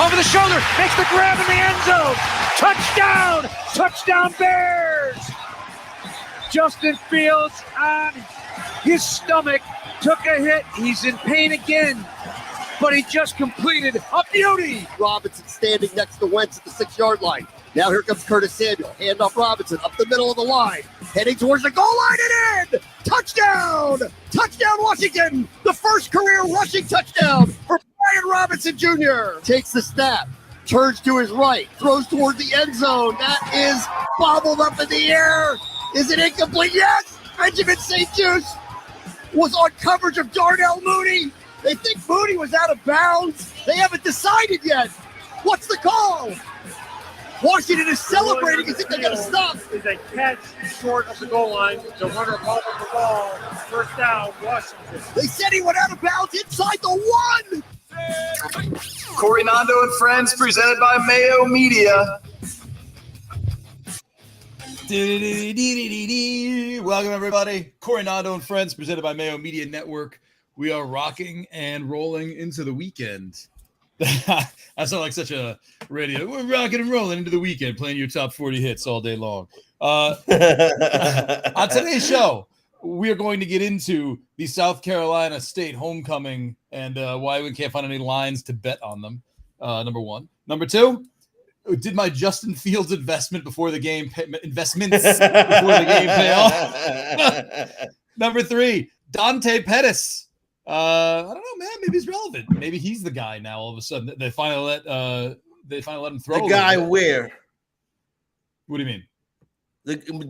over the shoulder, makes the grab in the end zone. Touchdown! Touchdown Bears! Justin Fields on his stomach took a hit. He's in pain again, but he just completed a beauty. Robinson standing next to Wentz at the 6-yard line. Now here comes Curtis Samuel. Hand off Robinson up the middle of the line. Heading towards the goal line and in. Touchdown! Touchdown Washington! The first career rushing touchdown for Brian Robinson Jr. Takes the snap. Turns to his right. Throws toward the end zone. That is bobbled up in the air. Is it incomplete? Yes! Benjamin St. Juste was on coverage of Darnell Mooney. They think Mooney was out of bounds. They haven't decided yet. What's the call? Washington is celebrating as if they got to stop. Is a catch short of the goal line. The runner bobbled the ball. First down, Washington. They said he went out of bounds inside the 1. Corey Nando and Friends, presented by Mayo Media. Welcome, everybody. Corey Nando and Friends, presented by Mayo Media Network. We are rocking and rolling into the weekend. I sound like such a radio. We're rocking and rolling into the weekend, playing your top 40 hits all day long. On today's show, we are going to get into the South Carolina State homecoming and why we can't find any lines to bet on them. Number one. Number two, did my Justin Fields investments before the game pay off? Number three, Dante Pettis. I don't know, man. Maybe he's relevant. Maybe he's the guy now. All of a sudden, they finally let him throw. The guy where? What do you mean?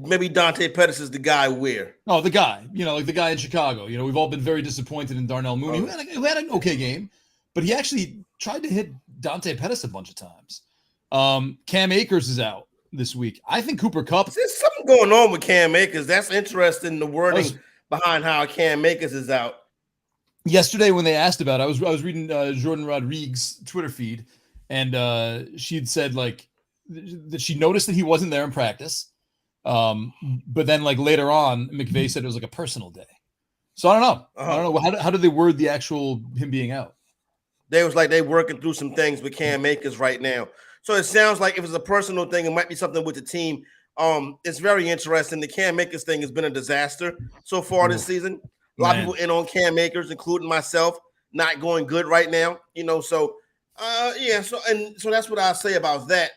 Maybe Dante Pettis is the guy where? Oh, the guy. Like the guy in Chicago. We've all been very disappointed in Darnell Mooney, who had an okay game, but he actually tried to hit Dante Pettis a bunch of times. Cam Akers is out this week. I think Cooper Kupp. There's something going on with Cam Akers. That's interesting. The wording behind how Cam Akers is out. Yesterday, when they asked about it, I was reading Jordan Rodriguez's Twitter feed, and she'd said that she noticed that he wasn't there in practice, but then later on, McVay said it was like a personal day. So I don't know. I don't know how did they word the actual him being out? They was like they working through some things with Cam Akers right now. So it sounds like if it's a personal thing, it might be something with the team. It's very interesting. The Cam Akers thing has been a disaster so far this season. A lot of people in on Cam Akers, including myself, not going good right now. So that's what I'll say about that.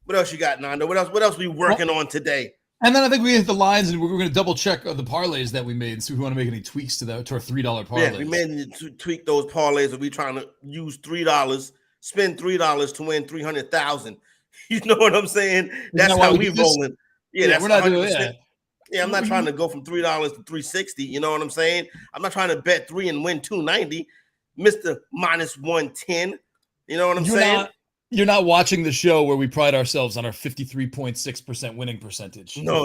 What else you got, Nando? What else we working on today? And then I think we hit the lines, and we're going to double check the parlays that we made and see if we want to make any tweaks to our $3 parlays. Yeah, we made to tweak those parlays, and we trying to use $3, spend $3 to win $300,000. You know what I'm saying? That's how we rolling. Yeah, that's we're not doing that. Yeah, I'm not trying to go from $3 to $360. You know what I'm saying? I'm not trying to bet 3 and win $290, Mr. minus 110. You know what I'm saying? You're not watching the show where we pride ourselves on our 53.6% winning percentage. No.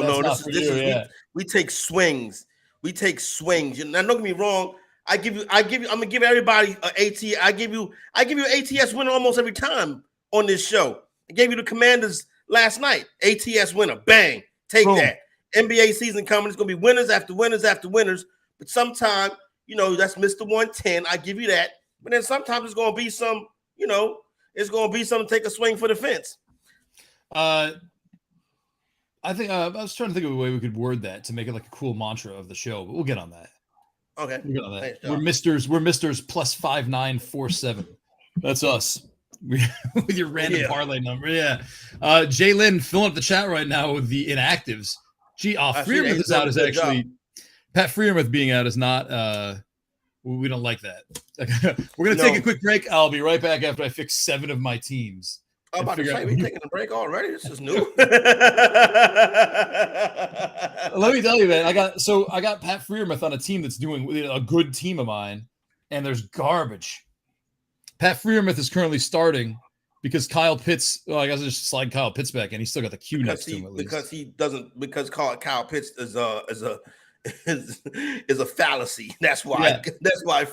We take swings. We take swings. Now, don't get me wrong. I'm gonna give everybody an AT. I give you an ATS winner almost every time on this show. I gave you the Commanders last night. ATS winner. Bang. Take that. NBA season coming. It's going to be winners after winners after winners. But sometimes, that's Mr. 110. I give you that. But then sometimes it's going to be some, it's going to be some take a swing for the fence. I think I was trying to think of a way we could word that to make it like a cool mantra of the show, but we'll get on that. Okay. We'll get on that. Thanks, we're Misters plus 5947. That's us. With your random parlay number. Yeah. Jay Lynn filling up the chat right now with the inactives. Freiermuth is out is actually Pat Freiermuth being out is not we don't like that. We're gonna take a quick break. I'll be right back after I fix 7 of my teams. I'm about to say we're taking a break already. This is new. Let me tell you, man. I got Pat Freiermuth on a team that's doing a good team of mine, and there's garbage. Pat Freiermuth is currently starting because Kyle Pitts. Well, I guess I just slide Kyle Pitts back, and he's still got the Q next to him. At least. Because Kyle Pitts is a fallacy. That's why. Yeah. That's why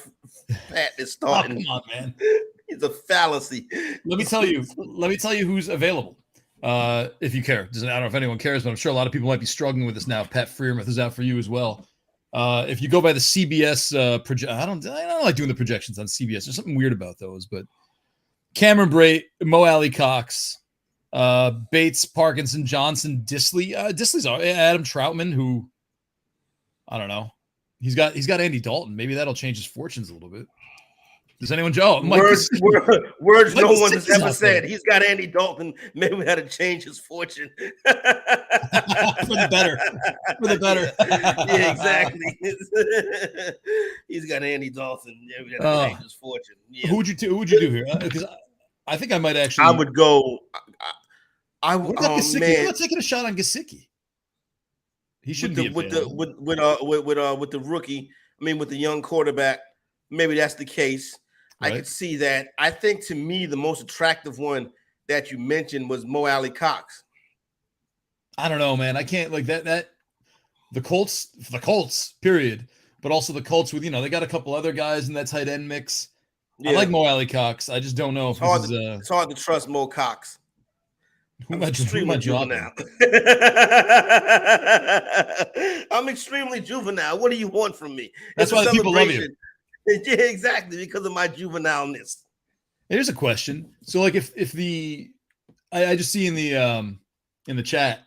Pat is starting. Oh, come on, man. He's a fallacy. Let me tell you who's available. If you care. I don't know if anyone cares, but I'm sure a lot of people might be struggling with this now. Pat Freiermuth is out for you as well. If you go by the CBS I don't like doing the projections on CBS. There's something weird about those, but Cameron Brate, Mo Alley Cox, Bates, Parkinson, Johnson, Disley. Disley's Adam Troutman, who I don't know. He's got Andy Dalton. Maybe that'll change his fortunes a little bit. Does anyone know? Words Mike no one has Gesicki's ever out said. there. He's got Andy Dalton. Maybe we had to change his fortune. For the better. For the better. Yeah, exactly. He's got Andy Dalton. Yeah, we had to change his fortune. Yeah. Who would you do here? Because I think I might actually. I would go. What about Gesicki? Man. I'm not taking a shot on Gesicki. He shouldn't be with the rookie. I mean, with the young quarterback. Maybe that's the case. Right. I could see that. I think to me the most attractive one that you mentioned was Mo Alley Cox. I don't know, man. I can't like that. The Colts, period. But also the Colts with they got a couple other guys in that tight end mix. Yeah. I like Mo Alley Cox. I just don't know if it's hard to trust Mo Cox. I'm extremely juvenile. I'm extremely juvenile. What do you want from me? That's why people love you. Yeah, exactly, because of my juvenileness. Here's a question. So, like, if I just see in the chat,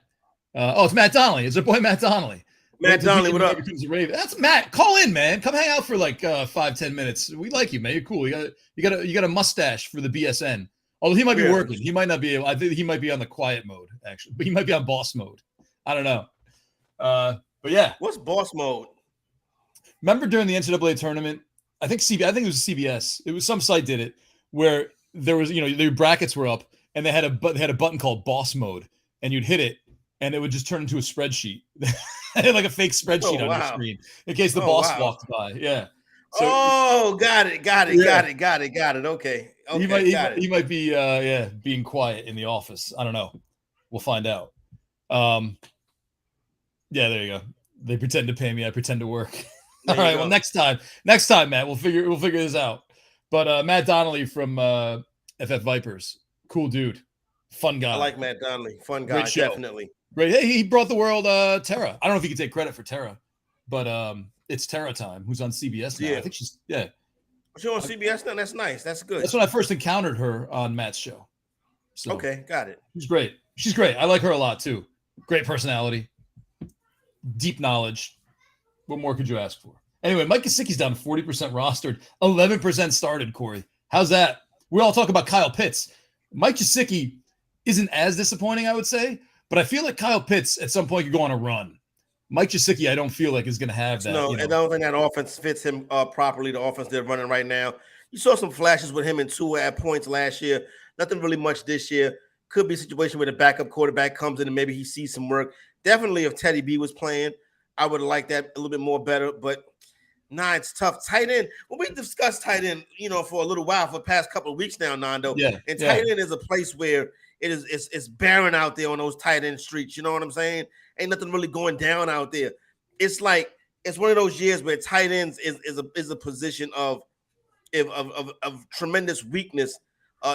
it's Matt Donnelly. It's our boy Matt Donnelly. Matt Donnelly, what up? That's Matt. Call in, man. Come hang out for like 5-10 minutes. We like you, man. You're cool. You got a mustache for the BSN. Although he might be working. He might not be able. I think he might be on the quiet mode actually, but he might be on boss mode. I don't know. But yeah, what's boss mode? Remember during the NCAA tournament? I think it was CBS. It was some site did it where there was, their brackets were up and they had a button called boss mode and you'd hit it and it would just turn into a spreadsheet, like a fake spreadsheet on your screen in case the boss walked by. Yeah. So, got it. Okay. He might be being quiet in the office. I don't know. We'll find out. Yeah, there you go. They pretend to pay me. I pretend to work. All right. Well, next time, Matt, we'll figure this out. But Matt Donnelly from FF Vipers, cool dude, fun guy. I like Matt Donnelly, fun guy, definitely. Great. Hey, he brought the world Tara. I don't know if he can take credit for Tara, but it's Tara time, who's on CBS now. Yeah. I think she's She's on CBS now. That's nice. That's good. That's when I first encountered her on Matt's show. So, okay, got it. She's great. I like her a lot too. Great personality, deep knowledge. What more could you ask for? Anyway, Mike Gesicki's down 40% rostered, 11% started, Corey. How's that? We all talk about Kyle Pitts. Mike Gesicki isn't as disappointing, I would say, but I feel like Kyle Pitts at some point could go on a run. Mike Gesicki, I don't feel like is going to have that. No, I don't think that offense fits him properly, the offense they're running right now. You saw some flashes with him and Tua at points last year. Nothing really much this year. Could be a situation where the backup quarterback comes in and maybe he sees some work. Definitely if Teddy B was playing, I would have liked that a little bit more better, but it's tough. Tight end. Well, we discussed tight end, for a little while, for the past couple of weeks now, Nando. Yeah. And tight end is a place where it's barren out there on those tight end streets. You know what I'm saying? Ain't nothing really going down out there. It's like it's one of those years where tight ends is a position of tremendous weakness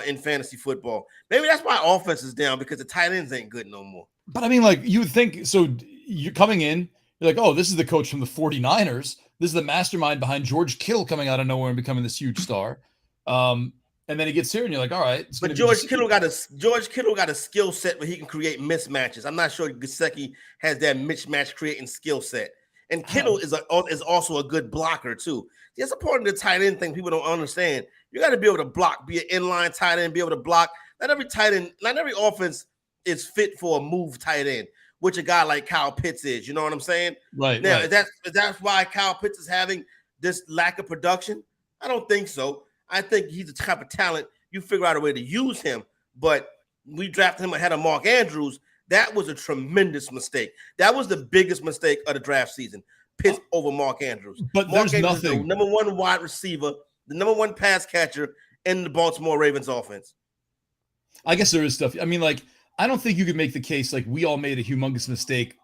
in fantasy football. Maybe that's why offense is down, because the tight ends ain't good no more. But I mean, like, you would think, so you're coming in, you're like, oh, this is the coach from the 49ers. This is the mastermind behind George Kittle coming out of nowhere and becoming this huge star. And then he gets here and you're like, all right. But George Kittle got a skill set where he can create mismatches. I'm not sure Gesicki has that mismatch creating skill set. And Kittle is also a good blocker too. That's a part of the tight end thing people don't understand. You got to be able to block, be an inline tight end, be able to block. Not every offense is fit for a move tight end, which a guy like Kyle Pitts is. You know what I'm saying? Right. Now, right. That's why Kyle Pitts is having this lack of production? I don't think so. I think he's the type of talent you figure out a way to use him. But we drafted him ahead of Mark Andrews. That was a tremendous mistake. That was the biggest mistake of the draft season. Pitts over Mark Andrews. But Mark there's Andrews nothing. The number one wide receiver, the number one pass catcher in the Baltimore Ravens offense. I guess there is stuff. I mean, like, I don't think you could make the case like we all made a humongous mistake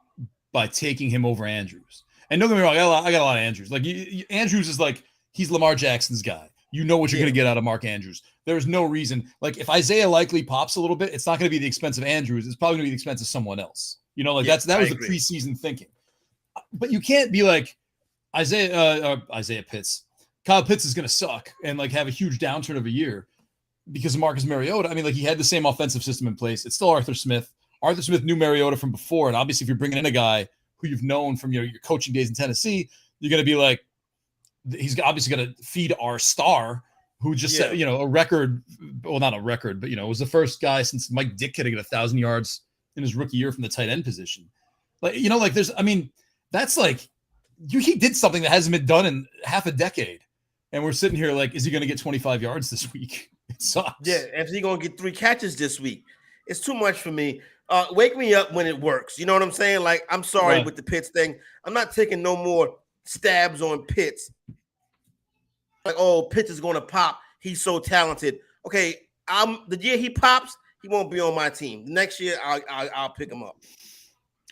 by taking him over Andrews. And don't get me wrong, I got a lot of Andrews. Like, Andrews is like, he's Lamar Jackson's guy. You know what you're going to get out of Mark Andrews. There's no reason. Like, if Isaiah likely pops a little bit, it's not going to be the expense of Andrews. It's probably going to be the expense of someone else. You know, like that was the preseason thinking. But you can't be like Isaiah Pitts. Kyle Pitts is going to suck and like have a huge downturn of a year. because of Marcus Mariota. I mean, like he had the same offensive system in place. It's still Arthur Smith. Arthur Smith knew Mariota from before, and obviously, if you're bringing in a guy who you've known from your coaching days in Tennessee, you're going to be like, he's obviously going to feed our star, who just set, a record. Well, not a record, but was the first guy since Mike Dick to get 1,000 yards in his rookie year from the tight end position. Like there's, I mean, that's like he did something that hasn't been done in half a decade, and we're sitting here like, is he going to get 25 yards this week? It sucks. Yeah, and is he going to get 3 catches this week? It's too much for me. Wake me up when it works. You know what I'm saying? Like, I'm sorry with the Pitts thing. I'm not taking no more stabs on Pitts. Like, oh, Pitts is going to pop. He's so talented. Okay, the year he pops, he won't be on my team. Next year, I'll pick him up.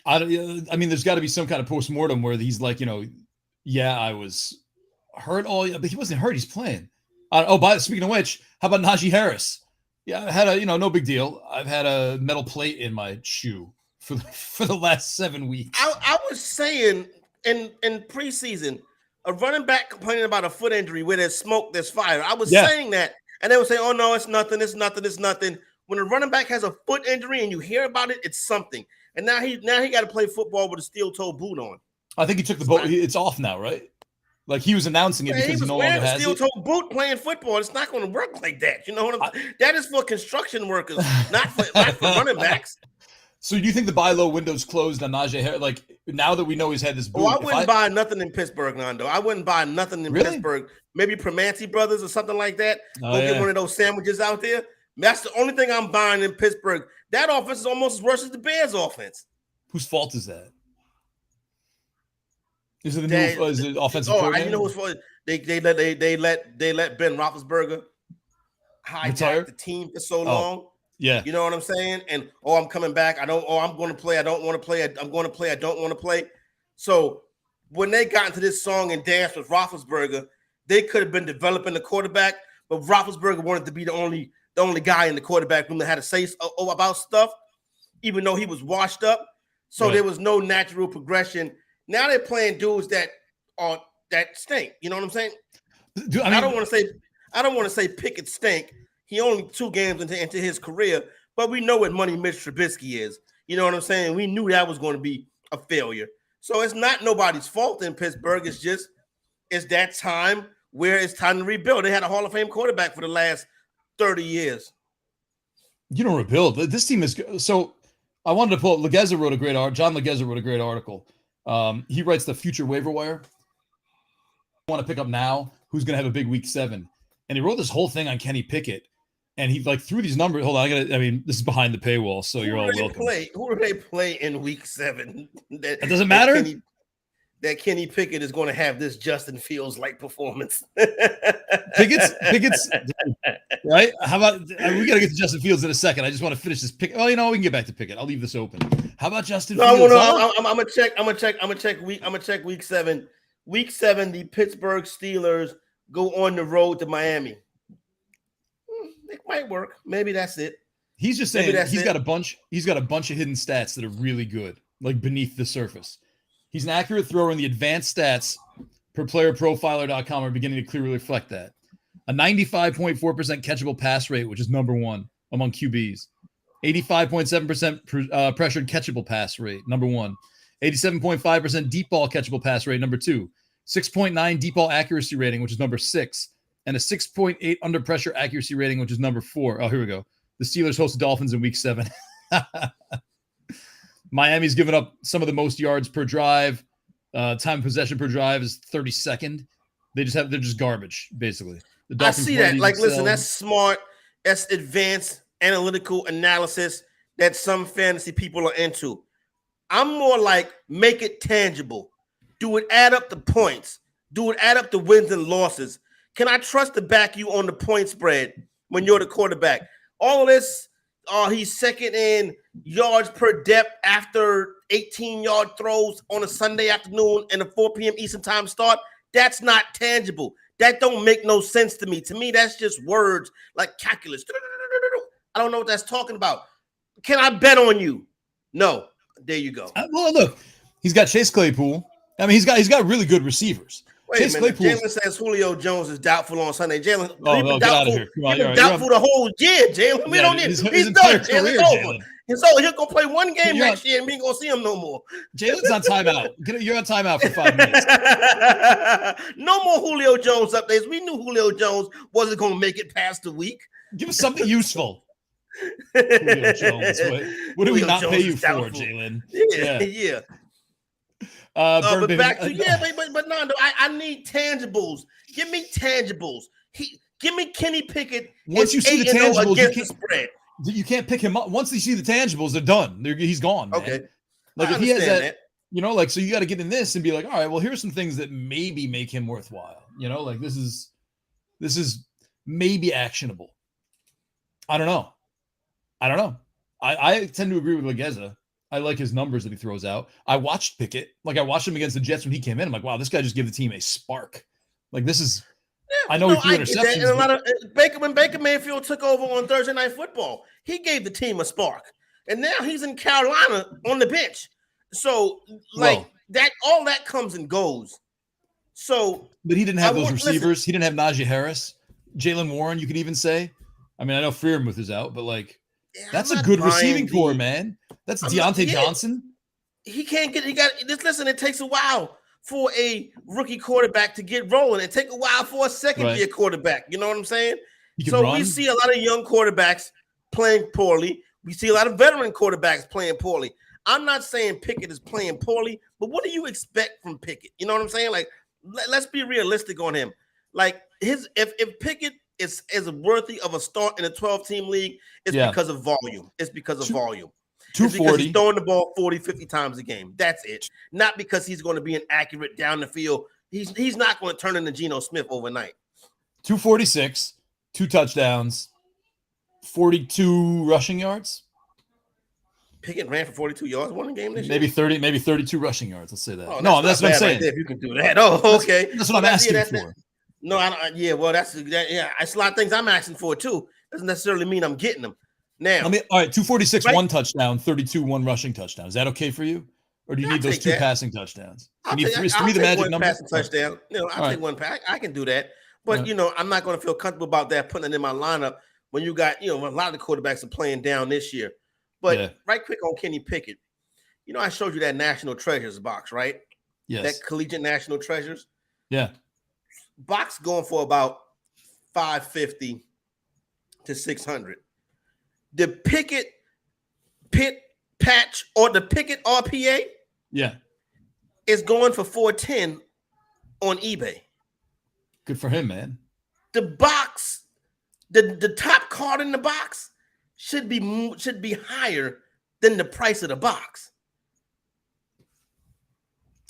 I mean, there's got to be some kind of postmortem where he's like, I was hurt but he wasn't hurt. He's playing. Speaking of which, how about Najee Harris? Yeah, I had no big deal. I've had a metal plate in my shoe for the last 7 weeks. I was saying in preseason, a running back complaining about a foot injury where there's smoke, there's fire. I was saying that, and they would say, oh, no, it's nothing, it's nothing, it's nothing. When a running back has a foot injury and you hear about it, it's something. And now he got to play football with a steel-toe boot on. I think he took the boat. It's off now, right? Like he was announcing it because he no longer has it. Steel-toe boot playing football. It's not going to work like that. You know what I'm saying? That is for construction workers, not for running backs. So do you think the buy low window's closed on Najee Harris? Like now that we know he's had this boot. I wouldn't buy nothing in Pittsburgh, Nando. I wouldn't buy nothing in Pittsburgh. Maybe Primanti Brothers or something like that. Get one of those sandwiches out there. That's the only thing I'm buying in Pittsburgh. That offense is almost as worse as the Bears' offense. Whose fault is that? Is it the offensive coordinator? You know whose fault? They let Ben Roethlisberger hijack the team for so long. Yeah, you know what I'm saying? And I'm coming back. I'm going to play. I don't want to play. I'm going to play. I don't want to play. So when they got into this song and dance with Roethlisberger, they could have been developing the quarterback, but Roethlisberger wanted to be the only guy in the quarterback room that had to say about stuff, even though he was washed up. So there was no natural progression. Now they're playing dudes that stink. You know what I'm saying? I don't want to say Pickett stink. He only 2 games into his career, but we know what Money Mitch Trubisky is. You know what I'm saying? We knew that was going to be a failure. So it's not nobody's fault in Pittsburgh. It's that time where it's time to rebuild. They had a Hall of Fame quarterback for the last 30 years. You don't rebuild. This team is so. I wanted to pull up. Legeza wrote a great article. John Legeza wrote a great article. He writes the future waiver wire. I want to pick up now. Who's going to have a big week 7? And he wrote this whole thing on Kenny Pickett. And he threw these numbers. Hold on, this is behind the paywall, so you're all welcome. Who do they play in week 7? That doesn't matter. That Kenny Pickett is going to have this Justin Fields like performance. Pickett's right. How about we got to get to Justin Fields in a second? I just want to finish this pick. Oh, we can get back to Pickett. I'll leave this open. How about Justin Fields? No, I'm gonna check week 7. Week 7, the Pittsburgh Steelers go on the road to Miami. It might work. Maybe that's it. He's just saying he's got a bunch of hidden stats that are really good, like beneath the surface. He's an accurate thrower, and the advanced stats per playerprofiler.com are beginning to clearly reflect that. A 95.4% catchable pass rate, which is number 1 among QBs. 85.7% pressured catchable pass rate, number 1. 87.5% deep ball catchable pass rate, number 2. 6.9 deep ball accuracy rating, which is number 6. And a 6.8 under pressure accuracy rating, which is number 4. Oh, here we go. The Steelers host the Dolphins in week 7. Miami's given up some of the most yards per drive. Time of possession per drive is 32nd. They're just garbage, basically. I see that. Listen, that's smart. That's advanced analytical analysis that some fantasy people are into. I'm more like, make it tangible. Do it add up the points. Do it add up the wins and losses. Can I trust to back you on the point spread when you're the quarterback? All of this, he's second in yards per depth after 18-yard throws on a Sunday afternoon and a 4 p.m. Eastern time start. That's not tangible. That don't make no sense to me. To me, that's just words like calculus. I don't know what that's talking about. Can I bet on you? No. There you go. Well, look, he's got Chase Claypool. I mean, he's got really good receivers. Wait Chase a minute. Claypool's. Jalen says Julio Jones is doubtful on Sunday. Jalen, Oh, he's no, been get out of doubtful. here. Come on, He's been you're doubtful the whole year, Jalen. We Yeah, don't need. his He's entire done. Jalen, career, it's over. Jalen. It's over. He'll go play one game You're next year, and we ain't gonna see him no more. Jalen's on timeout. You're on timeout for 5 minutes. No more Julio Jones updates. We knew Julio Jones wasn't gonna make it past the week. Give us something useful. Julio Jones. What do we Julio not Jones pay you is for, doubtful. Jalen? Yeah. Bird But Baby- back to but Nando, I need tangibles. Give me tangibles. Give me Kenny Pickett. Once you see the 8-0 tangibles, against the spread. you can't pick him up. Once you see the tangibles, they're done. He's gone. Man. Okay. Like I if he has understand that, like, so you got to get in this and be like, all right, well, here's some things that maybe make him worthwhile. Like this is maybe actionable. I don't know. I tend to agree with Legeza. I like his numbers that he throws out. I watched Pickett. Like I watched him against the Jets when he came in. I'm like, wow, this guy just gave the team a spark. Like this is. I know he threw interceptions. And a lot of when Baker Mayfield took over on Thursday Night Football, he gave the team a spark, and now he's in Carolina on the bench. So all that comes and goes. So, but he didn't have those receivers. He didn't have Najee Harris, Jalen Warren. You could even say. I mean, I know Freiermuth is out, but like. That's a good receiving core, man. That's Deontay Johnson. He can't get. He got. Listen, it takes a while for a rookie quarterback to get rolling. It takes a while for a second-year quarterback. You know what I'm saying? So we see a lot of young quarterbacks playing poorly. We see a lot of veteran quarterbacks playing poorly. I'm not saying Pickett is playing poorly, but what do you expect from Pickett? You know what I'm saying? Like, let's be realistic on him. Like if Pickett is worthy of a start in a 12-team league, it's because of volume. It's because of volume. 240. He's throwing the ball 40, 50 times a game. That's it. Not because he's going to be an accurate down the field. He's not going to turn into Geno Smith overnight. 246, 2 touchdowns, 42 rushing yards. Pickett ran for 42 yards one game this year. Maybe 32 rushing yards. Let's say that. Oh, that's what I'm saying. Right there, if you can do that. Oh, okay. That's what I'm asking for. No, that's a lot of things I'm asking for too. Doesn't necessarily mean I'm getting them. Now, all right, 246, 1 touchdown, 32, 1 rushing touchdown. Is that okay for you? Or do you need those 2 passing touchdowns? Is 3 the magic number? Passing touchdown. I'll take 1 pack. I can do that. But, I'm not going to feel comfortable about that, putting it in my lineup when you got, a lot of the quarterbacks are playing down this year. But right quick on Kenny Pickett, I showed you that National Treasures box, right? Yes. That Collegiate National Treasures. Yeah. Box going for about $550 to $600. The Pickett pit patch or the Pickett RPA, is going for $410 on eBay. Good for him, man. The box, the top card in the box should be higher than the price of the box.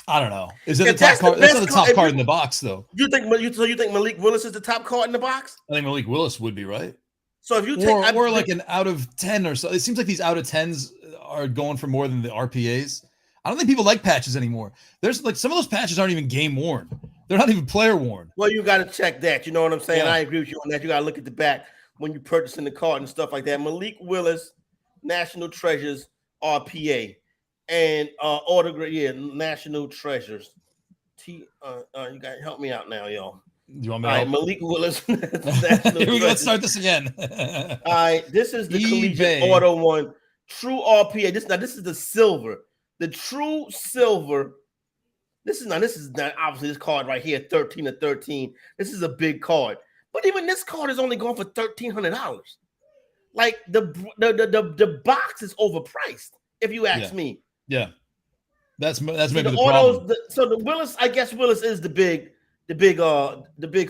I don't know. Is it the top card? That's not the top card in the box, though. You think Malik Willis is the top card in the box? I think Malik Willis would be, right? So if you take or like an out of 10 or so, it seems like these out of 10s are going for more than the RPAs. I don't think people like patches anymore. There's like some of those patches aren't even game worn. They're not even player worn. Well, you got to check that. You know what I'm saying? I agree with you on that. You got to look at the back when you're purchasing the card and stuff like that. Malik Willis, National Treasures, RPA, and autograph. Yeah, National Treasures. You got to help me out now, y'all. You want me to help? Malik Willis. Let's start this again. All right, this is the Collegiate Auto one. True RPA. This is the silver. The true silver. This is not obviously this card right here, 13 to 13. This is a big card. But even this card is only going for $1,300. Like the box is overpriced, if you ask me. Yeah. That's maybe the problem. So the Willis, I guess Willis is the big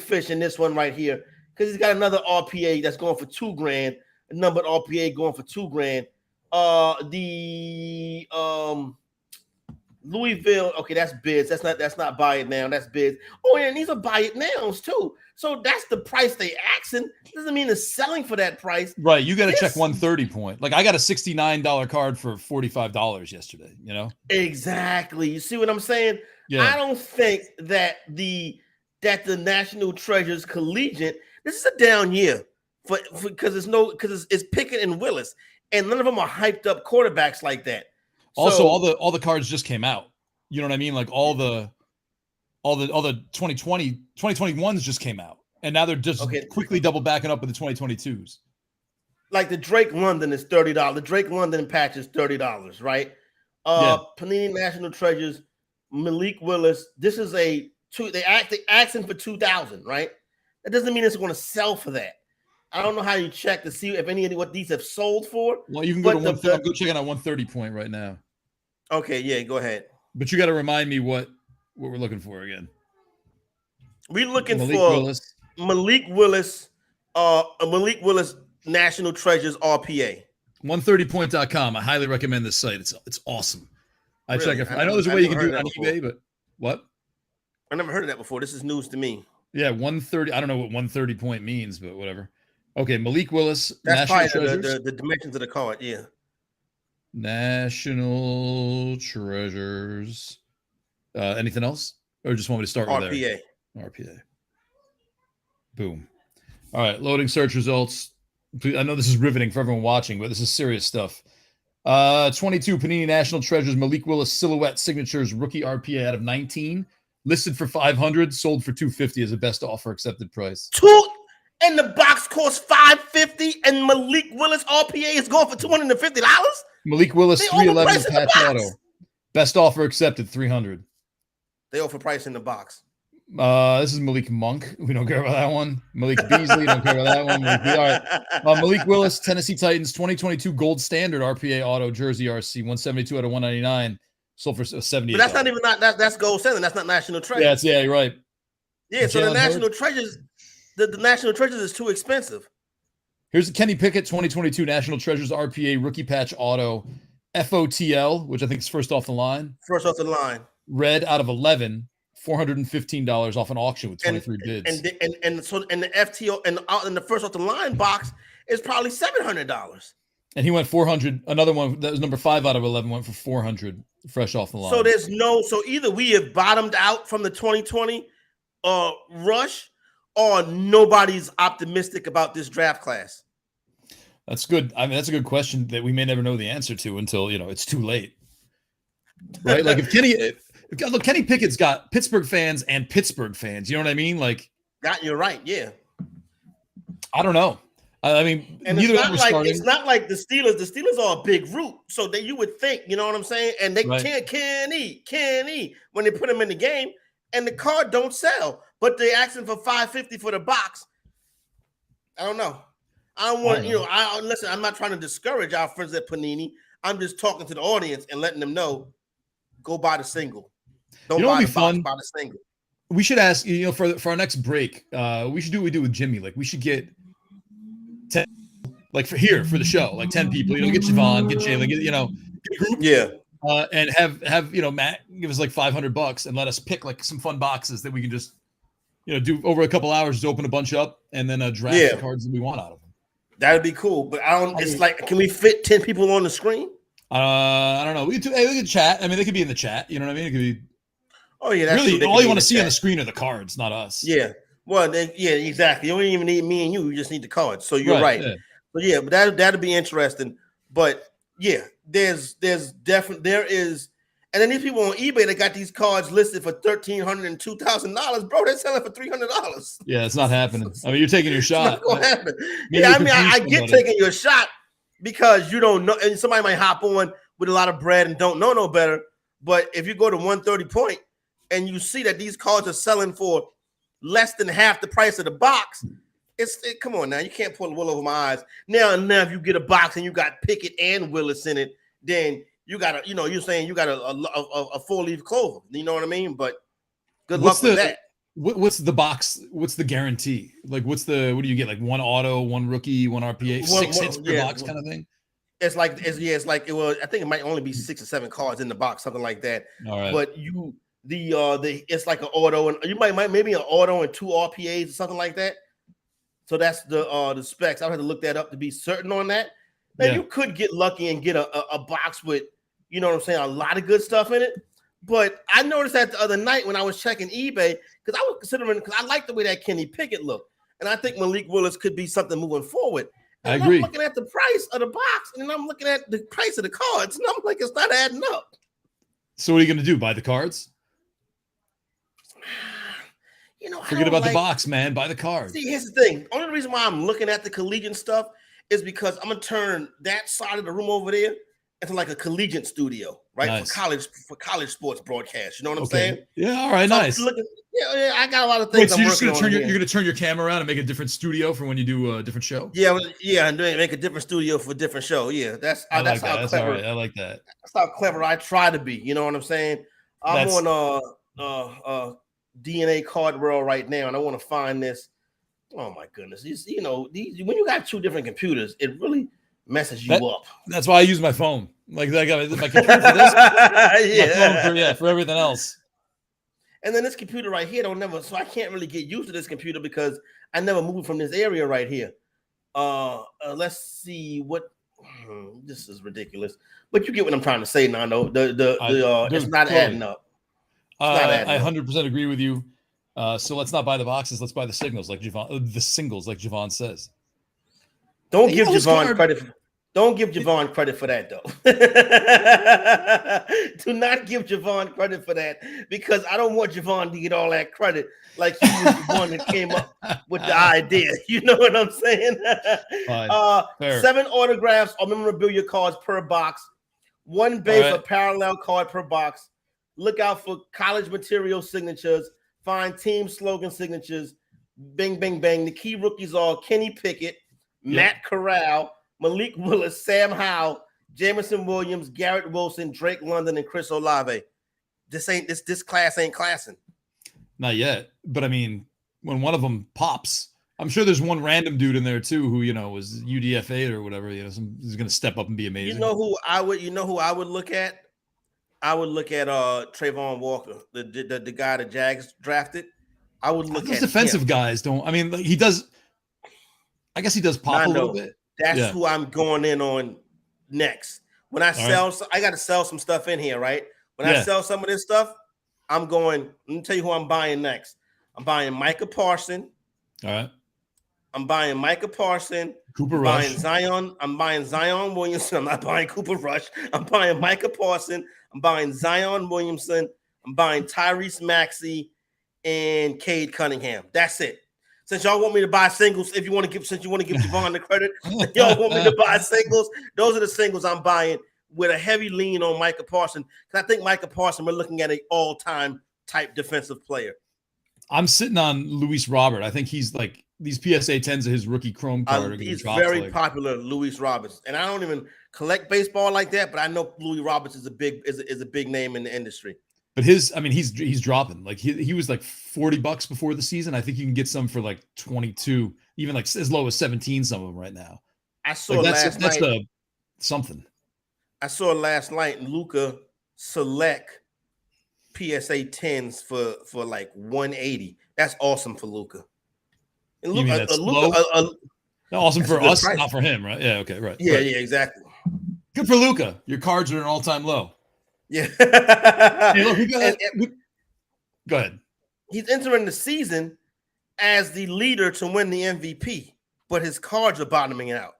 fish in this one right here, because he's got another RPA that's going for $2,000, a numbered RPA going for $2,000. The Louisville, okay, that's bids. That's not buy it now. That's bids. Oh, and these are buy it nows too. So that's the price they asking. Doesn't mean it's selling for that price. Right. You got to check 130 point. Like I got a $69 card for $45 yesterday. Exactly. You see what I'm saying? Yeah. I don't think that the National Treasures Collegiate. This is a down year because it's Pickett and Willis, and none of them are hyped up quarterbacks like that. Also, all the cards just came out. You know what I mean? Like all the all the 2021s just came out, and now they're just quickly double backing up with the 2022s. Like the Drake London is $30. The Drake London patch is $30, right? Panini National Treasures, Malik Willis. This is they asking for $2,000, right? That doesn't mean it's going to sell for that. I don't know how you check to see if any of what these have sold for. Well, you can go to I'm go checking out 130 point right now. Okay, yeah, go ahead. But you got to remind me what we're looking for again. We're looking for Malik Willis National Treasures RPA. 130point.com. I highly recommend this site. It's awesome. I check it. I know there's a way you can do it on eBay, but what? I never heard of that before. This is news to me. Yeah, 130. I don't know what 130 point means, but whatever. Okay, Malik Willis. That's probably the dimensions of the card. Yeah. National Treasures. Anything else? Or just want me to start with RPA. Boom. All right, loading search results. I know this is riveting for everyone watching, but this is serious stuff. 22 Panini National Treasures Malik Willis Silhouette Signatures rookie RPA out of 19. Listed for $500, sold for $250 as a best offer accepted price. And the box costs $550, and Malik Willis RPA is going for $250. Malik Willis 311 patch auto. Best offer accepted $300. They offer price in the box. This is Malik Monk. We don't care about that one. Malik Beasley. Don't care about that one. All right. Malik Willis, Tennessee Titans 2022 Gold Standard RPA auto jersey RC 172 out of 199. Sold for $70. But that's not even that's Gold Standard. That's not National Treasures. Yeah, you're right. Yeah, so the National Treasures, the National Treasures is too expensive. Here's the Kenny Pickett 2022 National Treasures RPA rookie patch auto FOTL, which I think is first off the line. Red out of 11, $415 off an auction with 23 bids. And the FTO and the first off the line box is probably $700. And he went 400. Another one that was number 5 out of 11 went for 400 fresh off the line. So either we have bottomed out from the 2020 rush, or nobody's optimistic about this draft class. That's good. I mean, that's a good question that we may never know the answer to until it's too late, right? Like if Kenny Pickett's got Pittsburgh fans and Pittsburgh fans. You know what I mean? Like, you're right. Yeah. I don't know. I mean, and it's not like the Steelers. The Steelers are a big root, so that you would think, you know what I'm saying? And they can't eat when they put them in the game, and the card don't sell. But they're asking for $550 for the box. I don't know. I don't want listen. I'm not trying to discourage our friends at Panini. I'm just talking to the audience and letting them know, go buy the single. Don't buy the box, buy the single. We should ask, for our next break, we should do what we do with Jimmy. Like we should get 10, like for the show, like 10 people. Get Javon, get Jalen, get a group. Yeah. And have Matt give us like $500 and let us pick like some fun boxes that we can just do over a couple hours, just open a bunch up and then draft the cards that we want out of them. That'd be cool, but it's like, can we fit 10 people on the screen? I don't know. We could chat. I mean, they could be in the chat. You know what I mean? It could be. Oh yeah, that's really all you want to see on the screen are the cards, not us. Yeah. Well, exactly. You don't even need me and you. You just need the cards. So you're right. Yeah. But that'll be interesting. But yeah, there is. And then these people on eBay that got these cards listed for $1,300 and $2,000, bro, they're selling for $300. Yeah, it's not happening. I mean, you're taking your shot. It's not gonna happen. Yeah, I mean, I get taking your shot because you don't know, and somebody might hop on with a lot of bread and don't know no better. But if you go to 130 point and you see that these cards are selling for less than half the price of the box, come on now, you can't pull the wool over my eyes. Now if you get a box and you got Pickett and Willis in it, then you got you're saying you got a 4-leaf clover. You know what I mean? But good luck with that. What's the box? What's the guarantee? Like, what do you get? Like one auto, one rookie, one RPA, 6 hits per box kind of thing? It's like it was. I think it might only be 6 or 7 cards in the box, something like that. All right. But it's like an auto, and you might maybe an auto and 2 RPAs or something like that. So that's the specs. I would have to look that up to be certain on that. Now you could get lucky and get a box with, you know what I'm saying, a lot of good stuff in it. But I noticed that the other night when I was checking eBay, because I was considering, because I like the way that Kenny Pickett looked, and I think Malik Willis could be something moving forward. And I agree. I'm looking at the price of the box, and then I'm looking at the price of the cards, and I'm like, it's not adding up. So what are you going to do? Buy the cards? Forget about the box, man. Buy the card. See, here's the thing. Only reason why I'm looking at the collegiate stuff is because I'm gonna turn that side of the room over there into like a collegiate studio, right? Nice. For college sports broadcast. You know what I'm saying? Yeah, all right, nice. Yeah, I got a lot of things. Wait, so you're just you're gonna turn your camera around and make a different studio for when you do a different show? Yeah, and make a different studio for a different show. Yeah, that's how clever. That's all right. I like that. That's how clever I try to be. You know what I'm saying? I'm on DNA card world right now, and I want to find this. Oh my goodness! When you got two different computers, it really messes you up. That's why I use my phone. Like I got my computer for this, my phone for everything else. And then this computer right here so I can't really get used to this computer because I never moved from this area right here. Let's see what. This is ridiculous, but you get what I'm trying to say, Nando. It's not adding up. I 100% agree with you. So let's not buy the boxes. Let's buy the signals, like the singles, like Javon says. Don't give Javon credit. Don't give Javon credit for that, though. Do not give Javon credit for that because I don't want Javon to get all that credit like he was the one that came up with the idea. You know what I'm saying? 7 autographs or memorabilia cards per box, 1 base or parallel card per box. Look out for college material signatures. Find team slogan signatures. Bing, bing, bang. The key rookies are Kenny Pickett, Matt Corral, Malik Willis, Sam Howell, Jamison Williams, Garrett Wilson, Drake London, and Chris Olave. This class ain't classing. Not yet. But I mean, when one of them pops, I'm sure there's one random dude in there too who, was UDFA or whatever, is going to step up and be amazing. You know who I would look at? I would look at Trayvon Walker, the guy the Jags drafted. I would look at those defensive guys. He does. I guess he does pop a little bit. That's who I'm going in on next. When I sell, I got to sell some stuff in here, right? When I sell some of this stuff, I'm going. Let me tell you who I'm buying next. I'm buying Micah Parson. All right. I'm buying Micah Parson. Cooper Rush. I'm buying Zion Williamson. I'm not buying Cooper Rush. I'm buying Micah Parson. I'm buying Zion Williamson. I'm buying Tyrese Maxey and Cade Cunningham. That's it. Since y'all want me to buy singles, since you want to give Javon the credit, y'all want me to buy singles. Those are the singles I'm buying with a heavy lean on Micah Parson. Because I think Micah Parson, we're looking at an all-time type defensive player. I'm sitting on Luis Robert. I think he's like these PSA 10s of his rookie Chrome card. He's very popular, Luis Roberts. And I don't even collect baseball like that, but I know Luis Roberts is a big name in the industry. But he's dropping. Like he was like $40 before the season. I think you can get some for like 22, even like as low as 17. Some of them right now. I saw last night. Something. I saw last night Luka select PSA 10s for like 180. That's awesome for Luka. And awesome for us, not for him, right? Yeah. Okay. Right. Yeah. Yeah. Exactly. Good for Luka. Your cards are an all-time low. Yeah. Hey, look, go ahead. He's entering the season as the leader to win the MVP, but his cards are bottoming out.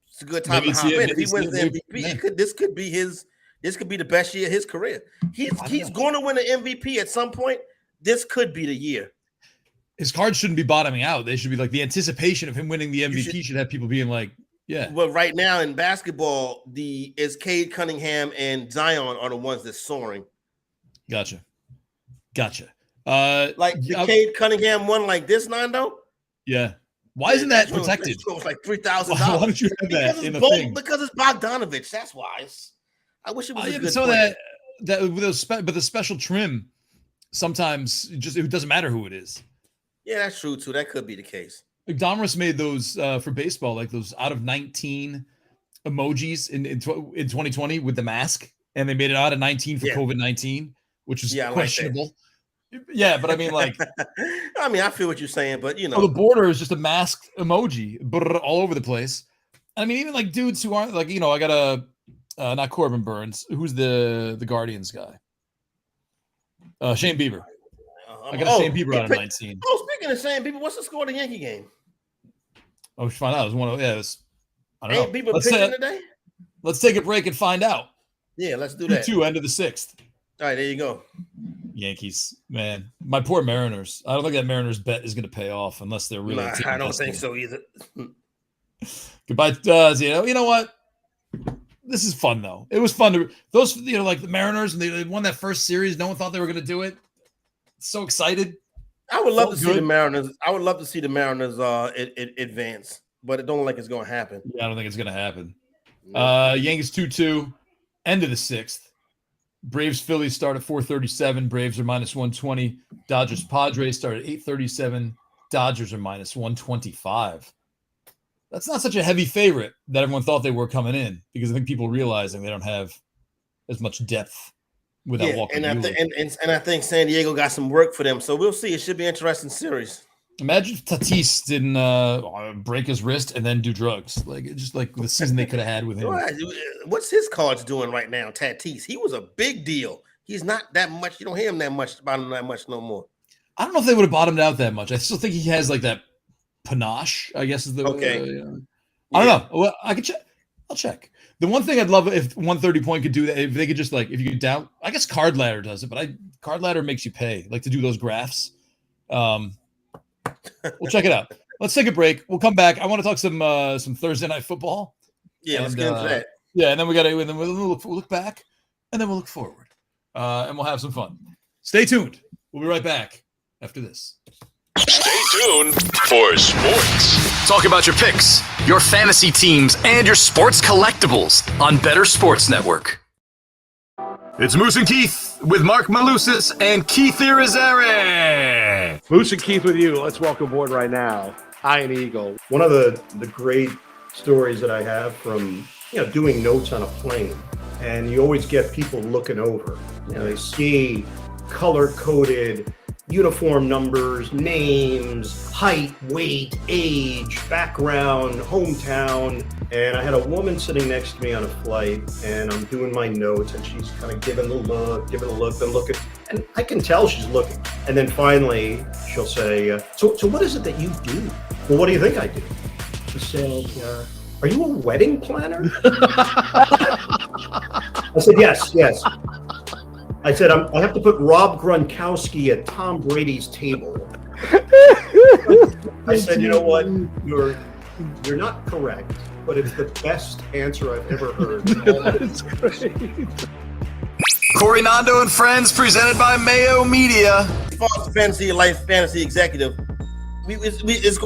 It's a good time to hop in. If he wins the MVP, this could be the best year of his career. He's going to win an MVP at some point. This could be the year. His cards shouldn't be bottoming out. They should be like the anticipation of him winning the MVP should have people being like, yeah. Well, right now in basketball, is Cade Cunningham and Zion are the ones that's soaring. Gotcha. Cade Cunningham one like this, Nando? Yeah. Why isn't that protected? It was like $3,000. Why don't you have that in the thing? Because it's Bogdanovich. That's why. I wish it was a good so player. but the special trim sometimes it doesn't matter who it is. Yeah, that's true too. That could be the case. Like Domrus made those for baseball, like those out of 19 emojis in 2020 with the mask, and they made it out of 19 for COVID-19, which is questionable. Yeah, but I mean, like, I feel what you're saying, but the border is just a masked emoji, all over the place. I mean, even like dudes who aren't like, I got not Corbin Burns, who's the Guardians guy, Shane Bieber. I got Shane Bieber out of 19. Oh, speaking of Shane Bieber, what's the score of the Yankee game? Oh, we should find out. It was one of I don't know. Bieber pitching today? Let's take a break and find out. Yeah, let's do that. 2-2, end of the 6th. All right, there you go. Yankees, man. My poor Mariners. I don't think that Mariners bet is going to pay off unless they're really. I don't think so either. Goodbye. You know what? This is fun though. It was fun to those. Like the Mariners, and they won that first series. No one thought they were going to do it. So excited. I would love to see the Mariners. I would love to see the Mariners advance, but it don't look like it's going to happen. Yeah, I don't think it's going to happen. Yankees 2-2, end of the sixth. Braves Phillies start at 437. Braves are minus 120. Dodgers Padres start at 837. Dodgers are minus 125. That's not such a heavy favorite that everyone thought they were coming in, because I think people realizing they don't have as much depth without Walker. And I think San Diego got some work for them, so we'll see. It should be an interesting series. Imagine if Tatis didn't break his wrist and then do drugs. Just like the season they could have had with him. What's his cards doing right now, Tatis? He was a big deal. He's not that much. You don't hear him about him that much no more. I don't know if they would have bottomed out that much. I still think he has like that panache, I guess is the okay. I don't know. Well, I could check. I'll check. The one thing I'd love if 130 point could do that, if they could just if you could down, I guess Card Ladder does it, but Card Ladder makes you pay to do those graphs. We'll check it out. Let's take a break. We'll come back. I want to talk some Thursday night football. Yeah, let's get into that. Yeah, and then we'll look back, and then we'll look forward, and we'll have some fun. Stay tuned. We'll be right back after this. Stay tuned for sports. Talk about your picks, your fantasy teams, and your sports collectibles on Bettor Sports Network. It's Moose and Keith with Mark Malusis and Keith Irizarry. Moose and Keith with you. Let's welcome aboard right now, Iron Eagle. One of the great stories that I have from doing notes on a plane, and you always get people looking over. They see color-coded uniform numbers, names, height, weight, age, background, hometown. And I had a woman sitting next to me on a flight, and I'm doing my notes, and she's kind of giving the look, then looking. And I can tell she's looking. And then finally, she'll say, so what is it that you do? Well, what do you think I do? She said, are you a wedding planner? I said, yes. I said, I have to put Rob Gronkowski at Tom Brady's table. I said, you know what? You're not correct, but it's the best answer I've ever heard. That's great. Corey Nando and Friends, presented by Mayo Media. As far as fantasy executive, it's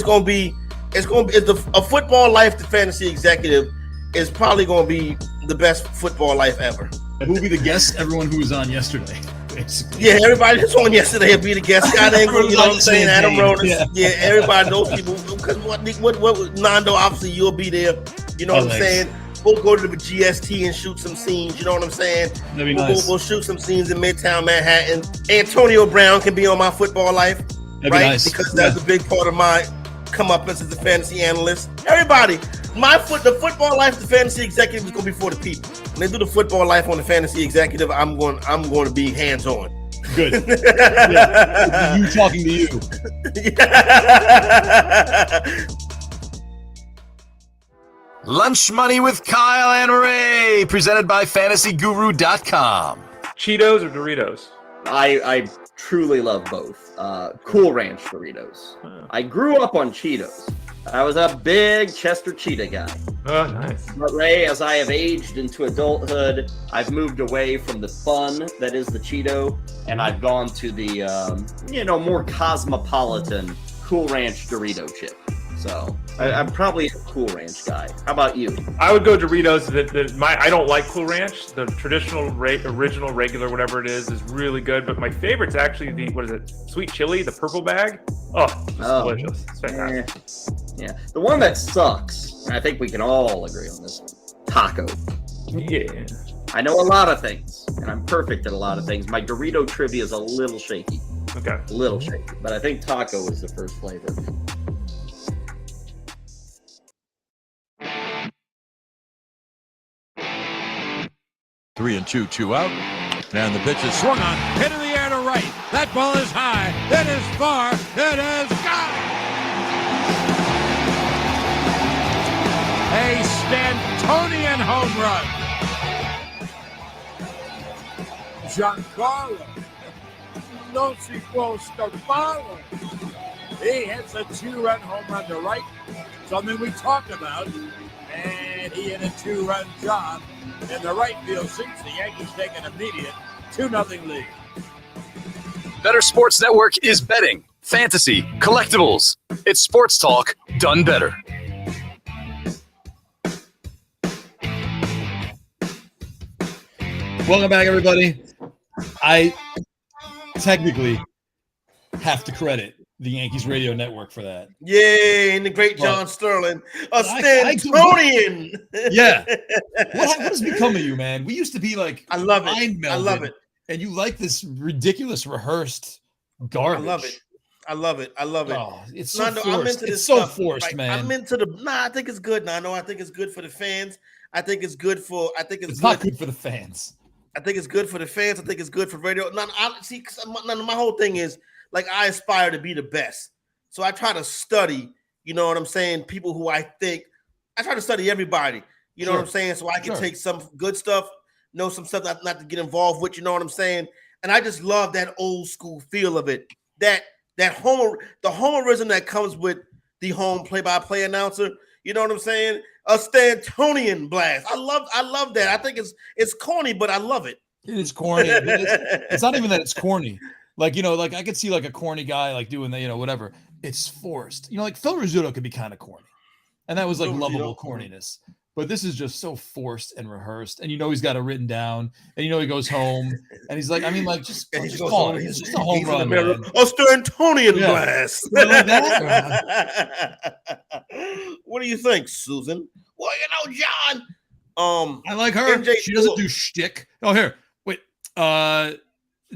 going to be a football life. The fantasy executive is probably going to be the best football life ever. Who will be the guest? Everyone who was on yesterday, basically. Yeah, everybody that's on yesterday will be the guest. Scott Ingram, you know what I'm saying? Adam Ronis. Yeah, everybody, those people. Because what Nando, obviously you'll be there. You know what I'm saying? We'll go to the GST and shoot some scenes. You know what I'm saying? That'd be nice. We'll shoot some scenes in Midtown Manhattan. Antonio Brown can be on my football life, That'd right? Be nice. Because that's a big part of my come up as a fantasy analyst. Everybody, the football life, the fantasy executive is going to be for the people. When they do the football life on the fantasy executive, I'm going to be hands on. Good. Yeah. You talking to you. Lunch Money with Kyle and Ray, presented by FantasyGuru.com. Cheetos or Doritos? I truly love both. Cool Ranch Doritos. Oh. I grew up on Cheetos. I was a big Chester Cheetah guy. Oh, nice. But Ray, as I have aged into adulthood, I've moved away from the fun that is the Cheeto, and I've gone to the, more cosmopolitan Cool Ranch Dorito chip. So I'm probably a Cool Ranch guy. How about you? I would go Doritos. I don't like Cool Ranch. The traditional, original, regular, whatever it is really good. But my favorite's actually Sweet Chili, the purple bag. Oh, delicious. It's fantastic. Yeah. The one that sucks, and I think we can all agree on this one, taco. Yeah. I know a lot of things, and I'm perfect at a lot of things. My Dorito trivia is a little shaky. Okay. A little shaky. But I think taco is the first flavor. Three and two out. And the pitch is swung on. Hit in the air to right. That ball is high. It is far. It is gone. A Stantonian home run. Giancarlo don't see close to follow. He hits a 2-run home run to right, something we talked about, and he hit a 2-run job in the right field seats. The Yankees take an immediate 2-0 lead. Better Sports Network is betting, fantasy, collectibles. It's sports talk done better. Welcome back, everybody. I technically have to credit the Yankees radio network for that. Yay, and the great John Sterling, a Stantonian. Yeah. What has What become of you, man? We used to be like, I love it. mind I love melded, it. And you like this ridiculous rehearsed garbage. I love it. I love it. I love it. Oh, it's so Nando, forced. I'm into this It's so stuff. forced, Like, man. I'm into the. Nah, I think it's good, Nando. I think it's good for the fans. I think it's good for. I think It's not good for the fans. I think it's good for the fans. I think it's good for radio. None, I see. My whole thing is like I aspire to be the best, so I try to study. You know what I'm saying? People who I try to study everybody. You know what I'm saying? So I can take some good stuff, know some stuff not to get involved with. You know what I'm saying? And I just love that old school feel of it. The homerism that comes with the home play-by-play announcer. You know what I'm saying? A Stantonian blast. I love that. I think it's corny, but I love it. It is corny. It's not even that it's corny. Like, you know, like I could see like a corny guy like doing that, you know, whatever. It's forced. You know, like Phil Rizzuto could be kind of corny. And that was like lovable corniness. But this is just so forced and rehearsed. And you know he's got it written down. And you know he goes home. And he's like, I mean, like, just call it. It's just a home run, man. A Stantonian blast. Like that? What do you think, Susan? Well, you know, John. I like her. MJ She doesn't do shtick. Oh, here. Wait.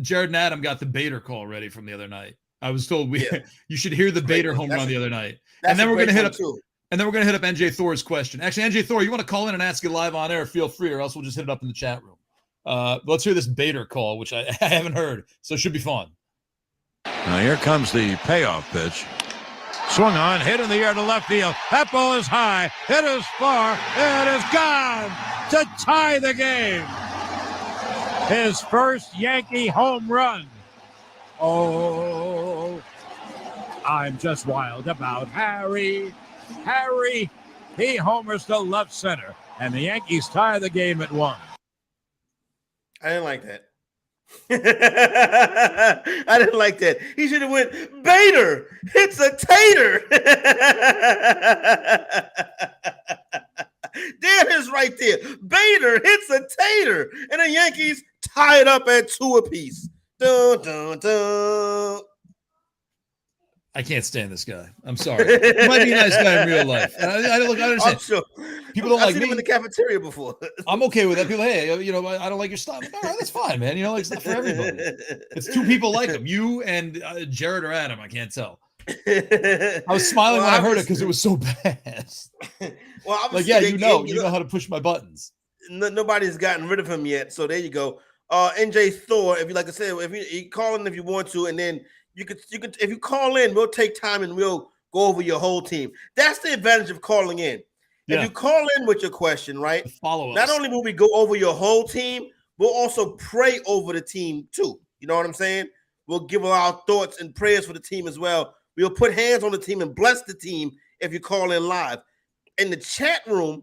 Jared and Adam got the Bettor call ready from the other night. I was told you should hear the Bettor home run the other night. And then we're gonna hit up And then we're going to hit up NJ Thor's question. Actually, NJ Thor, you want to call in and ask it live on air, feel free, or else we'll just hit it up in the chat room. Let's hear this Bettor call, which I haven't heard, so it should be fun. Now here comes the payoff pitch. Swung on, hit in the air to left field. That ball is high. It is far. It is gone to tie the game. His first Yankee home run. Oh, I'm just wild about Harry. Harry, he homers to left center, and the Yankees tie the game at 1. I didn't like that. I didn't like that. He should have went, Bettor, it's a tater. There it is right there. Bettor, it's a tater. And the Yankees tie it up at 2 apiece. Dun, dun, dun. I can't stand this guy. I'm sorry. He might be a nice guy in real life. And I understand. I'm sure. People don't like seen me. him in the cafeteria before. I'm okay with that. People, hey, you know, I don't like your stuff. All right, that's fine, man. You know, like, it's not for everybody. It's 2 people like him, you and Jared or Adam. I can't tell. I was smiling when I heard it because it was so bad. Well, like, yeah, you know how to push my buttons. Nobody's gotten rid of him yet, so there you go. NJ Thor, if you like I said, if you call in if you want to, and then you could if you call in, we'll take time and we'll go over your whole team. That's the advantage of calling in. Yeah. If you call in with your question, right? Follow us. Not only will we go over your whole team, we'll also pray over the team too. You know what I'm saying? We'll give our thoughts and prayers for the team as well. We'll put hands on the team and bless the team if you call in live. In the chat room,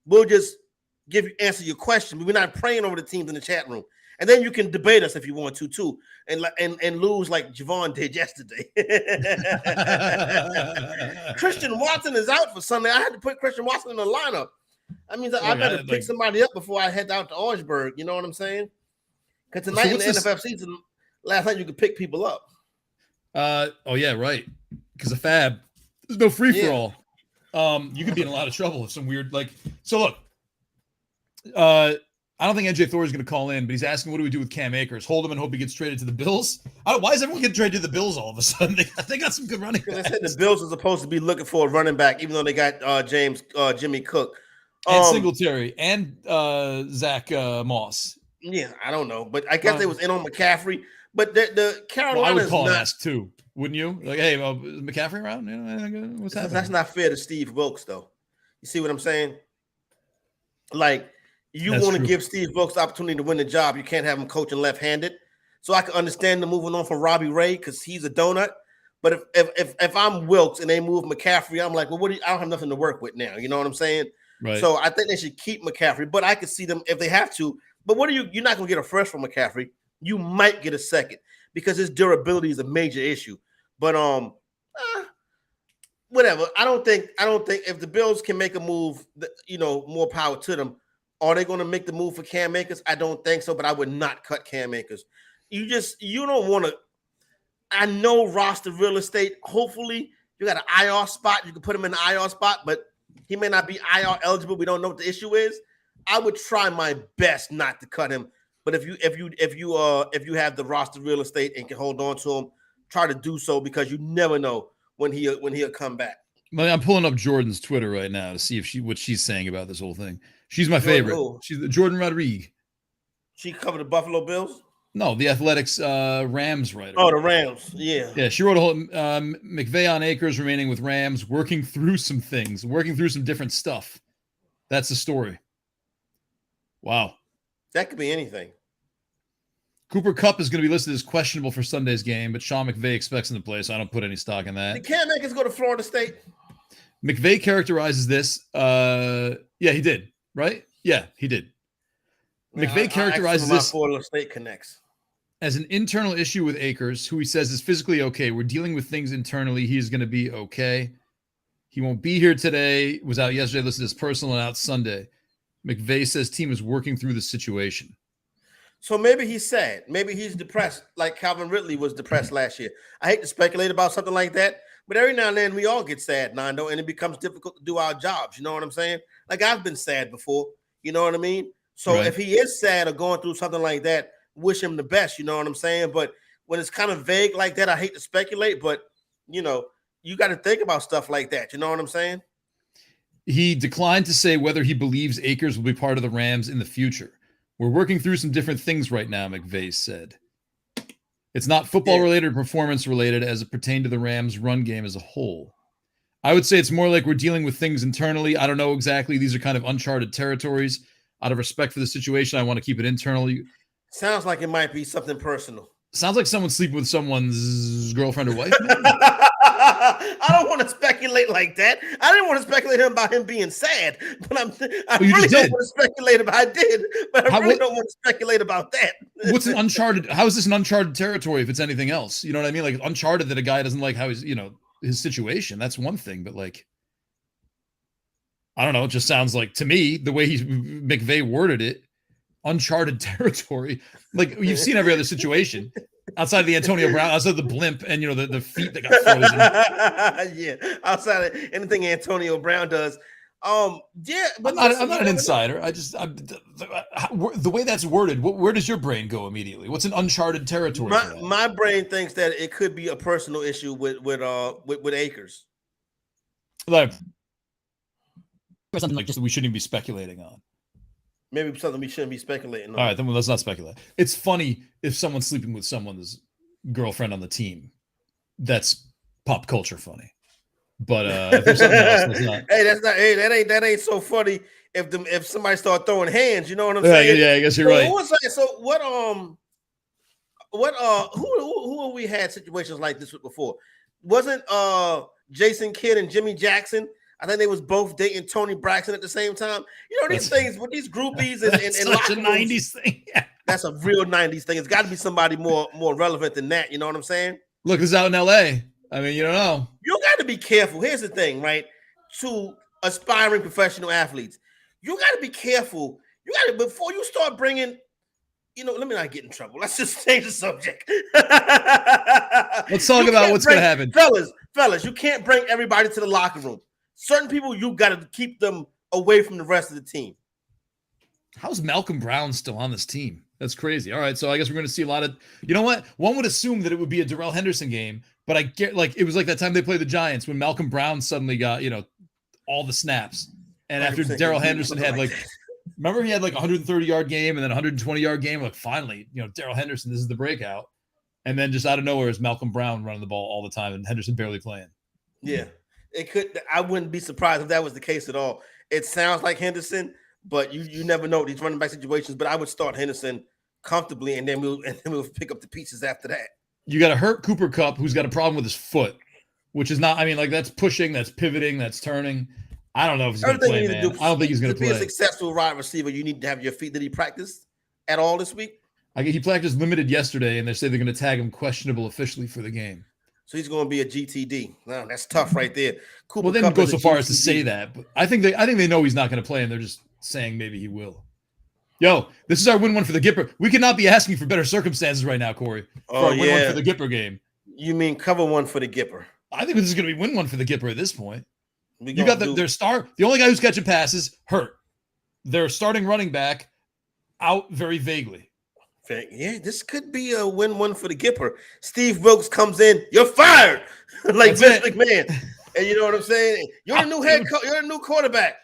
we'll just answer your question. We're not praying over the teams in the chat room. And then you can debate us if you want to too, and lose like Javon did yesterday. Christian Watson is out for Sunday. I had to put Christian Watson in the lineup. That means I got to pick somebody up before I head out to Orangeburg. You know what I'm saying? Because tonight in the NFF season, last night you could pick people up. Oh yeah, right. Because of Fab, there's no free for all. You could be in a lot of trouble if some weird like. So look, I don't think NJ Thor is going to call in, but he's asking, what do we do with Cam Akers? Hold him and hope he gets traded to the Bills? Why is everyone getting traded to the Bills all of a sudden? They got some good running backs. I said the Bills are supposed to be looking for a running back, even though they got Jimmy Cook. And Singletary and Zach Moss. Yeah, I don't know. But I guess they was in on McCaffrey. But the Carolina I would call and ask too, wouldn't you? Like, hey, is McCaffrey around? You know, what's happening? That's not fair to Steve Wilkes, though. You see what I'm saying? Like, you want to give Steve Wilkes the opportunity to win the job. You can't have him coaching left-handed. So I can understand them moving on from Robbie Ray because he's a donut. But if I'm Wilkes and they move McCaffrey, I'm like, well, I don't have nothing to work with now. You know what I'm saying? Right. So I think they should keep McCaffrey, but I could see them if they have to. But you're not going to get a first from McCaffrey. You might get a second because his durability is a major issue. But whatever. I don't think if the Bills can make a move, more power to them. Are they going to make the move for Cam Akers? I don't think so, but I would not cut Cam Akers. You don't want to. I know roster real estate. Hopefully, you got an IR spot. You can put him in the IR spot, but he may not be IR eligible. We don't know what the issue is. I would try my best not to cut him. But if you have the roster real estate and can hold on to him, try to do so because you never know when he'll come back. Well, I'm pulling up Jordan's Twitter right now to see what she's saying about this whole thing. She's my favorite. She's Jordan Rodriguez. She covered the Buffalo Bills. No, the Athletics Rams writer. Oh, the Rams. Yeah. Yeah, she wrote a whole McVay on Akers remaining with Rams, working through some things, working through some different stuff. That's the story. Wow. That could be anything. Cooper Kupp is going to be listed as questionable for Sunday's game, but Sean McVay expects him to play, so I don't put any stock in that. Did Cam Akers go to Florida State? McVay characterizes this. Yeah, he did, right? Yeah, he did. McVay characterizes this Florida State connects as an internal issue with Akers, who he says is physically okay. We're dealing with things internally. He's going to be okay. He won't be here today. Was out yesterday, listed as personal, and out Sunday. McVay says team is working through the situation. So maybe he's sad. Maybe he's depressed, like Calvin Ridley was depressed last year. I hate to speculate about something like that, but every now and then we all get sad, Nando, and it becomes difficult to do our jobs. You know what I'm saying? Like I've been sad before. You know what I mean? So right. If he is sad or going through something like that, wish him the best. You know what I'm saying? But when it's kind of vague like that, I hate to speculate, but you got to think about stuff like that. You know what I'm saying? He declined to say whether he believes Akers will be part of the Rams in the future. We're working through some different things right now, McVay said. It's not football related or performance related as it pertained to the Rams run game as a whole. I would say it's more like we're dealing with things internally. I don't know exactly. These are kind of uncharted territories. Out of respect for the situation, I want to keep it internally. Sounds like it might be something personal. Sounds like someone's sleeping with someone's girlfriend or wife. I don't want to speculate like that. I didn't want to speculate about him being sad, but I really don't want to speculate about. I did, but I really don't want to speculate about that. What's an uncharted? How is this an uncharted territory if it's anything else? You know what I mean? Like uncharted that a guy doesn't like how he's, his situation. That's one thing, but like, I don't know. It just sounds like to me the way McVay worded it, uncharted territory. Like you've seen every other situation outside of the Antonio Brown, outside of the blimp, and the feet that got frozen. Yeah, outside of anything Antonio Brown does. Yeah, but I'm not an insider. The way that's worded. Where does your brain go immediately? What's an uncharted territory? My brain thinks that it could be a personal issue with Akers. Like something like just we shouldn't even be speculating on. Maybe something we shouldn't be speculating on. All right, then let's not speculate. It's funny if someone's sleeping with someone's girlfriend on the team. That's pop culture funny. But if there's something else, that's not. Hey, that ain't so funny if somebody start throwing hands. You know what I'm saying? Yeah, I guess you're right. So who have we had situations like this with before? Wasn't Jason Kidd and Jimmy Jackson? I think they was both dating Tony Braxton at the same time. These things with these groupies and such a 90s thing. That's a real 90s thing. It's got to be somebody more relevant than that. You know what I'm saying? Look, this is out in LA. I mean, you don't know. You got to be careful. Here's the thing, right? To aspiring professional athletes, you got to be careful. You got to, before you start bringing, let me not get in trouble. Let's just change the subject. Let's talk about what's going to happen. Fellas, you can't bring everybody to the locker room. Certain people, you got to keep them away from the rest of the team. How's Malcolm Brown still on this team? That's crazy. All right, so I guess we're going to see a lot of, you know what? One would assume that it would be a Darrell Henderson game, but I get it was like that time they played the Giants when Malcolm Brown suddenly got, all the snaps. And after Darrell Henderson had remember he had like a 130-yard game and then a 120-yard game? Like finally, Darrell Henderson, this is the breakout. And then just out of nowhere is Malcolm Brown running the ball all the time and Henderson barely playing. Yeah. I wouldn't be surprised if that was the case at all. It sounds like Henderson, but you never know these running back situations. But I would start Henderson comfortably, and then we'll pick up the pieces after that. You got to hurt Cooper Kupp, who's got a problem with his foot, which is not. I mean, like that's pushing, that's pivoting, that's turning. I don't know if he's going to play, man. I don't think he's going to play. To be a successful wide receiver, you need to have your feet. Did he practice at all this week? He practiced limited yesterday, and they say they're going to tag him questionable officially for the game. So he's going to be a GTD. No, that's tough right there. Cooper well, they didn't go so far as to say that, but I think they know he's not going to play, and they're just saying maybe he will. Yo, this is our win one for the Gipper. We could not be asking for better circumstances right now, Corey. For our win one for the Gipper game. You mean cover one for the Gipper? I think this is going to be win one for the Gipper at this point. You got their star. The only guy who's catching passes hurt. Their starting running back out very vaguely. Yeah, this could be a win-one for the Gipper. Steve Wilkes comes in, you're fired, like Vince McMahon. And you know what I'm saying? You're the new head coach. You're the new quarterback.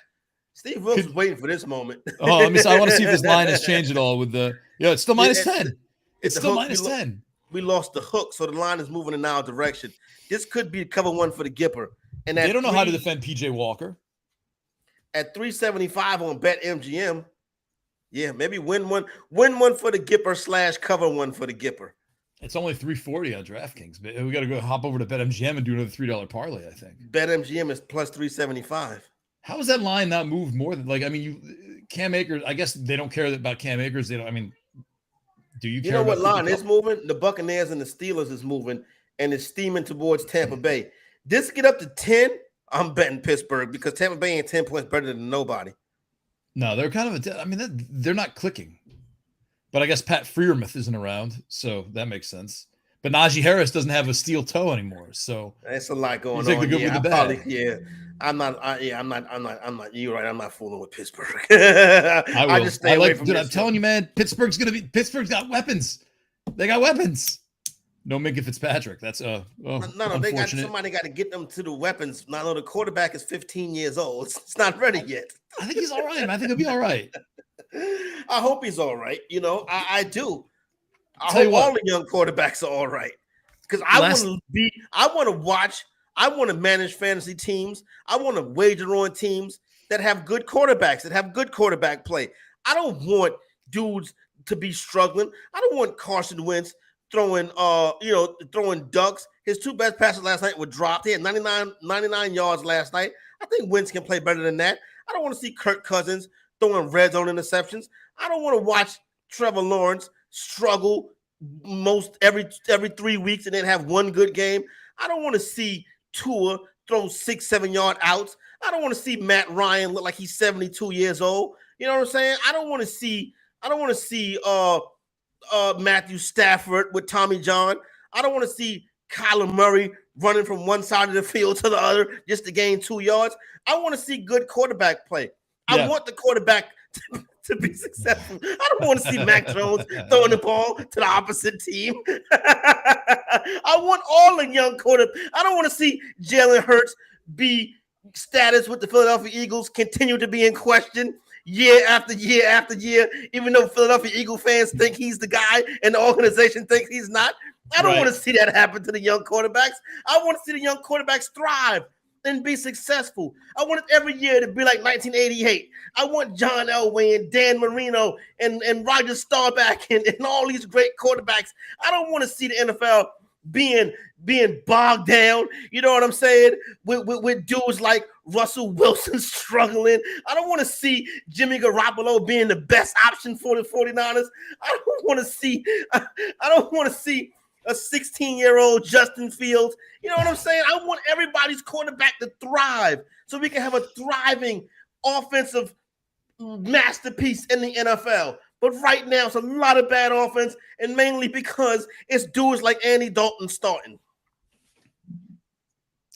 Steve Wilkes is waiting for this moment. Oh, I want to see if this line has changed at all. With the it's still minus 10. It's still minus 10. We lost the hook, so the line is moving in our direction. This could be cover one for the Gipper. And they don't know how to defend PJ Walker. At 375 on BetMGM. Yeah, maybe win one for the Gipper / cover one for the Gipper. It's only 340 on DraftKings, but we got to go hop over to BetMGM and do another $3 parlay. I think BetMGM is plus 375. How has that line not moved more than Cam Akers? I guess they don't care about Cam Akers. They don't. I mean, do you? You know what line is moving? The Buccaneers and the Steelers is moving and it's steaming towards Tampa Bay. This get up to 10. I'm betting Pittsburgh because Tampa Bay ain't 10 points better than nobody. No, they're kind of they're not clicking. But I guess Pat Freiermuth isn't around, so that makes sense. But Najee Harris doesn't have a steel toe anymore, so that's a lot going on. The good with the bad. I'm not. You're right. I'm not fooling with Pittsburgh. I will. I just stay away from. Dude, I'm telling you, man. Pittsburgh's got weapons. They got weapons. No Minka Fitzpatrick. That's no. Somebody got to get them to the weapons. Now, the quarterback is 15 years old. It's not ready yet. I think he's all right. I think he'll be all right. I hope he's all right. You know, I do. I hope all the young quarterbacks are all right because I want to watch. I want to manage fantasy teams. I want to wager on teams that have good quarterbacks, that have good quarterback play. I don't want dudes to be struggling. I don't want Carson Wentz throwing ducks. His two best passes last night were dropped. He had 99 yards last night. I think Wentz can play better than that. I don't want to see Kirk Cousins throwing red zone interceptions. I don't want to watch Trevor Lawrence struggle most every 3 weeks and then have one good game. I don't want to see Tua throw 6-7 yard outs. I don't want to see Matt Ryan look like he's 72 years old. You know what I'm saying? I don't want to see Matthew Stafford with Tommy John. I don't want to see Kyler Murray running from one side of the field to the other just to gain 2 yards. I want to see good quarterback play. I want the quarterback to be successful. I don't want to see Mac Jones throwing the ball to the opposite team. I want all the young quarterbacks. I don't want to see Jalen Hurts be status with the Philadelphia Eagles continue to be in question year after year after year, even though Philadelphia Eagle fans think he's the guy and the organization thinks he's not. I don't want to see that happen to the young quarterbacks. I want to see the young quarterbacks thrive and be successful. I want it every year to be like 1988. I want John Elway and Dan Marino and Roger Staubach and all these great quarterbacks. I don't want to see the NFL being bogged down, you know what I'm saying, with dudes like Russell Wilson struggling. I don't want to see Jimmy Garoppolo being the best option for the 49ers. I don't want to see a 16-year-old Justin Fields. You know what I'm saying? I want everybody's quarterback to thrive so we can have a thriving offensive masterpiece in the NFL. But right now, it's a lot of bad offense, and mainly because it's dudes like Andy Dalton starting.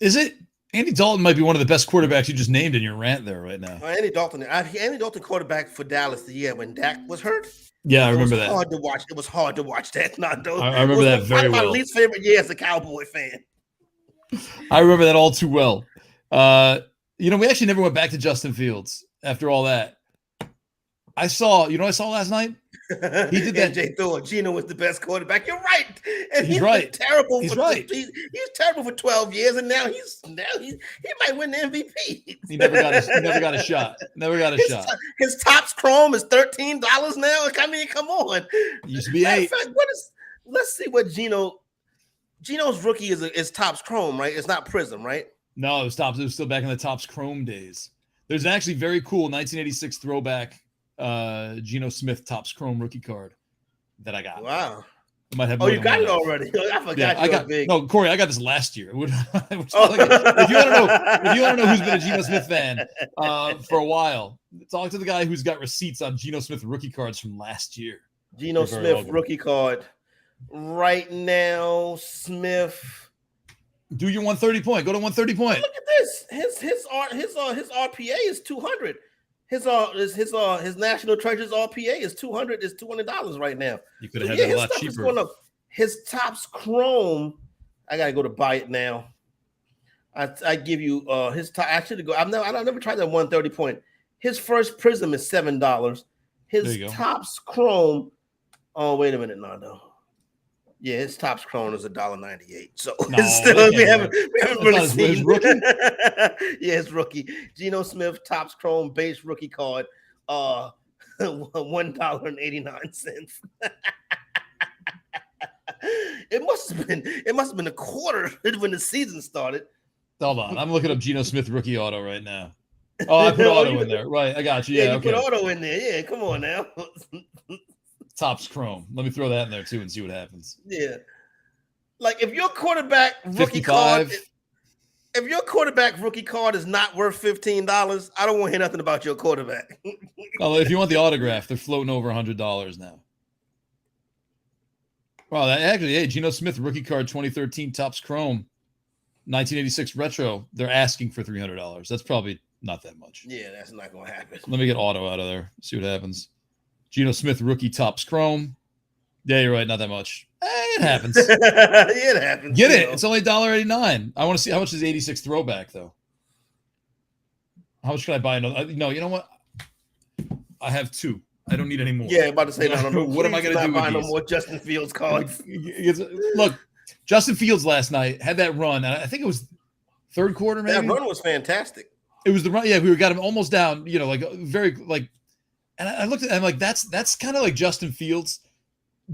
Is it? Andy Dalton might be one of the best quarterbacks you just named in your rant there right now. Andy Dalton quarterback for Dallas the year when Dak was hurt. Yeah, I remember that. Hard to watch. It was hard to watch that. I remember that very well. My least favorite year as a Cowboy fan. I remember that all too well. We actually never went back to Justin Fields after all that. I saw. You know what I saw last night? He did that. MJ thought Geno was the best quarterback. You're right. And He's right. Terrible. He's for right. He's terrible for 12 years, and now he might win the MVP. He never got a shot. Never got a shot. His Topps Chrome is $13 now. I mean, come on. It used to be $8. Let's see what Geno's rookie is Topps Chrome, right? It's not Prism, right? No, it was Topps. It was still back in the Topps Chrome days. There's an actually very cool 1986 throwback Geno Smith Topps Chrome rookie card that I got. Wow. I might have. You got it already. I forgot. No, Corey, I got this last year. If you want to know who's been a Geno Smith fan for a while, talk to the guy who's got receipts on Geno Smith rookie cards from last year. Geno Smith rookie card. Right now, Smith. Do your 130 point. Go to 130 point. Look at this. His RPA is 200. His National Treasures RPA is $200 right now. You could have had that a lot cheaper. His Topps Chrome, I gotta go to buy it now. I give you his top. I should go. I've never tried that 130 point. His first Prism is $7. His Topps Chrome. Oh, wait a minute, Nando. Yeah, his Topps Chrome is $1.98. So we haven't really seen his rookie. Yeah, his rookie. Geno Smith Topps Chrome base rookie card, $1.89. It must have been a quarter when the season started. Hold on, I'm looking up Geno Smith rookie auto right now. Oh, I put auto in there. Right, I got you. Yeah, you put auto in there. Yeah, come on now. Topps Chrome. Let me throw that in there too and see what happens. Yeah. Like if your quarterback rookie 55. card, if your quarterback rookie card is not worth $15, I don't want to hear nothing about your quarterback. Well, if you want the autograph, they're floating over $100 now. Wow, that actually, hey, Geno Smith rookie card 2013 Topps Chrome, 1986 retro. They're asking for $300. That's probably not that much. Yeah, that's not gonna happen. Let me get auto out of there. See what happens. Geno Smith rookie Topps Chrome. Yeah, you're right. Not that much. It happens. It happens. Get it. It's only $1.89. I want to see how much is 86 throwback though. How much can I buy another? No, you know what? I have 2. I don't need any more. Yeah, I'm about to say, no. What am I going to do with buy no these? more Justin Fields cards? Look, Justin Fields last night had that run. And I think it was third quarter. Maybe that run was fantastic. It was the run. Yeah, we got him almost down. You know, like very like. And I looked at him like that's kind of like Justin Fields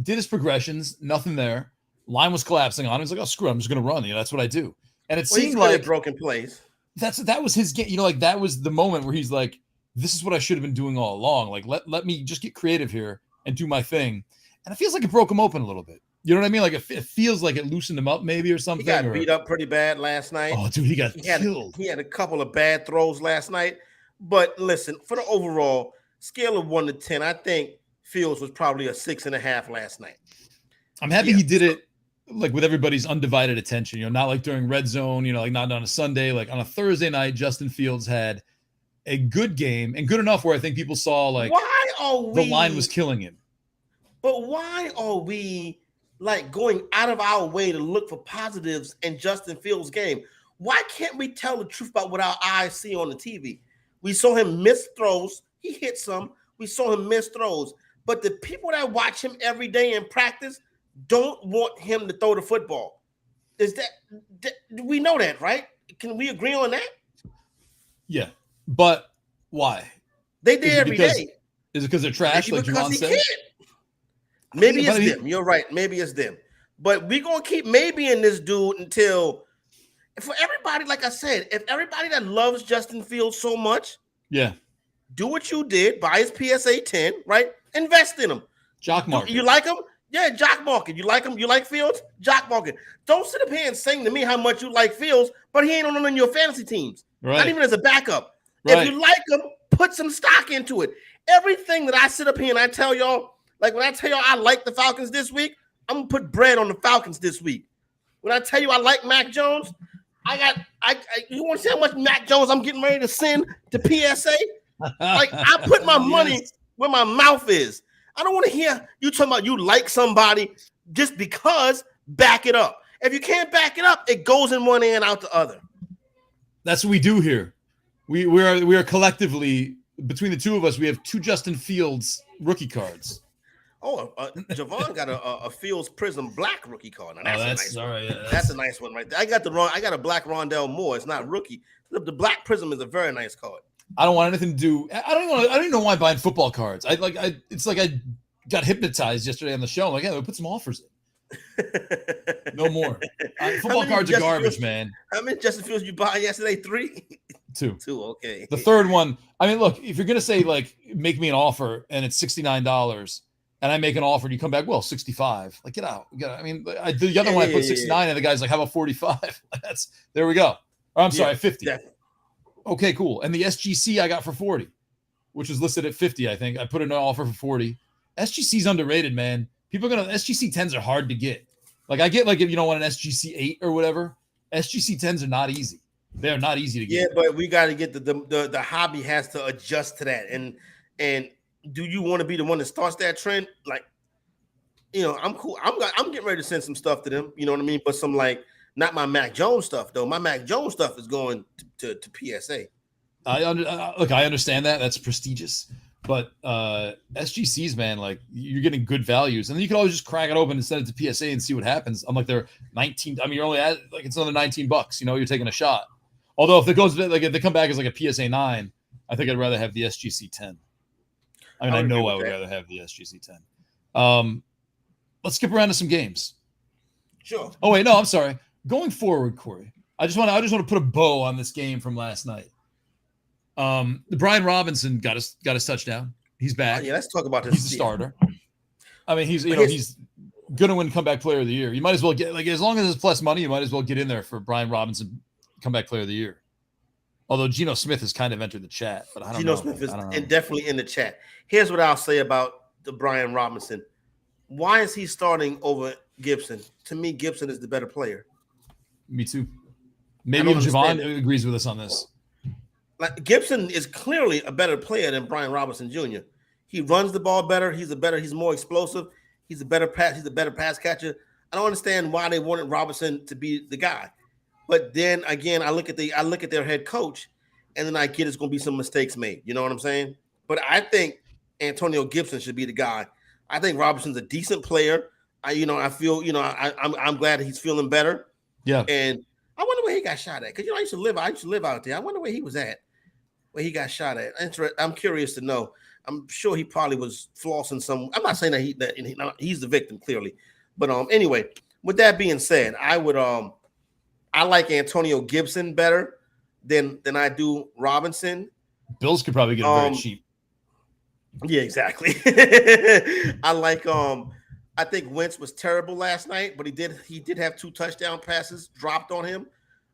did his progressions, nothing there. Line was collapsing on him. He's like, oh, screw it, I'm just going to run. You know, that's what I do. And it seemed like broken plays. That was his game. You know, like that was the moment where he's like, this is what I should have been doing all along. Like, let me just get creative here and do my thing. And it feels like it broke him open a little bit. You know what I mean? Like it feels like it loosened him up maybe or something. He got beat up pretty bad last night. Oh, dude, he got killed. He had a couple of bad throws last night. But listen, for the overall scale of 1 to 10, I think Fields was probably a 6.5 last night. I'm happy he did it like with everybody's undivided attention, you know, not like during red zone, you know, like not on a Sunday, like on a Thursday night, Justin Fields had a good game and good enough where I think people saw like the line was killing him. But why are we like going out of our way to look for positives in Justin Fields' game? Why can't we tell the truth about what our eyes see on the TV? We saw him miss throws. He hit some. We saw him miss throws. But the people that watch him every day in practice don't want him to throw the football. Is that we know that, right? Can we agree on that? Yeah. But why? They did every day. Is it because they're trash, like Juwan said? Maybe it's them. You're right. Maybe it's them. But we're going to keep maybe in this dude until, for everybody, like I said, if everybody that loves Justin Fields so much, do what you did, buy his PSA 10, right? Invest in him. Jock market. You like him? Yeah, jock market. You like him? You like Fields? Jock market. Don't sit up here and sing to me how much you like Fields, but he ain't on none of your fantasy teams. Right. Not even as a backup. Right. If you like him, put some stock into it. Everything that I sit up here and I tell y'all, like when I tell y'all I like the Falcons this week, I'm going to put bread on the Falcons this week. When I tell you I like Mac Jones, you want to see how much Mac Jones I'm getting ready to send to PSA? Like I put my money where my mouth is. I don't want to hear you talking about you like somebody just because. Back it up. If you can't back it up, it goes in one ear and out the other. That's what we do here. We are collectively between the two of us, we have 2 Justin Fields rookie cards. Oh, Javon got a Fields Prism black rookie card. Now, that's a nice one. Right, yeah, that's a nice one right there. I got a black Rondell Moore. It's not rookie. The black Prism is a very nice card. I don't want anything to do. I don't even know why I'm buying football cards. It's like I got hypnotized yesterday on the show. I'm like, yeah, we'll put some offers in. No more. Football cards are garbage, man. How many Justin Fields you bought yesterday? 3? 2. 2, okay. The third one, I mean, look, if you're going to say, like, make me an offer and it's $69 and I make an offer and you come back, well, 65. Like, get out. I mean, the other one I put 69 and the guy's like, how about 45? There we go. Or I'm sorry, 50. Definitely. Okay, cool. And the SGC I got for 40, which was listed at 50, I think. I put in an offer for 40. SGC's underrated, man. People are SGC 10s are hard to get. Like, I get, like, if you don't want an SGC 8 or whatever, SGC 10s are not easy. They're not easy to get. Yeah, but we got to get the hobby has to adjust to that. And do you want to be the one that starts that trend? Like, I'm cool. I'm getting ready to send some stuff to them. You know what I mean? But some, like, not my Mac Jones stuff though. My Mac Jones stuff is going to PSA. I understand that. That's prestigious. But SGCs, man, like, you're getting good values, and then you can always just crack it open and send it to PSA and see what happens. I'm like, they're 19. I mean, you're only at, like, it's another $19. You're taking a shot. Although if it goes, like, if they come back as like a PSA 9, I think I'd rather have the SGC 10. I mean, I know I would rather have the SGC 10. Let's skip around to some games. Sure. Oh wait, no, I'm sorry. Going forward, Corey, I just want to put a bow on this game from last night. Brian Robinson got his touchdown. He's back. Yeah, let's talk about this. He's a starter. I mean, he's going to win comeback player of the year. You might as well get, like, as long as it's plus money, you might as well get in there for Brian Robinson comeback player of the year. Although Geno Smith has kind of entered the chat, but I don't know. Geno Smith is definitely in the chat. Here's what I'll say about the Brian Robinson. Why is he starting over Gibson? To me, Gibson is the better player. Me too. Maybe even Javon agrees with us on this. Like, Gibson is clearly a better player than Brian Robinson Jr. He runs the ball better. He's more explosive. He's a better pass catcher. I don't understand why they wanted Robinson to be the guy. But then again, I look at their head coach, and then I get it's going to be some mistakes made. You know what I'm saying? But I think Antonio Gibson should be the guy. I think Robinson's a decent player. I'm glad he's feeling better. Yeah. And I wonder where he got shot at. Because I used to live out there. I wonder where he was at, where he got shot at. I'm curious to know. I'm sure he probably was flossing some. I'm not saying that he's the victim, clearly. But anyway, with that being said, I like Antonio Gibson better than I do Robinson. Bills could probably get very cheap. Yeah, exactly. I think Wentz was terrible last night, but he did have 2 touchdown passes dropped on him.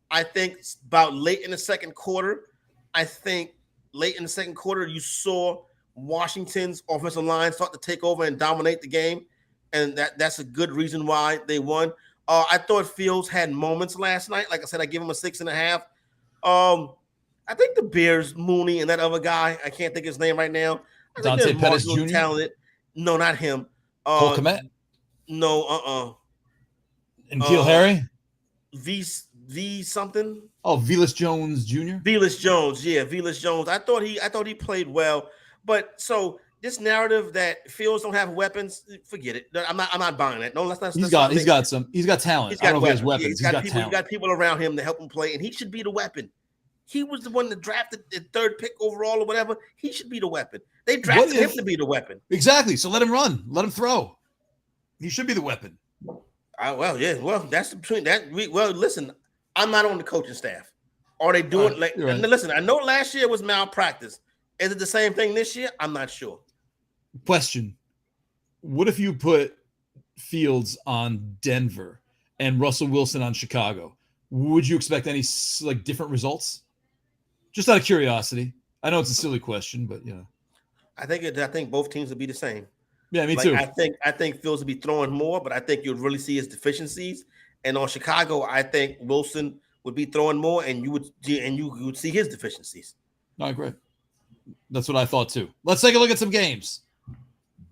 I think about late in the second quarter, you saw Washington's offensive line start to take over and dominate the game, and that's a good reason why they won. I thought Fields had moments last night. Like I said, I give him a 6.5. I think the Bears, Mooney, and that other guy, I can't think of his name right now. Dante Pettis Jr.? Talented. No, not him. Cole Kmet? No, And N'Keal Harry? V something. Oh, Velus Jones Jr. Velus Jones, yeah, Velus Jones. I thought he played well, but so this narrative that Fields don't have weapons, forget it. I'm not buying it. No, let's not. He's got talent. I don't know if he has weapons. He's got talent. He's got people around him to help him play, and he should be the weapon. He was the one that drafted the 3rd pick overall or whatever. He should be the weapon. They drafted him to be the weapon. Exactly. So let him run. Let him throw. He should be the weapon. That's between that. Listen, I'm not on the coaching staff. Are they doing right. Listen, I know last year was malpractice. Is it the same thing this year? I'm not sure. Question. What if you put Fields on Denver and Russell Wilson on Chicago? Would you expect any different results? Just out of curiosity. I know it's a silly question, but I think both teams would be the same. Yeah, me too. I think Fields would be throwing more, but I think you'd really see his deficiencies. And on Chicago, I think Wilson would be throwing more, and you would see his deficiencies. No, great. That's what I thought too. Let's take a look at some games.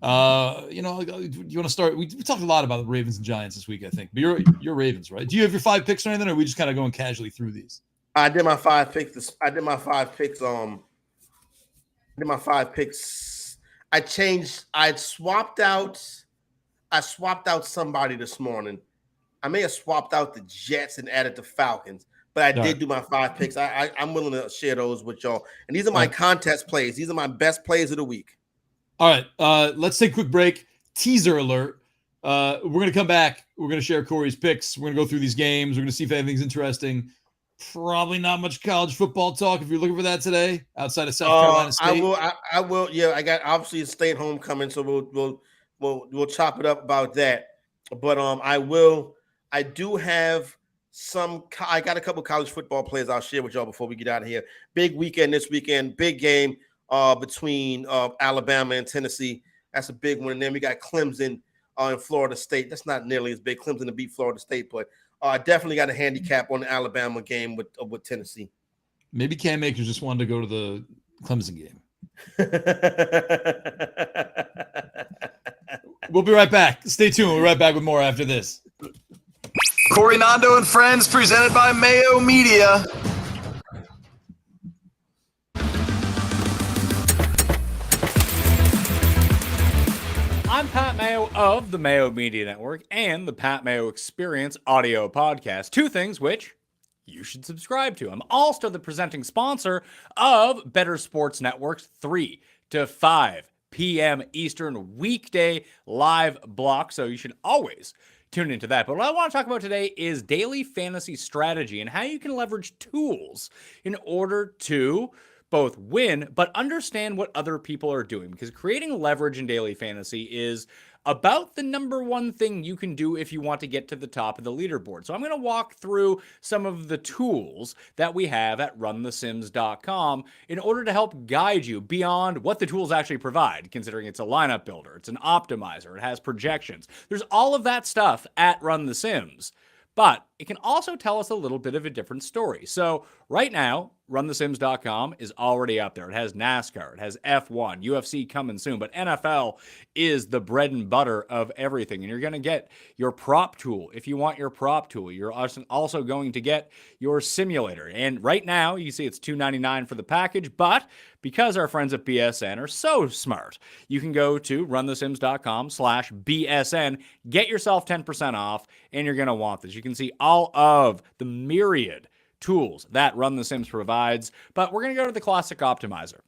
You want to start? We talked a lot about the Ravens and Giants this week, I think. But you're Ravens, right? Do you have your 5 picks or anything, or are we just kind of going casually through these? I did my 5 picks. did my 5 picks. I swapped out somebody this morning. I may have swapped out the Jets and added the Falcons, but I did do my 5 picks. I'm willing to share those with y'all. And these are my contest plays. These are my best plays of the week. All right. Let's take a quick break. Teaser alert. We're going to come back. We're going to share Corey's picks. We're going to go through these games. We're going to see if anything's interesting. Probably not much college football talk if you're looking for that today outside of South Carolina State. I will. Yeah, I got obviously a state homecoming, so we'll chop it up about that. But I do have I got a couple college football players I'll share with y'all before we get out of here. Big weekend this weekend. Big game between Alabama and Tennessee. That's a big one. And then we got Clemson in Florida State. That's not nearly as big. Clemson to beat Florida State, but definitely got a handicap on the Alabama game with Tennessee. Maybe Cam Akers just wanted to go to the Clemson game. We'll be right back. Stay tuned. We'll be right back with more after this. Corey Nando and Friends, presented by Mayo Media. I'm Pat Mayo of the Mayo Media Network and the Pat Mayo Experience audio podcast. 2 things which you should subscribe to. I'm also the presenting sponsor of Bettor Sports Network's 3 to 5 p.m. Eastern weekday live block. So you should always tune into that. But what I want to talk about today is daily fantasy strategy and how you can leverage tools in order to both win, but understand what other people are doing, because creating leverage in daily fantasy is about the number one thing you can do if you want to get to the top of the leaderboard. So I'm going to walk through some of the tools that we have at runthesims.com in order to help guide you beyond what the tools actually provide, considering it's a lineup builder, it's an optimizer, it has projections. There's all of that stuff at Run the Sims, but it can also tell us a little bit of a different story. So right now, runthesims.com is already up there. It has NASCAR, it has F1, UFC coming soon, but NFL is the bread and butter of everything. And you're going to get your prop tool. If you want your prop tool, you're also going to get your simulator. And right now, you see it's $2.99 for the package, but because our friends at BSN are so smart, you can go to runthesims.com/BSN, get yourself 10% off, and you're going to want this. You can see all of the myriad tools that Run the Sims provides, but we're going to go to the classic optimizer.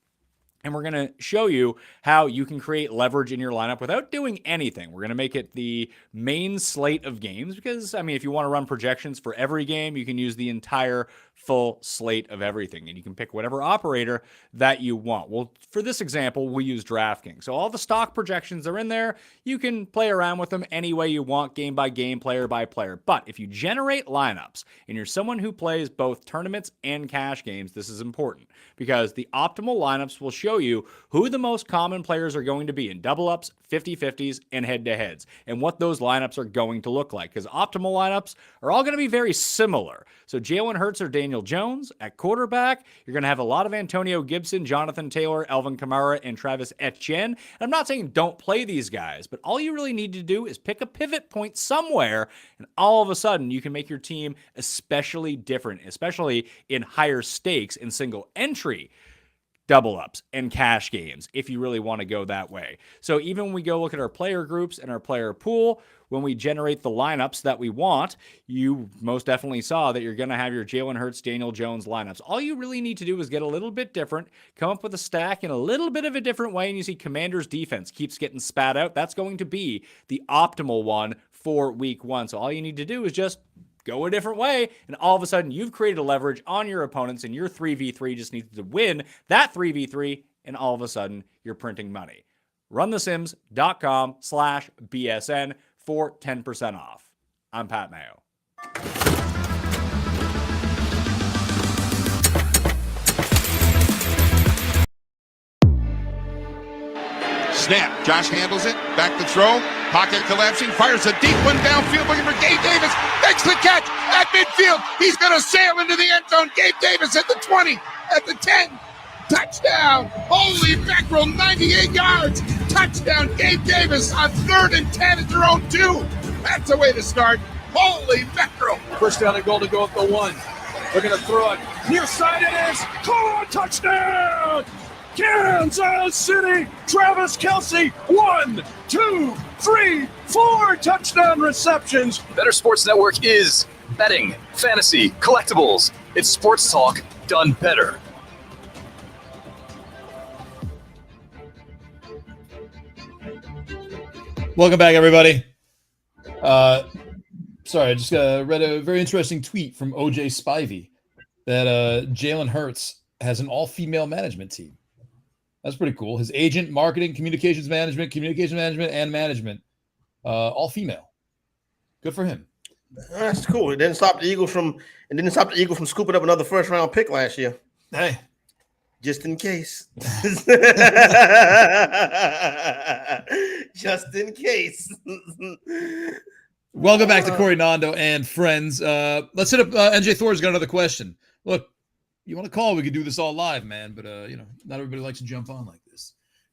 And we're going to show you how you can create leverage in your lineup without doing anything. We're going to make it the main slate of games because, I mean, if you want to run projections for every game, you can use the entire full slate of everything. And you can pick whatever operator that you want. Well, for this example, we use DraftKings. So all the stock projections are in there. You can play around with them any way you want, game by game, player by player. But if you generate lineups and you're someone who plays both tournaments and cash games, this is important because the optimal lineups will show you who the most common players are going to be in double ups, 50-50s, and head-to-heads, and what those lineups are going to look like, because optimal lineups are all going to be very similar. So Jalen Hurts or Daniel Jones at quarterback. You're going to have a lot of Antonio Gibson, Jonathan Taylor, Alvin Kamara, and Travis Etienne. And I'm not saying don't play these guys, but all you really need to do is pick a pivot point somewhere, and all of a sudden you can make your team especially different, especially in higher stakes and single entry double ups and cash games if you really want to go that way. So even when we go look at our player groups and our player pool, when we generate the lineups that we want, you most definitely saw that you're going to have your Jalen Hurts, Daniel Jones lineups. All you really need to do is get a little bit different, come up with a stack in a little bit of a different way, and you see Commanders defense keeps getting spat out. That's going to be the optimal one for week 1. So all you need to do is just go a different way, and all of a sudden you've created a leverage on your opponents, and your 3v3 just needs to win that 3v3, and all of a sudden you're printing money. runthesims.com/BSN for 10% off. I'm Pat Mayo. Snap. Josh handles it. Back to throw. Pocket collapsing. Fires a deep one downfield looking for Gabe Davis. Makes the catch at midfield. He's going to sail into the end zone. Gabe Davis at the 20, at the 10. Touchdown. Holy mackerel. 98 yards. Touchdown. Gabe Davis on 3rd and 10 at their own 2. That's a way to start. Holy mackerel. First down and goal to go up the 1. They're going to throw it. Near side it is. Oh, touchdown. Kansas City, Travis Kelce, 1, 2, 3, 4 touchdown receptions. Bettor Sports Network is betting, fantasy, collectibles. It's sports talk done better. Welcome back, everybody. Sorry, I just read a very interesting tweet from OJ Spivey that Jalen Hurts has an all-female management team. That's pretty cool. His agent, marketing, communications management, and management, all female. Good for him. That's cool. It didn't stop the Eagles from scooping up another first-round pick last year. Hey, just in case. Just in case. Welcome back to Corey Nando and friends. Let's hit up NJ Thor's got another question. Look, you want to call, we could do this all live, man, but not everybody likes to jump on like this.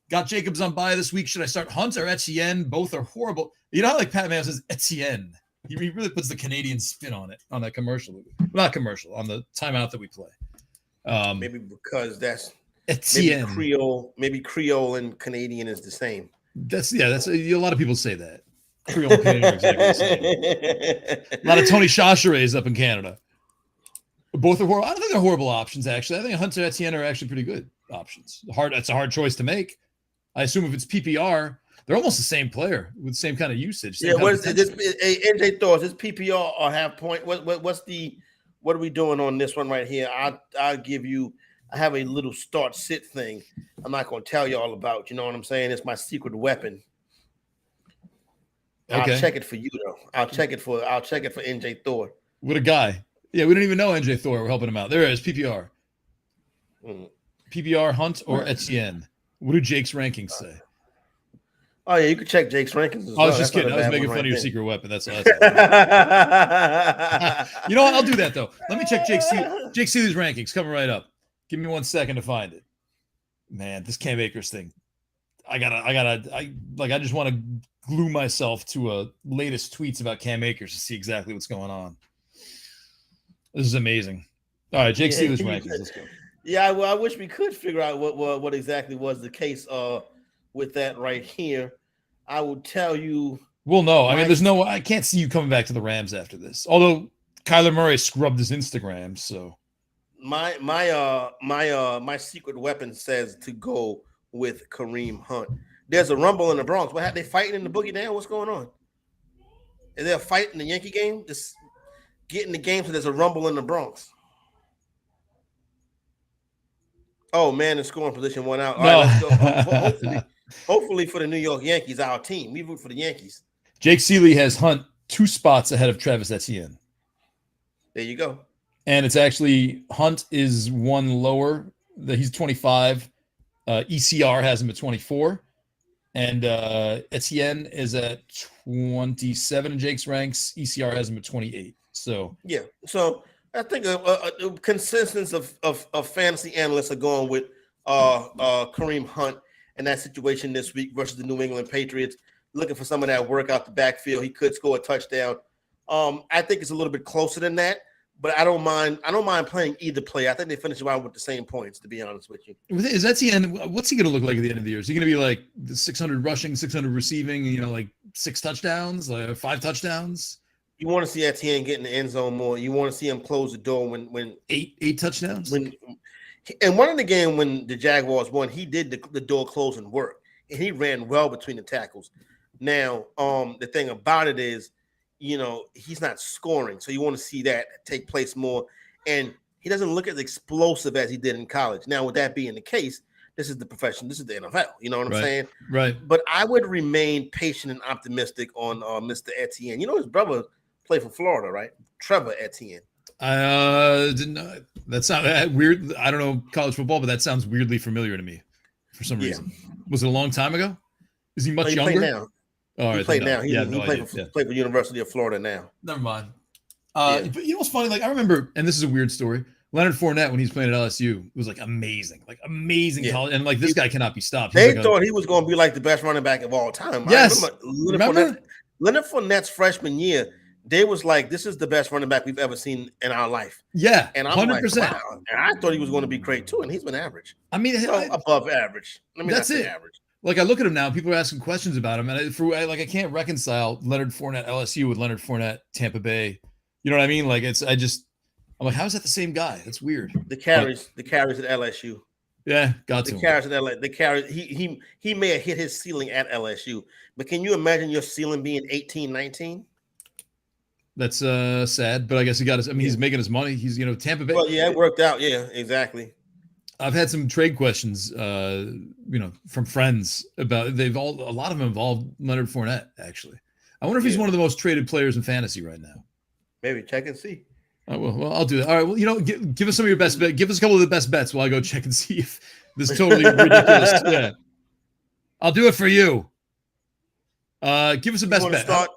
Got Jacobs on bye this week. Should I start Hunt or Etienne? Both are horrible. You know how like Pat Mayo says Etienne? He really puts the Canadian spin on it, on that commercial. Not commercial, on the timeout that we play. Maybe because that's Etienne. Maybe Creole and Canadian is the same. That's a lot of people say that. Creole and Canadian are exactly the same. A lot of Tony Chacherays up in Canada. Both are horrible. I don't think they're horrible options, actually. I think Hunter and Etienne are actually pretty good options. That's a hard choice to make. I assume if it's PPR, they're almost the same player with the same kind of usage. Yeah, what is it? NJ Thor, is this PPR or half point? What are we doing on this one right here? I'll give you. I have a little start sit thing. I'm not going to tell you all about. You know what I'm saying? It's my secret weapon. Okay. I'll check it for you though. I'll check it for NJ Thor. What a guy! Yeah, we don't even know NJ Thor. We're helping him out. There it is. PPR. PPR Hunt or Etienne. What do Jake's rankings say? Oh yeah, you could check Jake's rankings. I was just kidding. I was making fun of your secret weapon. That's you know what? I'll do that though. Let me check Jake Seeley's rankings. Coming right up. Give me 1 second to find it. Man, this Cam Akers thing. I just want to glue myself to latest tweets about Cam Akers to see exactly what's going on. This is amazing. All right, Jake Seeley's rankings. Let's go. Yeah, well, I wish we could figure out what exactly was the case with that right here. I will tell you. Well, no, I mean, I can't see you coming back to the Rams after this. Although Kyler Murray scrubbed his Instagram, so my secret weapon says to go with Kareem Hunt. There's a rumble in the Bronx. What they fighting in the boogie down? What's going on? Is there a fight in the Yankee game? Just get in the game so there's a rumble in the Bronx. Oh man, the scoring position went out. All right, let's go. Hopefully for the New York Yankees, our team. We root for the Yankees. Jake Seeley has Hunt 2 spots ahead of Travis Etienne. There you go. And it's actually Hunt is 1 lower. He's 25. ECR has him at 24. And Etienne is at 27 in Jake's ranks. ECR has him at 28. So yeah. So I think a consensus of fantasy analysts are going with Kareem Hunt in that situation this week versus the New England Patriots. Looking for some of that work out the backfield. He could score a touchdown. I think it's a little bit closer than that, but I don't mind playing either play. I think they finish around with the same points, to be honest with you. Is Etienne, what's he going to look like at the end of the year? Is he going to be like 600 rushing, 600 receiving, like 6 touchdowns, like 5 touchdowns? You want to see Etienne get in the end zone more. You want to see him close the door when 8 touchdowns. And one of the game when the Jaguars won, he did the door closing work, and he ran well between the tackles. Now, the thing about it is, he's not scoring, so you want to see that take place more. And he doesn't look as explosive as he did in college. Now, with that being the case, this is the profession. This is the NFL. You know what I'm saying? Right. But I would remain patient and optimistic on Mr. Etienne. His brother played for Florida, right? Trevor Etienne. Didn't know. That's not that weird. I don't know college football, but that sounds weirdly familiar to me for some reason. Was it a long time ago? Is he much younger? Now. Oh, he played now. He played for University of Florida now. Never mind. But you know what's funny? Like I remember, and this is a weird story. Leonard Fournette, when he's playing at LSU, was like amazing college, and like this guy cannot be stopped. They thought he was going to be like the best running back of all time. Yes, Leonard Fournette's freshman year, they was like, this is the best running back we've ever seen in our life. Yeah, and I'm 100%. like, wow. And I thought he was going to be great too, and he's been average. I mean, above average. Let me that's not say it. average. Like I look at him now, people are asking questions about him, and I can't reconcile Leonard Fournette LSU with Leonard Fournette Tampa Bay. You know what I mean? Like I'm like, how is that the same guy? That's weird. The carries at LSU. Yeah, got to the carries at LSU. The carries. He may have hit his ceiling at LSU, but can you imagine your ceiling being 18, 19? That's sad, but I guess he got his. I mean, he's making his money. He's Tampa Bay. Well, yeah, it worked out. Yeah, exactly. I've had some trade questions, from friends about a lot of them involved Leonard Fournette. Actually, I wonder if he's one of the most traded players in fantasy right now. Maybe check and see. Well, I'll do that. All right. Well, give us some of your best bet. Give us a couple of the best bets while I go check and see if this is totally ridiculous. Yeah, I'll do it for you. Give us a best bet.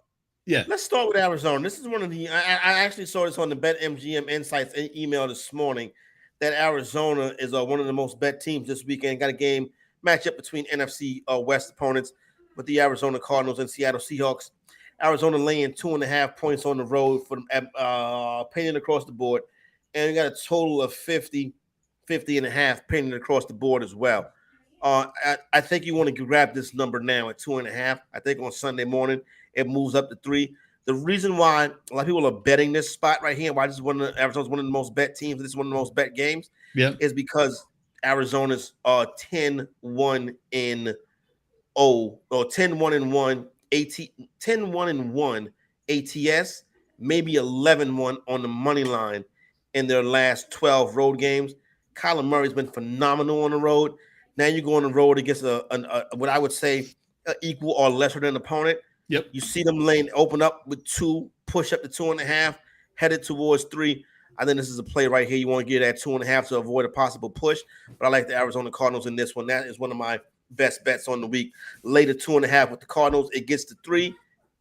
Yeah, let's start with Arizona. This is one of the. I actually saw this on the BetMGM Insights email this morning that Arizona is one of the most bet teams this weekend. Got a game matchup between NFC West opponents with the Arizona Cardinals and Seattle Seahawks. Arizona laying 2.5 points on the road for painting across the board. And we got a total of 50.5 painting across the board as well. I think you want to grab this number now at 2.5. I think on Sunday morning it moves up to 3. The reason why a lot of people are betting this spot right here, why this is Arizona's one of the most bet teams, this is one of the most bet games, is because Arizona's 10-1-0 or 10-1-1 10-1-1 ATS, maybe 11-1 on the money line in their last 12 road games. Kyler Murray's been phenomenal on the road. Now you go on the road against what I would say equal or lesser than opponent. Yep. You see them lane open up with 2, push up to 2.5, headed towards 3. I think this is a play right here. You want to get at 2.5 to avoid a possible push. But I like the Arizona Cardinals in this one. That is one of my best bets on the week. Later 2.5 with the Cardinals. It gets to 3.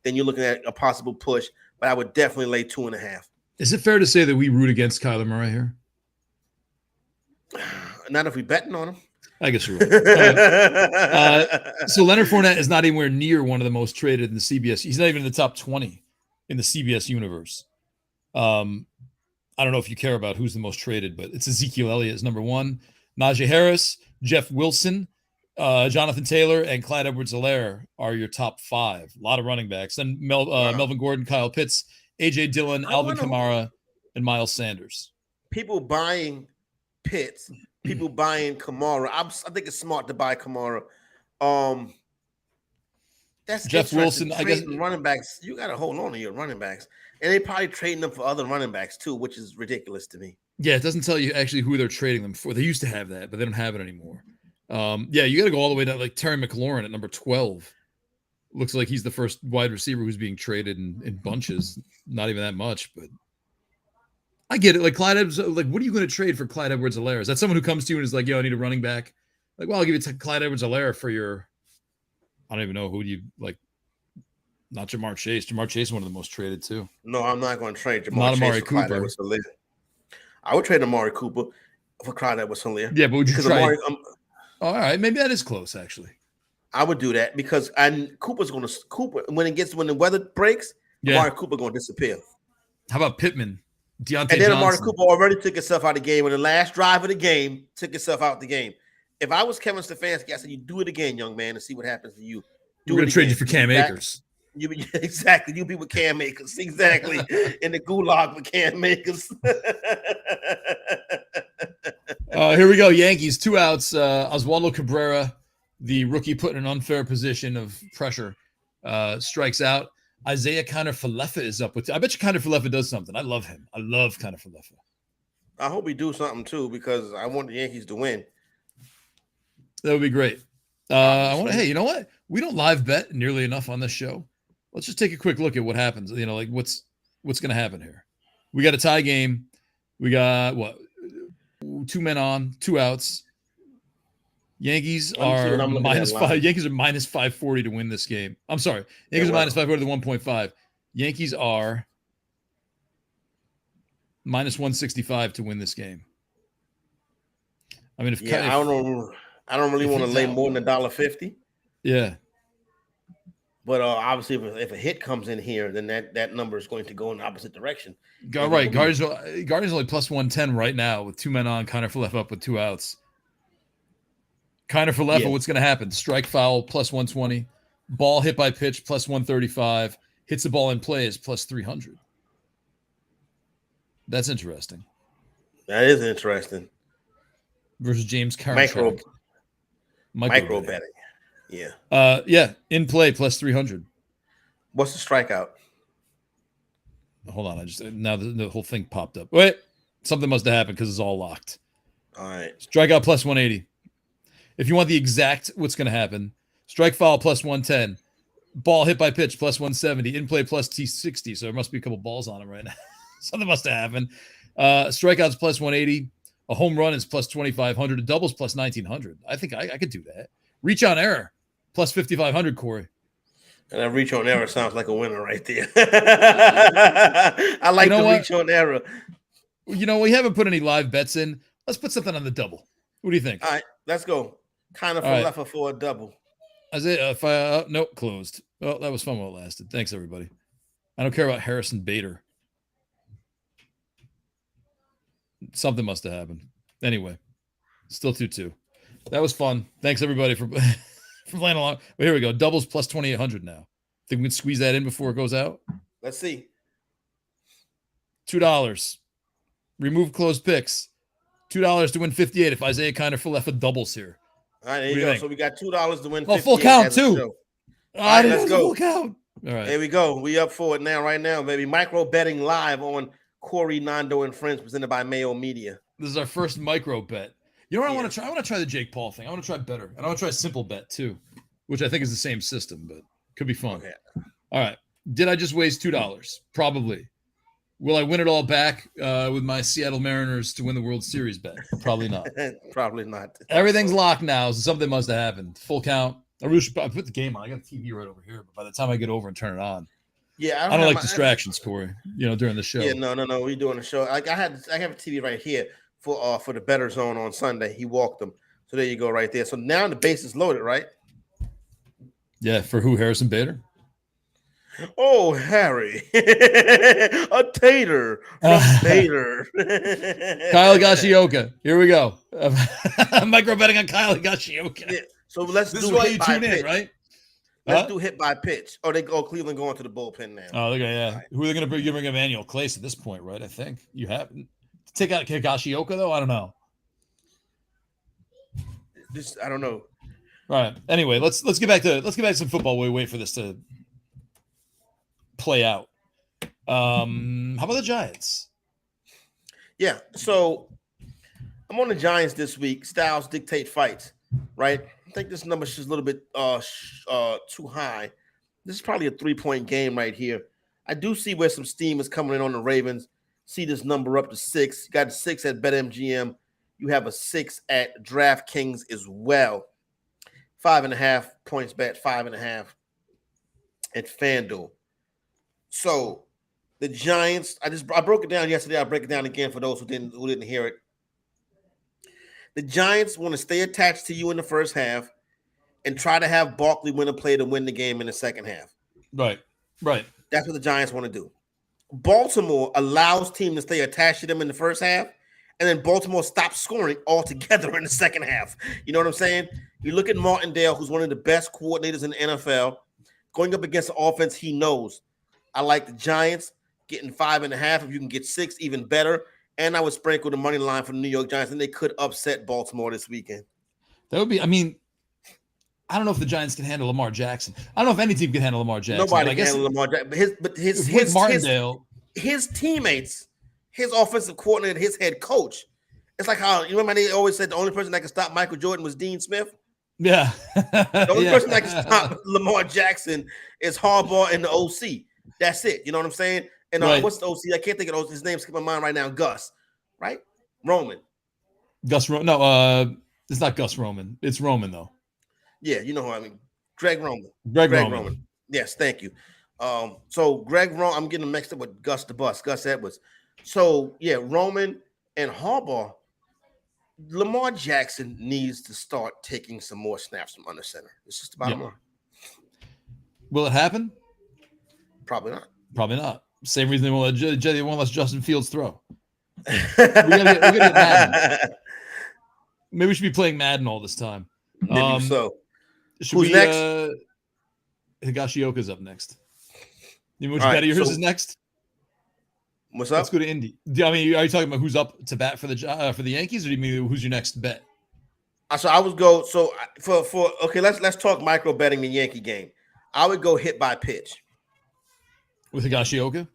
Then you're looking at a possible push. But I would definitely lay 2.5. Is it fair to say that we root against Kyler Murray here? Not if we're betting on him. I guess you're right. So Leonard Fournette is not anywhere near one of the most traded in the CBS. He's not even in the top 20 in the CBS universe. I don't know if you care about who's the most traded, but it's Ezekiel Elliott is number 1. Najee Harris, Jeff Wilson, Jonathan Taylor, and Clyde Edwards-Helaire are your top 5. A lot of running backs. Then Melvin Gordon, Kyle Pitts, A.J. Dillon, Alvin Kamara, and Miles Sanders. People buying Pitts, people buying Kamara. I think it's smart to buy Kamara. That's Jeff Wilson. I guess running backs. You got to hold on to your running backs, and they probably trading them for other running backs too, which is ridiculous to me. Yeah, it doesn't tell you actually who they're trading them for. They used to have that, but they don't have it anymore. Yeah, you got to go all the way down. Like Terry McLaurin at number 12. Looks like he's the first wide receiver who's being traded in bunches. Not even that much, but I get it. Like Clyde Edwards, like what are you going to trade for Clyde Edwards-Helaire? Is that someone who comes to you and is like, yo, I need a running back? Like, well, I'll give you Clyde Edwards-Helaire for your, I don't even know who do you like. Not Jamar Chase. Jamar Chase is one of the most traded too. No, I'm not going to trade Jamar not Chase Amari for Clyde Cooper. Edwards-Helaire. I would trade Amari Cooper for Clyde Edwards-Helaire. Yeah, but would you try? All right, maybe that is close actually. I would do that because Cooper's going to when the weather breaks, Amari Cooper going to disappear. How about Pittman? Deontay and then Amari Johnson. Cooper already took himself out of the game in the last drive of the game. Took himself out of the game. If I was Kevin Stefanski, I said, "You do it again, young man, and see what happens to you." We're going to trade you for Cam Akers. Exactly. You be with Cam Akers. Exactly. In the gulag with Cam Akers. Here we go. Yankees, 2 outs. Oswaldo Cabrera, the rookie put in an unfair position of pressure, strikes out. Isaiah Kiner-Falefa is up with. I bet you Kiner-Falefa does something. I love him. I love Kiner-Falefa. I hope he do something too because I want the Yankees to win. That would be great. Hey, you know what? We don't live bet nearly enough on this show. Let's just take a quick look at what happens. You know, like what's going to happen here. We got a tie game. We got 2 men on, 2 outs. Yankees are -5. Yankees are -540 to win this game. I'm sorry. Yankees are -540 to 1.5. Yankees are -165 to win this game. I mean, I don't really want to lay more than $1.50. Yeah. But obviously, if a hit comes in here, then that number is going to go in the opposite direction. Right. Guardians only plus 110 right now with 2 men on. Kiner Falefa up with 2 outs. Kiner Falefa, what's going to happen? Strike foul plus 120. Ball hit by pitch plus 135. Hits the ball in play is plus 300. That's interesting. That is interesting. Versus James Karinchak. Micro betting. Yeah. Yeah. In play plus 300. What's the strikeout? Hold on. Now the whole thing popped up. Wait. Something must have happened because it's all locked. All right. Strikeout plus 180. If you want the exact what's going to happen, strike foul plus 110. Ball hit by pitch plus 170. In play plus 260. So there must be a couple balls on him right now. Something must have happened. Strikeouts plus 180. A home run is plus 2,500. A doubles plus 1,900. I think I could do that. Reach on error plus 5,500, Corey. And that reach on error sounds like a winner right there. I like the reach on error. You know, we haven't put any live bets in. Let's put something on the double. What do you think? All right, let's go. Kind of Falefa for a double. Isaiah, nope, closed. Well, that was fun while it lasted. Thanks, everybody. I don't care about Harrison Bettor. Something must have happened. Anyway, still 2-2. That was fun. Thanks, everybody, for playing along. But here we go. Doubles plus 2,800 now. Think we can squeeze that in before it goes out? Let's see. $2. Remove closed picks. $2 to win 58 if Isaiah Kiner Falefa doubles here. All right, there you go. So we got $2 to win 58. Oh, full count, too. All right, let's go. Full count. All right. There we go. We up for it now, right now, baby. Micro betting live on Corey Nando and Friends, presented by Mayo Media. This is our first micro bet. You know what I want to try? I want to try the Jake Paul thing. I want to try Bettor. And I want to try simple bet, too, which I think is the same system, but could be fun. Okay. All right. Did I just waste $2? Probably. Will I win it all back with my Seattle Mariners to win the World Series bet? Probably not. Probably not. Everything's locked now, so something must have happened. Full count. I really should put the game on. I got a TV right over here, but by the time I get over and turn it on, yeah, I don't like distractions, Corey. During the show. Yeah, no. We're doing the show. I have a TV right here for the Bettor Zone on Sunday. He walked them, so there you go, right there. So now the base is loaded, right? Yeah, for who? Harrison Bettor? Oh, Harry, a tater from Bettor. Kyle Higashioka. Here we go. Micro betting on Kyle Higashioka. Yeah. So let's This do is why hit you by tune pitch. in, right? Let's do hit by pitch. Oh, Cleveland going to the bullpen now. Oh, okay, yeah. Right. Who are they going to bring? You're bringing Emmanuel Clace at this point, right? I think you have take out Higashioka though. I don't know. I don't know. All right. Anyway, let's get back to some football. We wait for this to play out. How about the Giants? Yeah. So I'm on the Giants this week. Styles dictate fights, right? I think this number is a little bit too high. This is probably a 3-point game right here. I do see where some steam is coming in on the Ravens. See this number up to 6. You got a 6 at BetMGM. You have a 6 at DraftKings as well. 5.5 points bet, 5.5 at FanDuel. So the Giants, I broke it down yesterday. I'll break it down again for those who didn't hear it. The Giants want to stay attached to you in the first half and try to have Barkley win a play to win the game in the second half. Right. That's what the Giants want to do. Baltimore allows team to stay attached to them in the first half, and then Baltimore stops scoring altogether in the second half. You know what I'm saying? You look at Martindale, who's one of the best coordinators in the NFL, going up against the offense he knows. I like the Giants getting 5.5. If you can get 6, even better. And I would sprinkle the money line for the New York Giants, and they could upset Baltimore this weekend. That would be, I don't know if the Giants can handle Lamar Jackson. I don't know if any team can handle Lamar Jackson. Nobody can handle Lamar Jackson. But his Martindale, his teammates, his offensive coordinator, his head coach. It's like how, you remember they always said the only person that could stop Michael Jordan was Dean Smith? Yeah. The only person that can stop Lamar Jackson is Harbaugh and the OC. That's it. You know what I'm saying? And what's the OC? I can't think of his name. Skip my mind right now. Gus, right? Roman. No, it's not Gus Roman. It's Roman though. Yeah, you know who I mean. Greg Roman. Greg Roman. Yes, thank you. So Greg Roman, I'm getting mixed up with Gus Edwards. So yeah, Roman and Harbaugh. Lamar Jackson needs to start taking some more snaps from under center. It's just the bottom line. Will it happen? Probably not. Probably not. Same reason they won't let Justin Fields throw. we gotta get Madden. Maybe we should be playing Madden all this time. Maybe so. Who's next? Higashioka's up next. You know which bet of yours is next? What's up? Let's go to Indy. I mean, are you talking about who's up to bat for the Yankees, or do you mean who's your next bet? So I would go. So for okay, let's talk micro betting the Yankee game. I would go hit by pitch with Higashioka.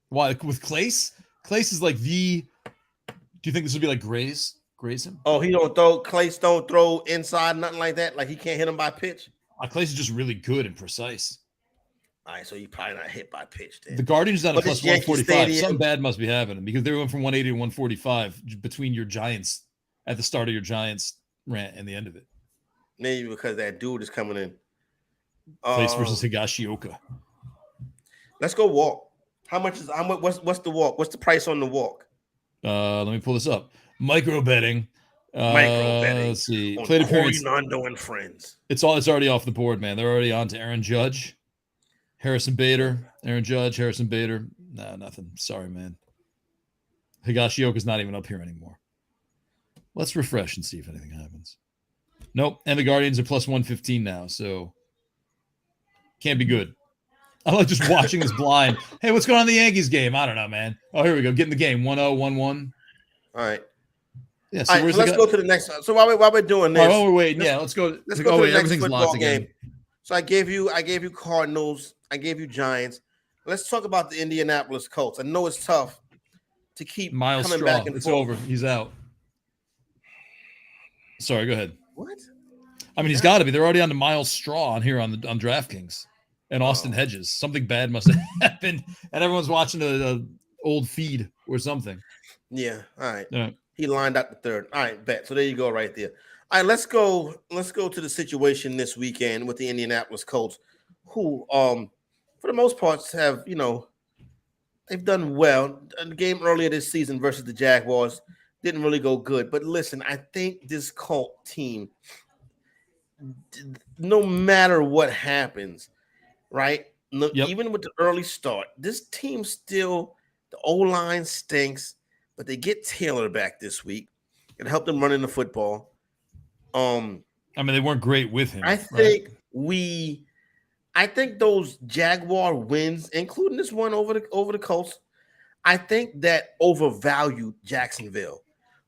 Why with Clace? Clace is like the. Do you think this would be like Graze him? Oh, he don't throw. Clace don't throw inside, nothing like that. Like he can't hit him by pitch. Clace is just really good and precise. All right, so you probably not hit by pitch. Then. The Guardians at a plus 145. Something bad must be happening because they went from 180 to 145 between your Giants at the start of your Giants rant and the end of it. Maybe because that dude is coming in. Clace versus Higashioka. Let's go walk. What's the walk? What's the price on the walk? Let me pull this up. Micro betting. Let's see. Plate appearance. Nando and friends. It's already off the board, man. They're already on to Aaron Judge, Harrison Bader, Aaron Judge, Harrison Bader. Nah, nothing. Sorry, man. Higashioka's not even up here anymore. Let's refresh and see if anything happens. Nope. And the Guardians are plus 115 now, so can't be good. I like just watching this blind. Hey, what's going on in the Yankees game? I don't know, man. Oh, here we go. Get in the game. 1-0, 1-1. All right. Yeah, so let's go to the next one. So while we're doing this, while we're waiting, let's go. Let's go to the next everything's football locked game. again. So I gave you Cardinals. I gave you Giants. Let's talk about the Indianapolis Colts. I know it's tough to keep Miles coming Straw. back and It's forth. over. He's out. Sorry, go ahead. What? I mean, he's got to be. They're already on to Miles Straw on here on DraftKings and Austin Hedges. Something bad must have happened, and everyone's watching the old feed or something. Yeah. All right. Yeah. He lined up the third. All right, bet. So there you go, right there. All right, let's go to the situation this weekend with the Indianapolis Colts, who, for the most part, have they've done well. The game earlier this season versus the Jaguars didn't really go good. But listen, I think this Colt team, no matter what happens, right? Even with the early start, this team still, the O-line stinks, but they get Taylor back this week and help them run in the football. I mean, they weren't great with him. I think those Jaguar wins, including this one over the Colts, I think that overvalued Jacksonville,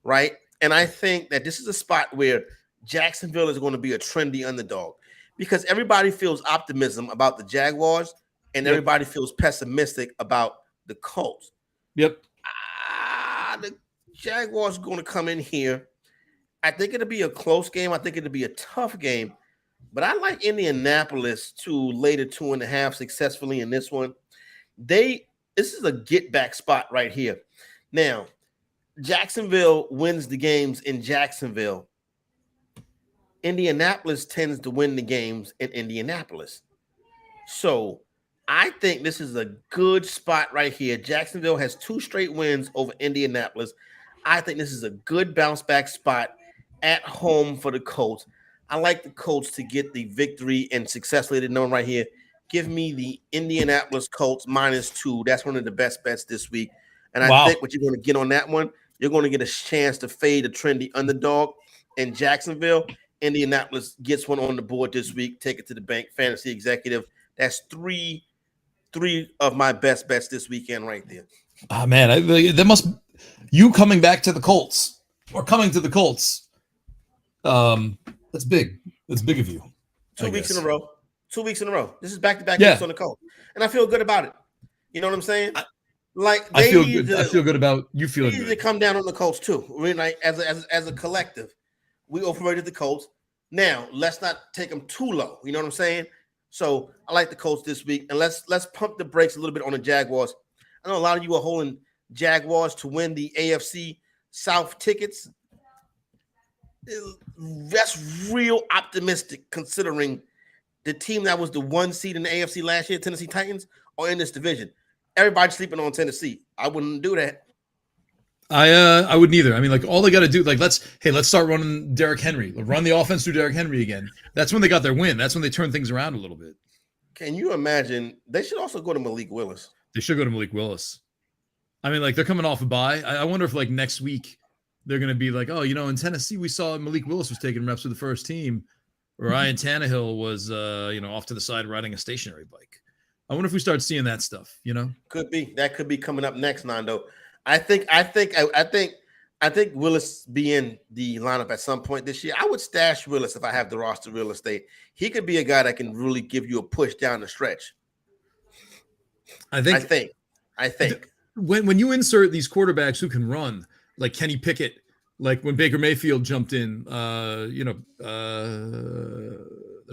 right? And I think that this is a spot where Jacksonville is going to be a trendy underdog because everybody feels optimism about the Jaguars and everybody feels pessimistic about the Colts. Yep. The Jaguars are going to come in here. I think it'll be a close game. I think it'll be a tough game. But I like Indianapolis to lay the 2.5 successfully in this one. This is a get-back spot right here. Now, Jacksonville wins the games in Jacksonville. Indianapolis tends to win the games in Indianapolis. So I think this is a good spot right here. Jacksonville has 2 straight wins over Indianapolis. I think this is a good bounce back spot at home for the Colts. I like the Colts to get the victory and successfully the known right here. Give me the Indianapolis Colts -2. That's one of the best bets this week. And I think what you're going to get on that one, you're going to get a chance to fade a trendy underdog in Jacksonville. Indianapolis gets one on the board this week. Take it to the bank. Fantasy executive. That's three of my best bets this weekend right there. Oh, man, that must you coming back to the Colts or coming to the Colts. That's big. That's big of you. 2 weeks in a row. 2 weeks in a row. This is back-to-back weeks on the Colts, and I feel good about it. You know what I'm saying? I feel good. I feel good about you feeling good. They need to come down on the Colts too. We're like as a collective, we overrated the Colts. Now let's not take them too low. You know what I'm saying? So I like the Colts this week, and let's pump the brakes a little bit on the Jaguars. I know a lot of you are holding Jaguars to win the AFC South tickets. That's real optimistic considering the team that was the 1 seed in the AFC last year, Tennessee Titans, are in this division. Everybody's sleeping on Tennessee. I wouldn't do that. I wouldn't either. I mean, like all they got to do, like let's start running Derrick Henry, run the offense through Derrick Henry again. That's when they got their win. That's when they turned things around a little bit. Can you imagine? They should also go to Malik Willis. They should go to Malik Willis. I mean, like, they're coming off a bye. I wonder if, like, next week they're going to be like, oh, you know, in Tennessee, we saw Malik Willis was taking reps with the first team. Ryan Tannehill was, off to the side riding a stationary bike. I wonder if we start seeing that stuff, you know? Could be. That could be coming up next, Nando. I think Willis be in the lineup at some point this year. I would stash Willis if I have the roster real estate. He could be a guy that can really give you a push down the stretch. I think. When you insert these quarterbacks who can run, like Kenny Pickett, like when Baker Mayfield jumped in, there's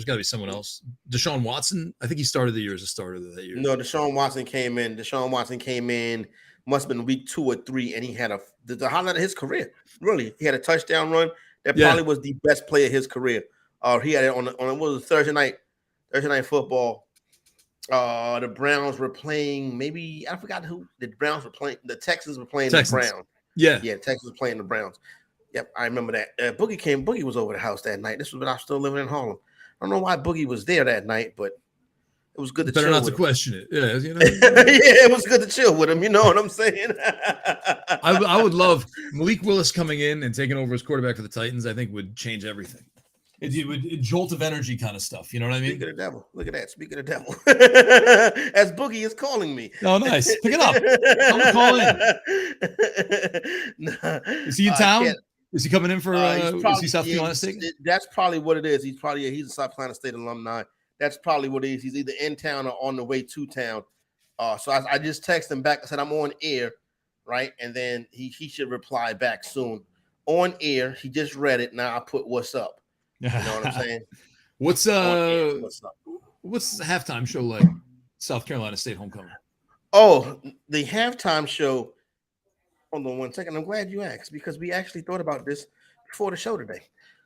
got to be someone else. Deshaun Watson, I think he started the year as a starter that year. No, Deshaun Watson came in, must have been week 2 or 3, and he had the highlight of his career. Really, he had a touchdown run that probably was the best play of his career. He had it on what was it, Thursday night football. The Browns were playing. Maybe I forgot who the Browns were playing. The Texans were playing the Browns. Yeah, Texas was playing the Browns. Yep, I remember that. Boogie was over the house that night. This was when I was still living in Harlem. I don't know why Boogie was there that night, but it was good to better chill not with to him. question it. Yeah, you know. Yeah, it was good to chill with him. You know what I'm saying? I would love Malik Willis coming in and taking over as quarterback for the Titans. I think would change everything. It would jolt of energy kind of stuff. You know what I mean? Speak of the devil. Look at that. Speak of the devil. As Boogie is calling me. Oh, nice. Pick it up. Don't call in. Is he in town? Is he coming in for is he South Carolina State? That's probably what it is. He's a South Carolina State alumni. That's probably what it is. He's either in town or on the way to town. So I just texted him back. I said, I'm on air, right? And then he should reply back soon. On air. He just read it. Now I put what's up. You know what I'm saying? What's the halftime show like? South Carolina State homecoming. Oh, the halftime show. Hold on one second. I'm glad you asked because we actually thought about this before the show today.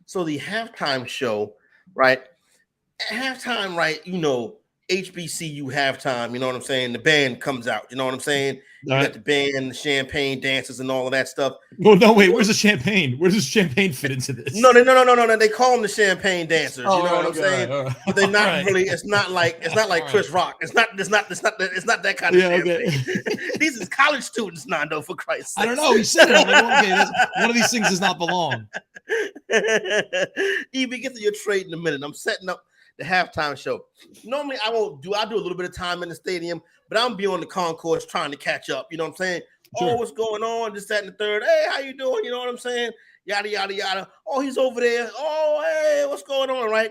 So the halftime show, right? Halftime, right? You know, HBCU halftime. You know what I'm saying? The band comes out. You know what I'm saying? You got the band, the champagne dances, and all of that stuff. Well, no, wait. Where's the champagne? Where does champagne fit into this? No. They call them the champagne dancers. You know what I'm saying? Right. But they're not really. It's not like Chris Rock. It's not that kind of champagne. Okay. These is college students, Nando. For Christ's sake. I don't know. He said it. I'm like, okay, one of these things does not belong. Even get to your trade in a minute. I'm setting up the halftime show. Normally, I'll do a little bit of time in the stadium, but I'm be on the concourse trying to catch up. You know what I'm saying? Sure. Oh, what's going on? This, that, and the third. Hey, how you doing? You know what I'm saying? Yada, yada, yada. Oh, he's over there. Oh, hey, what's going on, right?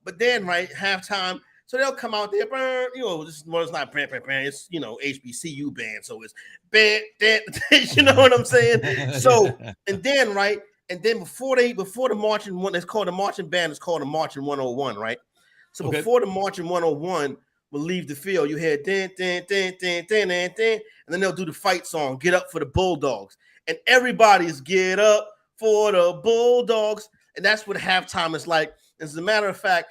But then, right, halftime, so they'll come out there, it's not band, it's, HBCU band, so it's band, you know what I'm saying? So, and then, right, and then before the marching one, it's called the marching band, it's called the marching 101, right? So before the marching 101 will leave the field, you hear din, din, din, din, din, din, din, and then they'll do the fight song, Get Up for the Bulldogs. And everybody's Get Up for the Bulldogs. And that's what halftime is like. As a matter of fact,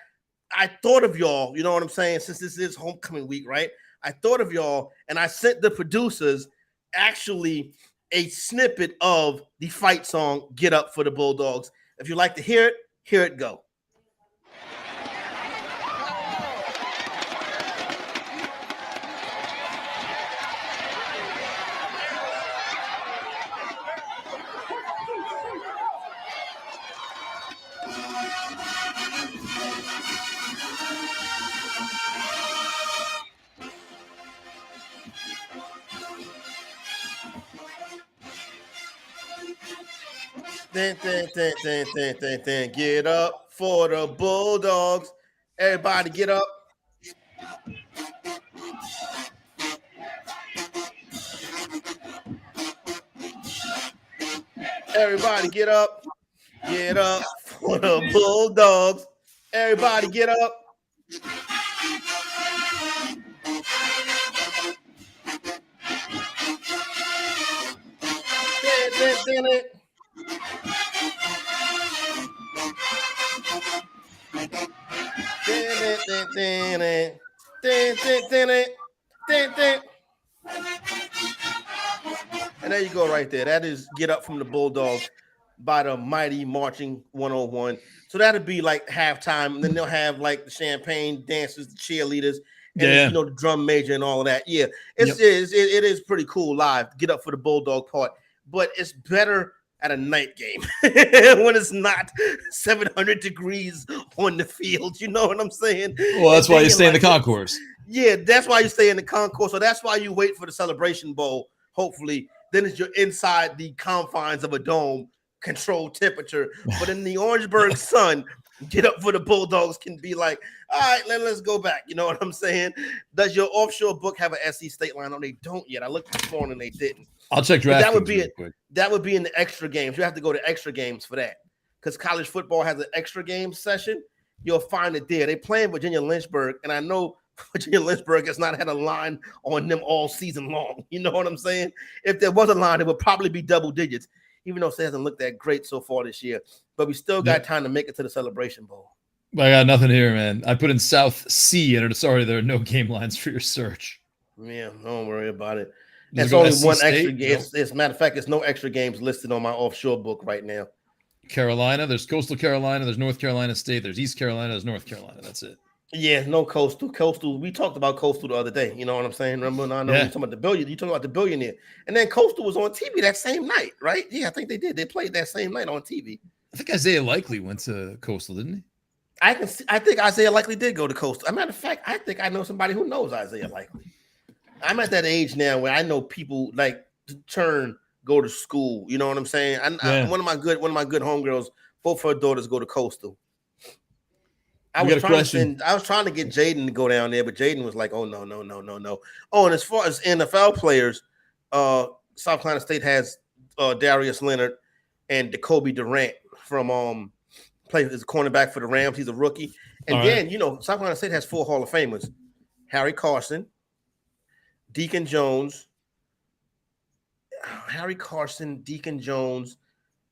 I thought of y'all, you know what I'm saying, since this is homecoming week, right? I thought of y'all, and I sent the producers actually a snippet of the fight song, Get Up for the Bulldogs. If you'd like to hear it go. Get up for the Bulldogs. Everybody get up. Everybody get up. Get up for the Bulldogs. Everybody get up. And there you go right there. That is Get Up from the Bulldogs. by the mighty marching 101. So that'll be like halftime, and then they'll have like the champagne dancers, the cheerleaders, and then, the drum major and all of that. Yeah, it is pretty cool live. Get up for the Bulldog part, but it's better at a night game when it's not 700 degrees on the field. You know what I'm saying? Well, that's why you stay in the concourse. Yeah, that's why you stay in the concourse. So that's why you wait for the Celebration Bowl. Hopefully, then you're inside the confines of a dome, controlled temperature. But in the Orangeburg sun, get up for the Bulldogs can be like, all right, let's go back. You know what I'm saying? Does your offshore book have an SC state line? No, they don't yet. I looked this morning and they didn't. I'll check draft. That would be in the extra games. You have to go to extra games for that because college football has an extra game session. You'll find it there. They play in Virginia Lynchburg, and I know Virginia Lynchburg has not had a line on them all season long. You know what I'm saying? If there was a line, it would probably be double digits, even though it hasn't looked that great so far this year. But we still got time to make it to the Celebration Bowl. I got nothing here, man. I put in South C, and it's already there are no game lines for your search. Yeah, don't worry about it. There's only one extra game. As a matter of fact, there's no extra games listed on my offshore book right now. Carolina, there's Coastal Carolina, there's North Carolina State, there's East Carolina, there's North Carolina. That's it. Yeah, no Coastal. Coastal. We talked about Coastal the other day. You know what I'm saying? Remember? I know you talking about the billionaire. You talking about the billionaire, and then Coastal was on TV that same night, right? Yeah, I think they did. They played that same night on TV. I think Isaiah Likely went to Coastal, didn't he? I think Isaiah Likely did go to Coastal. As a matter of fact, I think I know somebody who knows Isaiah Likely. I'm at that age now where I know people like to go to school. You know what I'm saying? One of my good homegirls, both her daughters go to Coastal. I was trying to get Jaden to go down there, but Jaden was like, "Oh no." Oh, and as far as NFL players, South Carolina State has Darius Leonard and Jacoby Durant from plays as a cornerback for the Rams. He's a rookie, and then South Carolina State has 4 Hall of Famers: Harry Carson, Deacon Jones, Deacon Jones.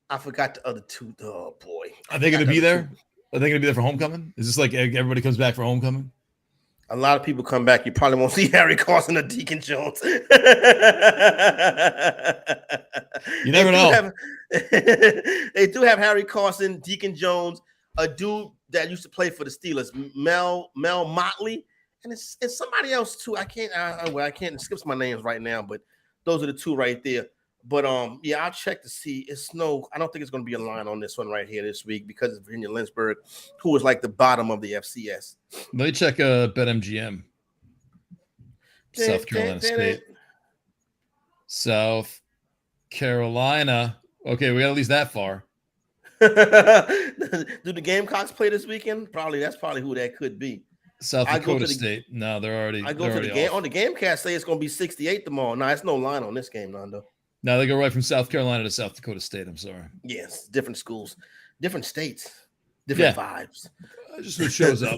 I forgot the other 2. Oh boy, are they going to be there? Are they going to be there for homecoming? Is this like everybody comes back for homecoming? A lot of people come back. You probably won't see Harry Carson or Deacon Jones. You never know. They do have Harry Carson, Deacon Jones, a dude that used to play for the Steelers, Mel Motley, and it's somebody else too. I can't skip my names right now, but those are the 2 right there. But I'll check to see. I don't think it's going to be a line on this one right here this week because it's Virginia Lynchburg, who was like the bottom of the FCS. Let me check BetMGM. South Carolina State. South Carolina. Okay, we got at least that far. Do the Gamecocks play this weekend? That's probably who that could be. South Dakota State. No, they're already. I go to the game. On the Gamecast say it's going to be 68 tomorrow. No, it's no line on this game, Nando. Now they go right from South Carolina to South Dakota State. I'm sorry. Yes, different schools, different states, different vibes. Just it shows up.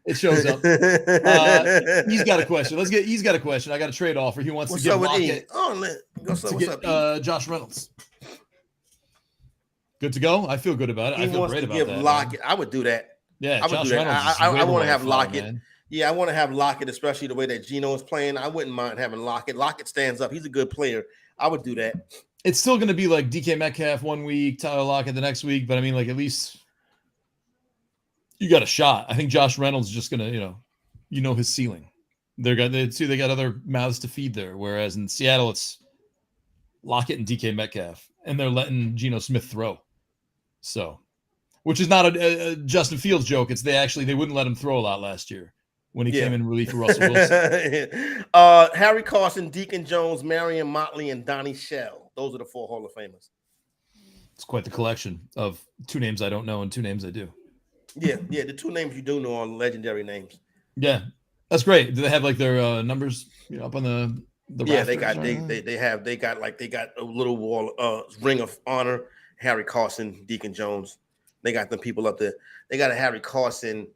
It shows up. He's got a question. He's got a question. I got a trade offer. He wants to get Lockett. Josh Reynolds. Good to go. I feel good about it. I feel great about that. Lockett. I would do that. Yeah, I would do that. I want to have Lockett. Man. Yeah, I want to have Lockett, especially the way that Geno is playing. I wouldn't mind having Lockett. Lockett stands up. He's a good player. I would do that. It's still going to be like DK Metcalf one week, Tyler Lockett the next week, but I mean, like at least you got a shot. I think Josh Reynolds is just going to, his ceiling. They got other mouths to feed there, whereas in Seattle it's Lockett and DK Metcalf, and they're letting Geno Smith throw. So, which is not a Justin Fields joke. It's they wouldn't let him throw a lot last year when he came in relief for Russell Wilson. Harry Carson, Deacon Jones, Marion Motley, and Donnie Shell. Those are the 4 Hall of Famers. It's quite the collection of 2 names I don't know and 2 names I do. Yeah. The 2 names you do know are legendary names. Yeah, that's great. Do they have like their numbers up on the yeah, they got they got a little wall ring of honor. Harry Carson, Deacon Jones. They got them people up there. They got a Harry Carson.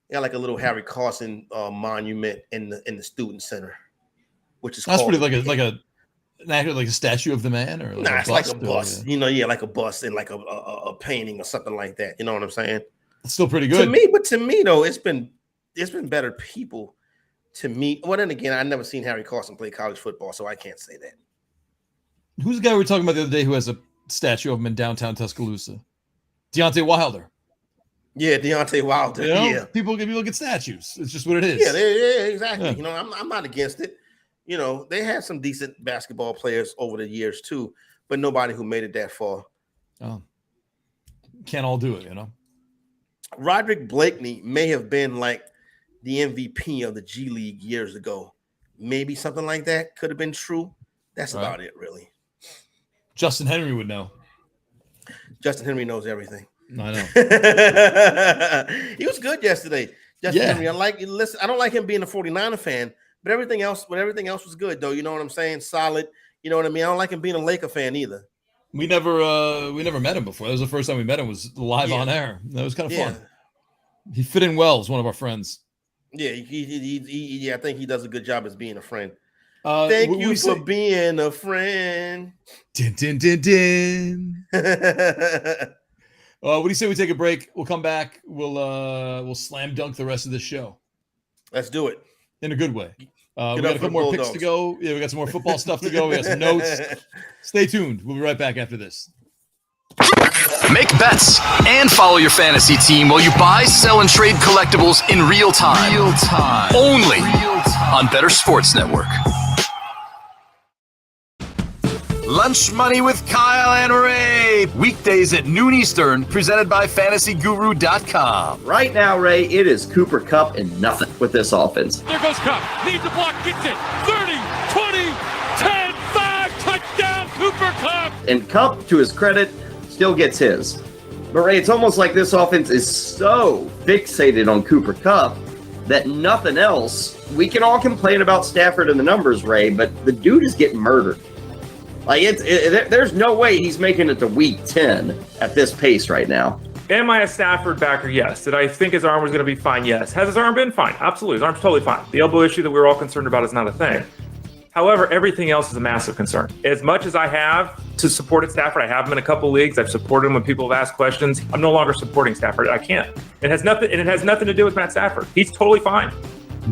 They got like a little Harry Carson monument in the student center, which is pretty like a statue of the man, or like it's like a bust. Like a bust and like a painting or something like that. You know what I'm saying? It's still pretty good to me though. It's been better people to me. Well, then again, I never seen Harry Carson play college football, so I can't say that. Who's the guy we were talking about the other day who has a statue of him in downtown Tuscaloosa. Deontay Wilder. Yeah, Deontay Wilder. You know, Yeah, people get statues. It's just what it is. Yeah, exactly. Yeah. You know, I'm not against it. You know, they had some decent basketball players over the years too, but nobody who made it that far. Oh, can't all do it, you know. Roderick Blakeney may have been like the MVP of the G League years ago. Maybe something like that could have been true. That's Right. about it, really. Justin Henry would know. Justin Henry knows everything. I know. He was good yesterday. Justin Henry. I don't like him being a 49er fan, but everything else was good though. You know what I'm saying? Solid. You know what I mean? I don't like him being a Laker fan either. We never met him before. That was the first time we met him. Was live on air. That was kind of fun. He fit in well as one of our friends. Yeah, I think he does a good job as being a friend. Thank you for being a friend. Din, din, din, din. What do you say we take a break? We'll come back. We'll slam dunk the rest of the show. Let's do it. In a good way. We got a couple more picks to go. Yeah, we got some more football stuff to go. We got some notes. Stay tuned. We'll be right back after this. Make bets and follow your fantasy team while you buy, sell, and trade collectibles in real time. Only on Bettor Sports Network. Lunch Money with Kyle and Ray. Weekdays at noon Eastern, presented by FantasyGuru.com. Right now, Ray, it is Cooper Kupp and nothing with this offense. There goes Kupp. Needs a block. Gets it. 30, 20, 10, 5. Touchdown, Cooper Kupp. And Kupp, to his credit, still gets his. But, Ray, it's almost like this offense is so fixated on Cooper Kupp that nothing else. We can all complain about Stafford and the numbers, Ray, but the dude is getting murdered. Like, there's no way he's making it to week 10 at this pace right now. Am I a Stafford backer? Yes. Did I think his arm was going to be fine? Yes. Has his arm been fine? Absolutely. His arm's totally fine. The elbow issue that we were all concerned about is not a thing. However, everything else is a massive concern. As much as I have to support at Stafford, I have him in a couple leagues. I've supported him when people have asked questions. I'm no longer supporting Stafford. I can't. It has nothing to do with Matt Stafford. He's totally fine.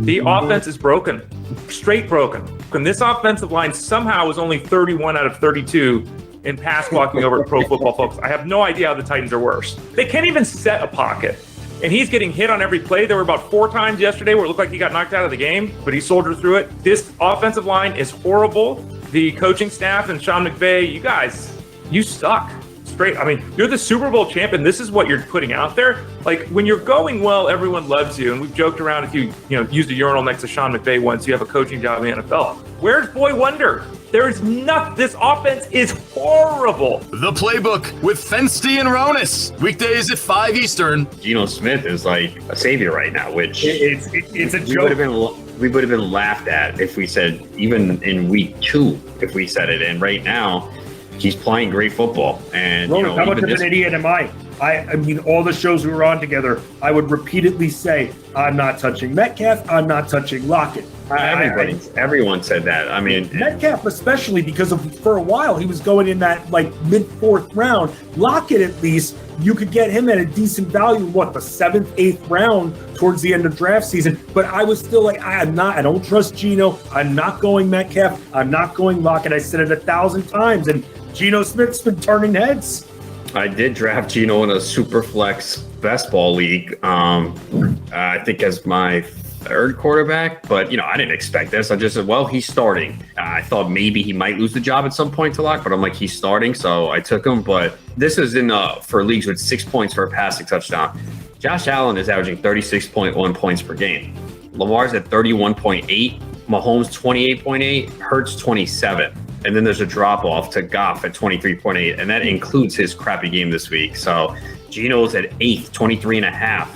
The offense is broken, straight broken. And this offensive line somehow is only 31 out of 32 in pass blocking over at Pro Football Focus. I have no idea how the Titans are worse. They can't even set a pocket. And he's getting hit on every play. There were about 4 times yesterday where it looked like he got knocked out of the game, but he soldiered through it. This offensive line is horrible. The coaching staff and Sean McVay, you guys, you suck. Straight. I mean, you're the Super Bowl champion. This is what you're putting out there. Like, when you're going well, everyone loves you. And we've joked around, if you used a urinal next to Sean McVay once, you have a coaching job in the NFL. Where's Boy Wonder? There's nothing. This offense is horrible. The Playbook with Fensty and Ronis. Weekdays at 5 Eastern. Geno Smith is like a savior right now, which it's a joke. We would have been laughed at if we said, even in week 2, if we said it. And right now, he's playing great football. And Ronan, how much of an idiot am I? I mean, all the shows we were on together, I would repeatedly say, I'm not touching Metcalf, I'm not touching Lockett. Everyone said that. I mean, Metcalf especially, because for a while he was going in that like mid-4th round. Lockett, at least, you could get him at a decent value, the 7th, 8th round towards the end of draft season. But I was still like, I don't trust Geno. I'm not going Metcalf. I'm not going Lockett. I said it 1,000 times, and Geno Smith's been turning heads. I did draft Geno in a super flex best ball league. I think as my 3rd quarterback, but I didn't expect this. I just said, well, he's starting. I thought maybe he might lose the job at some point to Lock, but I'm like, he's starting, so I took him. But this is in for leagues with 6 points for a passing touchdown. Josh Allen is averaging 36.1 points per game. Lamar's at 31.8. Mahomes 28.8. Hurts 27. And then there's a drop off to Goff at 23.8, and that includes his crappy game this week. So Geno's at 8th, 23.5.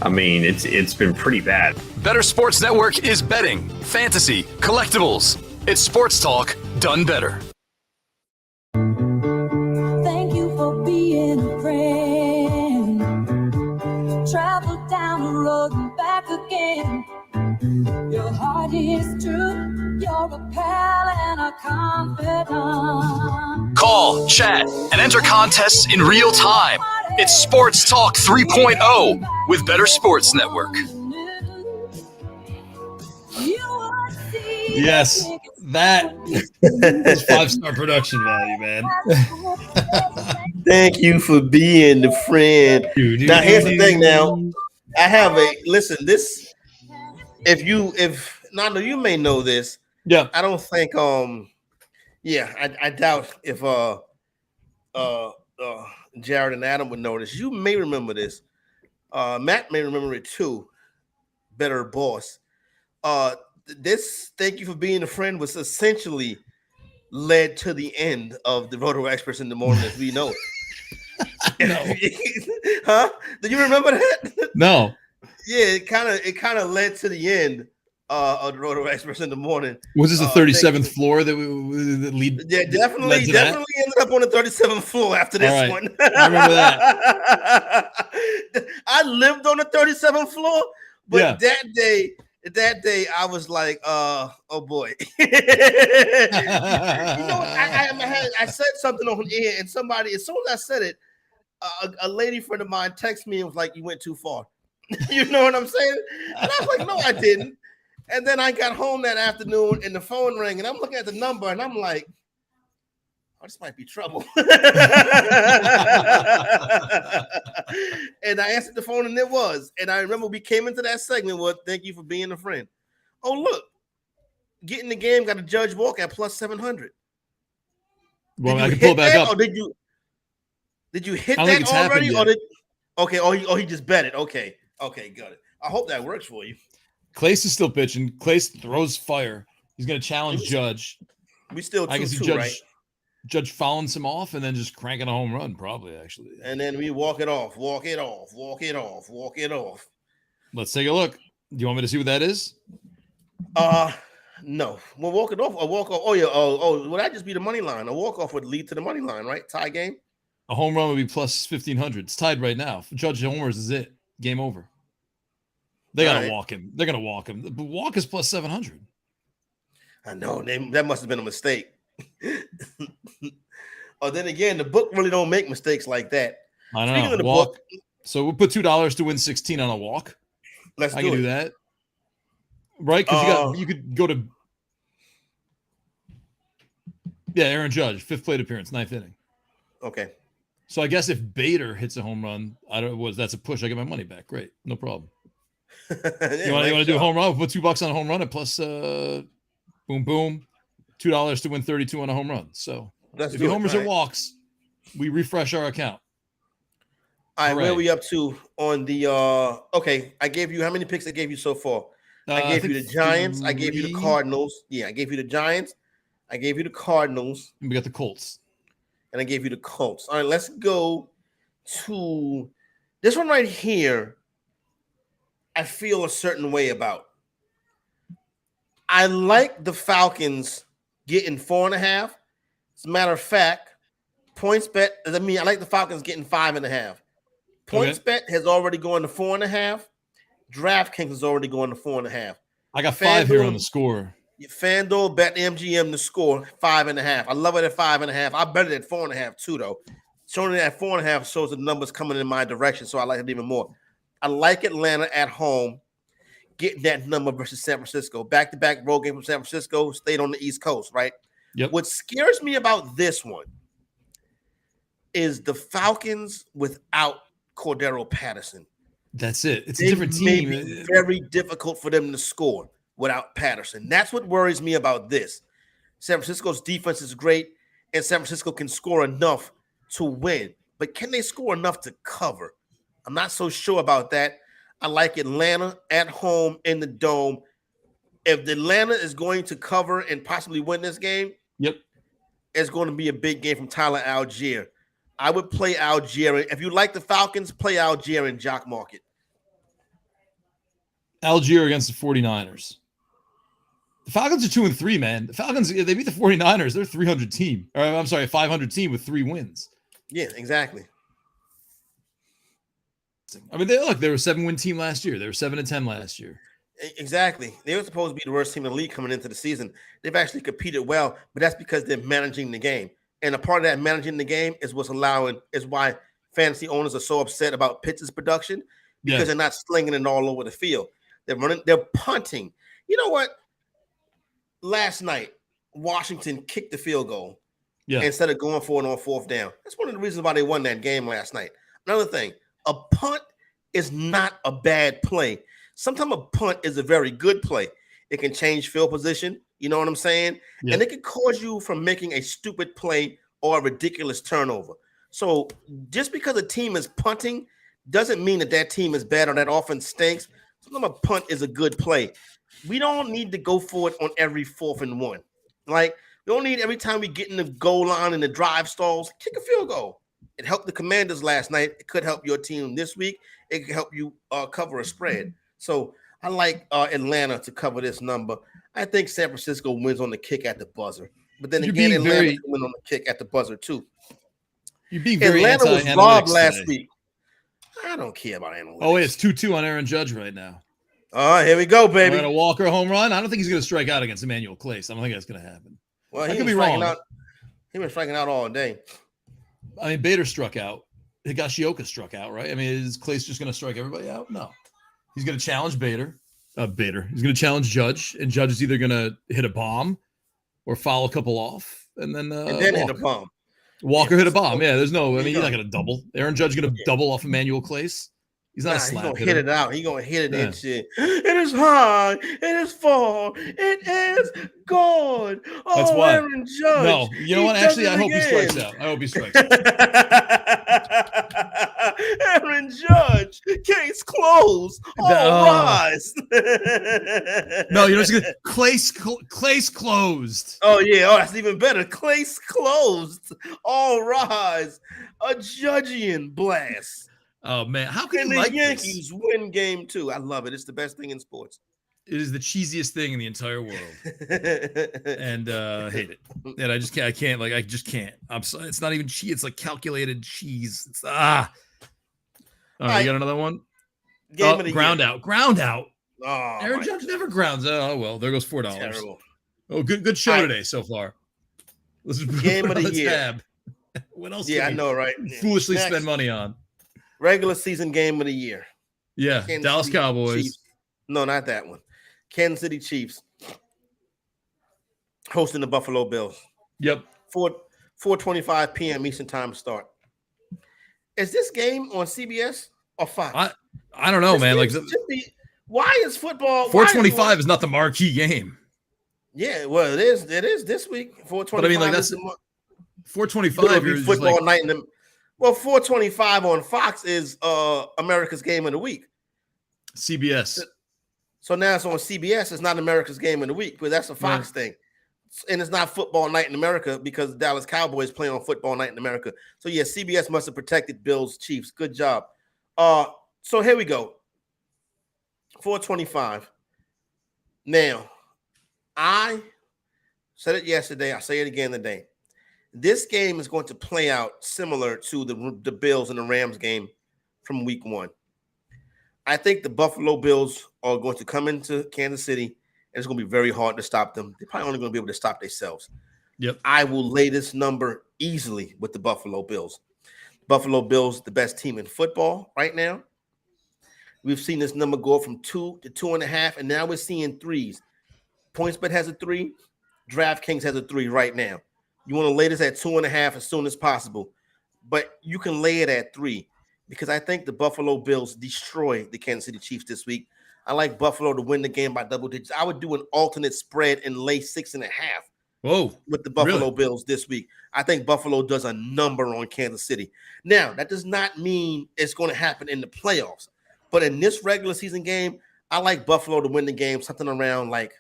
I mean, it's been pretty bad. Bettor Sports Network is betting, fantasy, collectibles. It's sports talk done better. Thank you for being a friend. Travel down the road and back again. Your heart is true. You're a pal and a confidant. Call, chat, and enter contests in real time. It's Sports Talk 3.0 with Bettor Sports Network. Yes, that is 5-star production value, man. Thank you for being the friend. Now here's the thing. Now I have this. If Nando, you may know this. Yeah. I don't think. I doubt if Jared and Adam would know this. You may remember this. Matt may remember it too. Better boss. This thank you for being a friend was essentially led to the end of the Roto Experts in the Morning as we know it. Huh? Do you remember that? No. Yeah, it kind of led to the end of the Roto Experts in the Morning. Was this the 37th floor that we lead? Yeah, definitely ended up on the 37th floor after this one. I remember that. I lived on the 37th floor, but that day I was like, oh boy. I said something on air, and somebody, as soon as I said it, a lady friend of mine texted me and was like, "You went too far." You know what I'm saying? And I was like, "No, I didn't." And then I got home that afternoon, and the phone rang, and I'm looking at the number, and I'm like, "Oh, this might be trouble." And I answered the phone, and it was. And I remember we came into that segment with "Thank you for being a friend." Oh, look, getting the game got a Judge Walk at plus 700. Well, I can pull it back up. Or did you hit that already? Or he just bet it. Okay, got it. I hope that works for you. Clace is still pitching. Clace throws fire. He's going to challenge Judge. We still 2-2, right? Judge fouling him off and then just cranking a home run, probably, actually. And then we walk it off. Let's take a look. Do you want me to see what that is? No. We'll walk it off. A walk off. Oh, yeah. Oh, would that just be the money line? A walk off would lead to the money line, right? Tie game. A home run would be plus 1,500. It's tied right now. If Judge homers is it. Game over. They got to walk him. They're going to walk him. The walk is plus 700. I know. That must have been a mistake. Or then again, the book really don't make mistakes like that. I know. Speaking of the book, so we'll put $2 to win 16 on a walk. I can do that. Right? Because you could go to Aaron Judge, 5th plate appearance, 9th inning. Okay. So I guess if Bettor hits a home run, that's a push. I get my money back. Great, no problem. You want to do a home run? We'll put $2 on a home run and plus boom, $2 to win 32 on a home run. So if he homers or walks, we refresh our account. All right, where are we up to on the okay? I gave you how many picks I gave you so far? I gave you the Giants. 3. I gave you the Cardinals. Yeah, I gave you the Giants. I gave you the Cardinals. And we got the Colts. And I gave you the Colts. All right, let's go to this one right here. I feel a certain way about. I like the Falcons getting 4.5. As a matter of fact, PointsBet. I like the Falcons getting 5.5. PointsBet has already gone to 4.5. DraftKings is already going to 4.5. I got 5 here on the score. FanDuel, BetMGM, the score 5.5. I love it at 5.5. I bet it at 4.5 too, though. Showing it at 4.5 shows the numbers coming in my direction, so I like it even more. I like Atlanta at home, getting that number versus San Francisco. Back-to-back road game from San Francisco, stayed on the East Coast, right? Yep. What scares me about this one is the Falcons without Cordero Patterson. That's it. It's a different team. It may be very difficult for them to score without Patterson. That's what worries me about this. San Francisco's defense is great, and San Francisco can score enough to win. But can they score enough to cover? I'm not so sure about that. I like Atlanta at home in the Dome. If Atlanta is going to cover and possibly win this game, it's going to be a big game from Tyler Algier. I would play Algier. If you like the Falcons, play Algier in Jock Market. Algier against the 49ers. The Falcons are 2-3, man. The Falcons, they beat the 49ers. They're a 300 team. Or I'm sorry, 500 team with 3 wins. Yeah, exactly. I mean, they were a 7-win team last year. They were 7-10 last year. Exactly. They were supposed to be the worst team in the league coming into the season. They've actually competed well, but that's because they're managing the game. And a part of that managing the game is why fantasy owners are so upset about Pitts' production, because they're not slinging it all over the field. They're punting. You know what? Last night, Washington kicked the field goal. instead of going for it on fourth down. That's one of the reasons why they won that game last night. Another thing, a punt is not a bad play. Sometimes a punt is a very good play. It can change field position. You know what I'm saying? Yeah. And it can cause you from making a stupid play or a ridiculous turnover. So just because a team is punting doesn't mean that team is bad or that offense stinks. Sometimes a punt is a good play. We don't need to go for it on every 4th and 1. Like, we don't need every time we get in the goal line and the drive stalls, kick a field goal. It helped the Commanders last night. It could help your team this week. It could help you cover a spread. So I like Atlanta to cover this number. I think San Francisco wins on the kick at the buzzer. But then again, Atlanta can win on the kick at the buzzer too. You're being very Atlanta was robbed last week. I don't care about analytics. Oh, it's 2-2 on Aaron Judge right now. All right, here we go, baby. A Walker home run. I don't think he's going to strike out against Emmanuel Clase. I don't think that's going to happen. Well, I could be wrong. He been striking out all day. I mean, Bettor struck out. Higashioka struck out, right? I mean, is Clase just going to strike everybody out? No. He's going to challenge Bettor. He's going to challenge Judge, and Judge is either going to hit a bomb or foul a couple off, and then hit a bomb. Walker hit a bomb. Yeah, there's no. I mean, he's not going to double. Aaron Judge going to double off Emmanuel Clase. He's not a slap hitter. He's going to hit it out. He's going to hit it and shit. It is high. It is far. It is gone. Oh, that's why. Aaron Judge. No, you know what? Actually, I hope he strikes out. I hope he strikes out. Aaron Judge, case closed. All rise. No, you know what's good? Clase closed. Oh, yeah. Oh, that's even better. Clase closed. All rise. A Judgian blast. Oh, man. How can and you the like Yankees this? win game 2? I love it. It's the best thing in sports. It is the cheesiest thing in the entire world. And hate it. And I just can't. I just can't. I'm sorry. It's not even cheese. It's like calculated cheese. It's All right, you got another one? Game of the ground year. out. Ground out. Oh, Aaron Judge never grounds. Oh, well, there goes $4. Terrible. Oh, good show today so far. Let's Game of the year. Tab. What else? Yeah, I know, right? Foolishly Next. spend money on. Regular season game of the year. Yeah, Kansas Dallas City Cowboys. Chiefs. No, not that one. Kansas City Chiefs hosting the Buffalo Bills. Yep. 4:25 p.m. Eastern time start. Is this game on CBS or Fox? I don't know, man. Like, why is football? 425 is not the marquee game. Yeah, well, it is. It is this week. 425. But I mean, like, that's 425. Football night in the. Well, 425 on Fox is America's Game of the Week. CBS. So now it's on CBS. It's not America's Game of the Week, but that's a Fox thing. And it's not Football Night in America because the Dallas Cowboys play on Football Night in America. So, yeah, CBS must have protected Bills Chiefs. Good job. So here we go. 425. Now, I said it yesterday. I say it again today. This game is going to play out similar to the Bills and the Rams game from week 1. I think the Buffalo Bills are going to come into Kansas City, and it's going to be very hard to stop them. They're probably only going to be able to stop themselves. Yep. I will lay this number easily with the Buffalo Bills. Buffalo Bills, the best team in football right now. We've seen this number go from 2 to 2.5, and now we're seeing 3s. PointsBet has a 3. DraftKings has a 3 right now. You want to lay this at 2.5 as soon as possible, but you can lay it at 3 because I think the Buffalo Bills destroy the Kansas City Chiefs this week. I like Buffalo to win the game by double digits. I would do an alternate spread and lay 6.5. Whoa, with the Buffalo Bills this week. I think Buffalo does a number on Kansas City. Now, that does not mean it's going to happen in the playoffs, but in this regular season game, I like Buffalo to win the game, something around like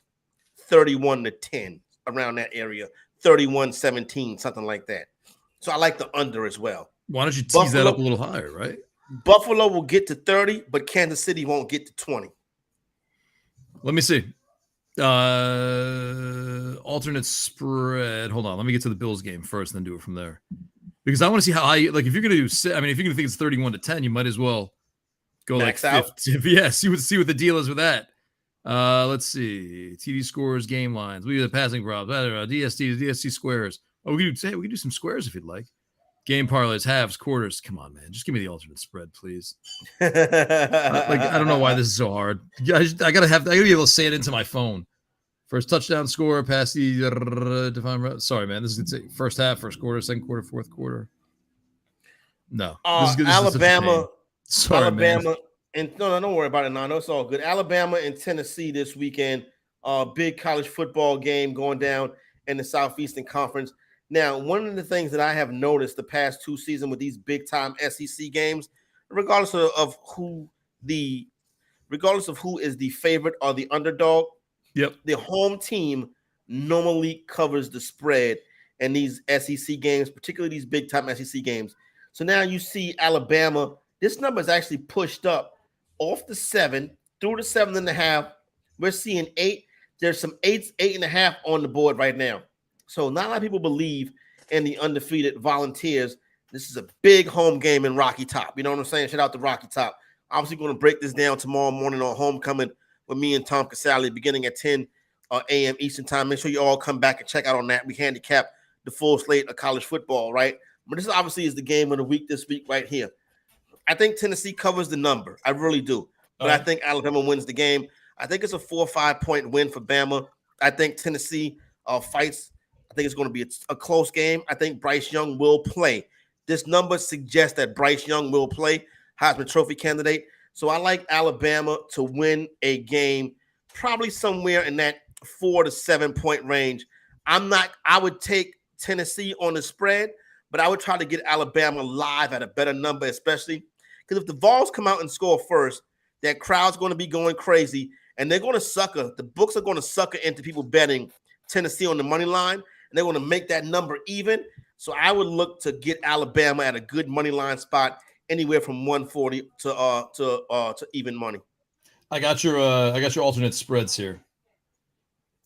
31-10, around that area. 31-17, something like that. So I like the under as well. Why don't you tease that up a little higher, right? Buffalo will get to 30, but Kansas City won't get to 20. Let me see. Alternate spread. Hold on. Let me get to the Bills game first, and then do it from there. Because I want to see how high. Like, if you're going to do, I mean, if you're going to think it's 31-10, you might as well go max like out. 50. Yeah, see what the deal is with that. Let's see. TD scores, game lines. We do the passing props. DST squares. Oh, we could do some squares if you'd like. Game parlays, halves, quarters. Come on, man. Just give me the alternate spread, please. I don't know why this is so hard. I gotta be able to say it into my phone. First touchdown score, pass the sorry, man. This is first half, first quarter, second quarter, fourth quarter. No, this is good. Alabama, sorry, Alabama, man. and no, don't worry about it. No, it's all good. Alabama and Tennessee this weekend. Big college football game going down in the Southeastern Conference. Now, one of the things that I have noticed the past 2 seasons with these big time SEC games, regardless of who is the favorite or the underdog, the home team normally covers the spread in these SEC games, particularly these big time SEC games. So now you see Alabama. This number is actually pushed up off the 7 through the 7.5. We're seeing 8. There's some 8.5 on the board right now. So not a lot of people believe in the undefeated Volunteers. This is a big home game in Rocky Top. You know what I'm saying? Shout out to Rocky Top. Obviously going to break this down tomorrow morning on Homecoming with me and Tom Casale beginning at 10 a.m. Eastern time. Make sure you all come back and check out on that. We handicap the full slate of college football, right? But this obviously is the game of the week this week right here. I think Tennessee covers the number. I really do. But I think Alabama wins the game. I think it's a 4 or 5 point win for Bama. I think Tennessee fights. I think it's going to be a close game. I think Bryce Young will play. This number suggests that Bryce Young will play, Heisman Trophy candidate. So I like Alabama to win a game, probably somewhere in that 4 to 7 point range. I would take Tennessee on the spread, but I would try to get Alabama live at a better number, especially because if the Vols come out and score first, that crowd's going to be going crazy, and they're going to sucker. The books are going to sucker into people betting Tennessee on the money line, and they're going to make that number even. So I would look to get Alabama at a good money line spot, anywhere from 140 to even money. I got your alternate spreads here.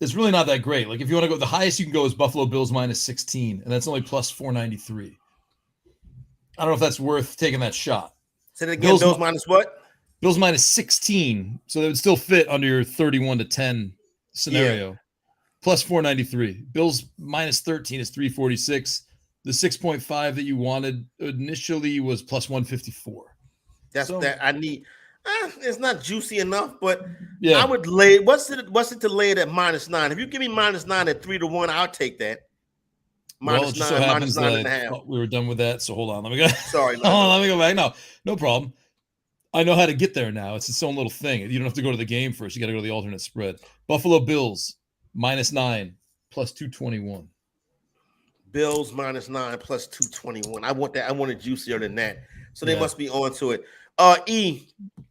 It's really not that great. Like if you want to go, the highest you can go is Buffalo Bills -16, and that's only plus 493. I don't know if that's worth taking that shot. Say that again. Bills minus what? Bills -16, so that would still fit under your 31 to 10 scenario. Yeah. Plus 493. Bills -13 is 346. The 6.5 that you wanted initially was plus 154. That I need. It's not juicy enough, but I would lay. What's it to lay it at -9? If you give me -9 at 3 to 1, I'll take that. -9, so -9.5. We were done with that, so hold on. Let me go. Sorry. Let me go back. No problem. I know how to get there now. It's its own little thing. You don't have to go to the game first. You got to go to the alternate spread. Buffalo Bills -9 plus 221. Bills -9 plus 221. I want that. I want it juicier than that. So they must be on to it.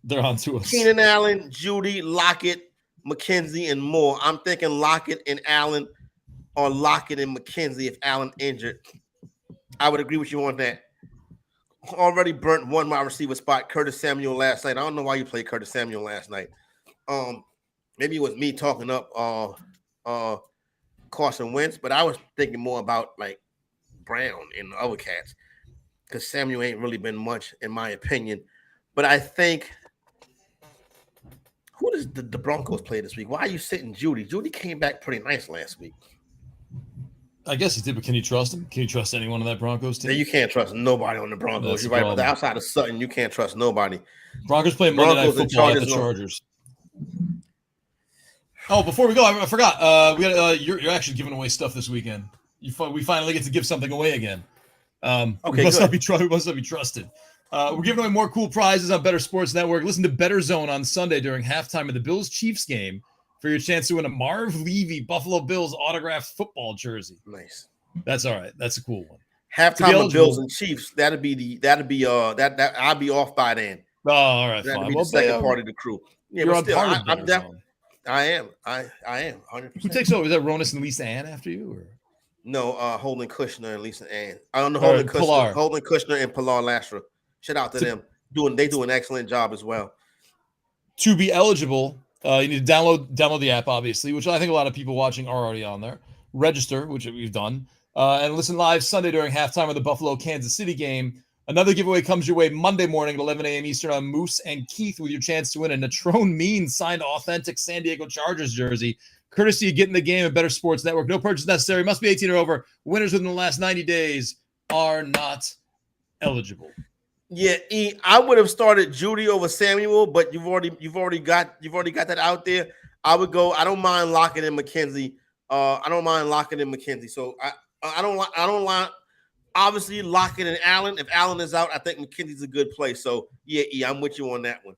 They're on to us. Keenan Allen, Judy, Lockett, McKenzie, and Moore. I'm thinking Lockett and Allen, or Lockett and McKenzie if Allen injured. I would agree with you on that. Already burnt one wide receiver spot, Curtis Samuel last night. I don't know why you played Curtis Samuel last night. Maybe it was me talking up Carson Wentz, but I was thinking more about like Brown and the other cats because Samuel ain't really been much, in my opinion. But I think who does the Broncos play this week? Why are you sitting Judy? Judy came back pretty nice last week. I guess he did, but can you trust him? Can you trust anyone on that Broncos team? Yeah, you can't trust nobody on the Broncos. You're right. But outside of Sutton, you can't trust nobody. Broncos play Monday Night Football at the Chargers. Oh, before we go, I forgot. We got you're actually giving away stuff this weekend. We finally get to give something away again. Okay, we must not be trusted. We're giving away more cool prizes on Bettor Sports Network. Listen to Bettor Zone on Sunday during halftime of the Bills-Chiefs game for your chance to win a Marv Levy Buffalo Bills autographed football jersey. Nice. That's all right. That's a cool one. Halftime of Bills and Chiefs. I'll be off by then. Oh, all right. That'll be the second part of the crew. Yeah, you're but on still, part of I'm Zone. I am 100%. Who takes over? Is that Ronas and Lisa Ann after you, or no? Holden Kushner and Lisa Ann. I don't know Holden Kushner and Pilar Lastra. Shout out to them. They do an excellent job as well. To be eligible, you need to download the app, obviously, which I think a lot of people watching are already on there. Register, which we've done, and listen live Sunday during halftime of the Buffalo-Kansas City game. Another giveaway comes your way Monday morning at 11 a.m. Eastern on Moose and Keith with your chance to win a Natrone Means signed authentic San Diego Chargers jersey, courtesy of Getting the Game at Bettor Sports Network. No purchase necessary. Must be 18 or over. Winners within the last 90 days are not eligible. Yeah, I would have started Judy over Samuel, but you've already got that out there. I would go. I don't mind locking in McKenzie. I don't mind locking in McKenzie. So I don't like. Obviously, locking in Allen. If Allen is out, I think McKenzie's a good play. So yeah, I'm with you on that one.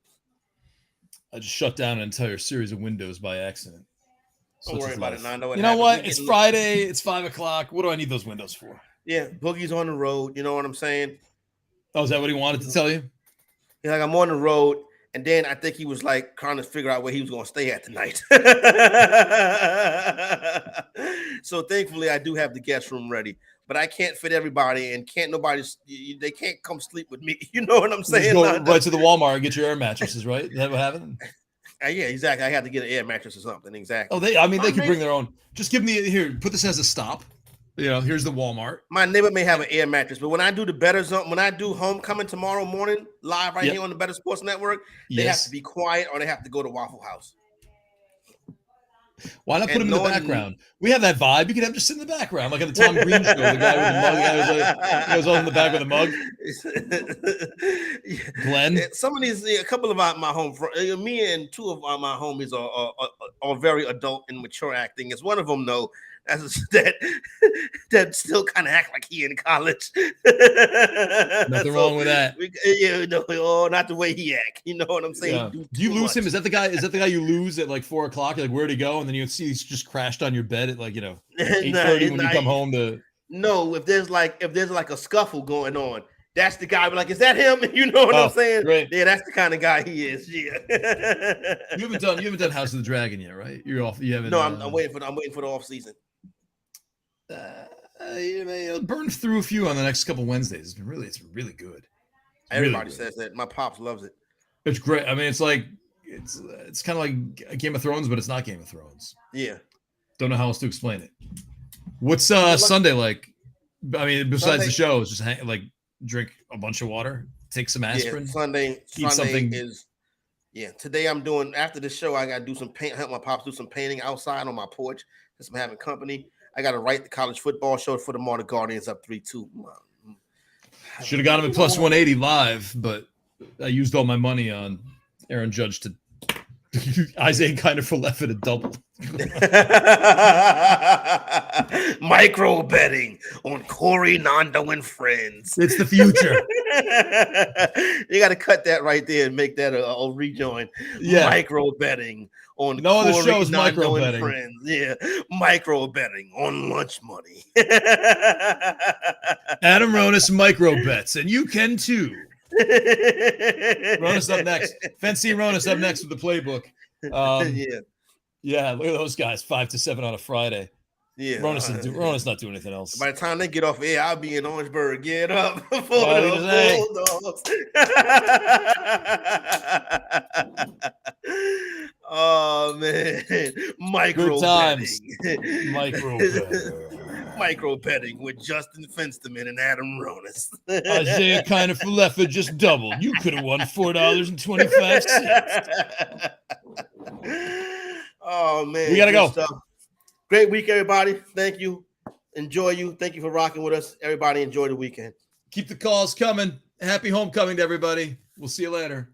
I just shut down an entire series of windows by accident. Don't worry about it, Nando. You know what? It's Friday. It's 5:00. What do I need those windows for? Yeah, Boogie's on the road. You know what I'm saying? Oh, is that what he wanted to tell you? Yeah, like I'm on the road, and then I think he was like trying to figure out where he was going to stay at tonight. So thankfully, I do have the guest room ready, but I can't fit everybody, and they can't come sleep with me. You know what I'm saying? Just go right to the Walmart and get your air mattresses, right? Is that what happened? Yeah, exactly. I had to get an air mattress or something. Exactly. Oh, they could bring their own. Just give me here. Put this as a stop. Here's the Walmart. My neighbor may have an air mattress, but when I do the Bettor Zone, when I do Homecoming tomorrow morning live here on the Bettor Sports Network, they have to be quiet or they have to go to Waffle House. Why not put him in the background? We have that vibe. You could have just sit in the background, like on the Tom Green show. The guy with the mug, the guy was in the back with a mug. Glenn. Some of these, a couple of my home, me and two of my homies are very adult and mature acting. It's one of them though. That still kind of act like he in college. Nothing wrong with that. Not the way he act. You know what I'm saying? Yeah. Do you lose him? Is that the guy? Is that the guy you lose at like 4:00? You're like, where'd he go? And then you see he's just crashed on your bed at like 8:30 when you come home to. No, if there's like a scuffle going on, that's the guy. Like, is that him? You know what I'm saying? Right. Yeah, that's the kind of guy he is. Yeah. You haven't done House of the Dragon yet, right? You're off. You haven't. No, I'm waiting for the off season. You may burn through a few on the next couple Wednesdays. It's really good. Everybody says that. My pops loves it. It's great. I mean, it's kind of like Game of Thrones, but it's not Game of Thrones. Yeah. Don't know how else to explain it. What's Sunday like? I mean, besides the show, it's just drink a bunch of water, take some aspirin. Yeah, Sunday is. Yeah, today I'm doing after the show. I got to do some paint. Help my pops do some painting outside on my porch because I'm having company. I got to write the college football show for tomorrow. The Guardians up 3-2. Should have got him at plus 180 live, but I used all my money on Aaron Judge to Isaiah kind of for left at a double. Micro betting on Corey, Nando, and friends. It's the future. You got to cut that right there and make that a rejoin. Yeah. Micro betting on no Corey, other show is Nando, micro and betting. Friends. Yeah, micro betting on lunch money. Adam Ronis micro bets, and you can too. Ronis up next. Fancy Ronis up next with the playbook. Yeah, look at those guys. 5 to 7 on a Friday. Yeah, Ronis not doing anything else. By the time they get off air, I'll be in Orangeburg. Get up for the Bulldogs. Oh man, micro betting. Micro betting with Justin Fensterman and Adam Ronis. Isaiah kind of Falefa just doubled. You could have won $4.25. Oh man, we gotta go. Stuff. Great week, everybody. Thank you. Enjoy you. Thank you for rocking with us. Everybody enjoy the weekend. Keep the calls coming. Happy homecoming to everybody. We'll see you later.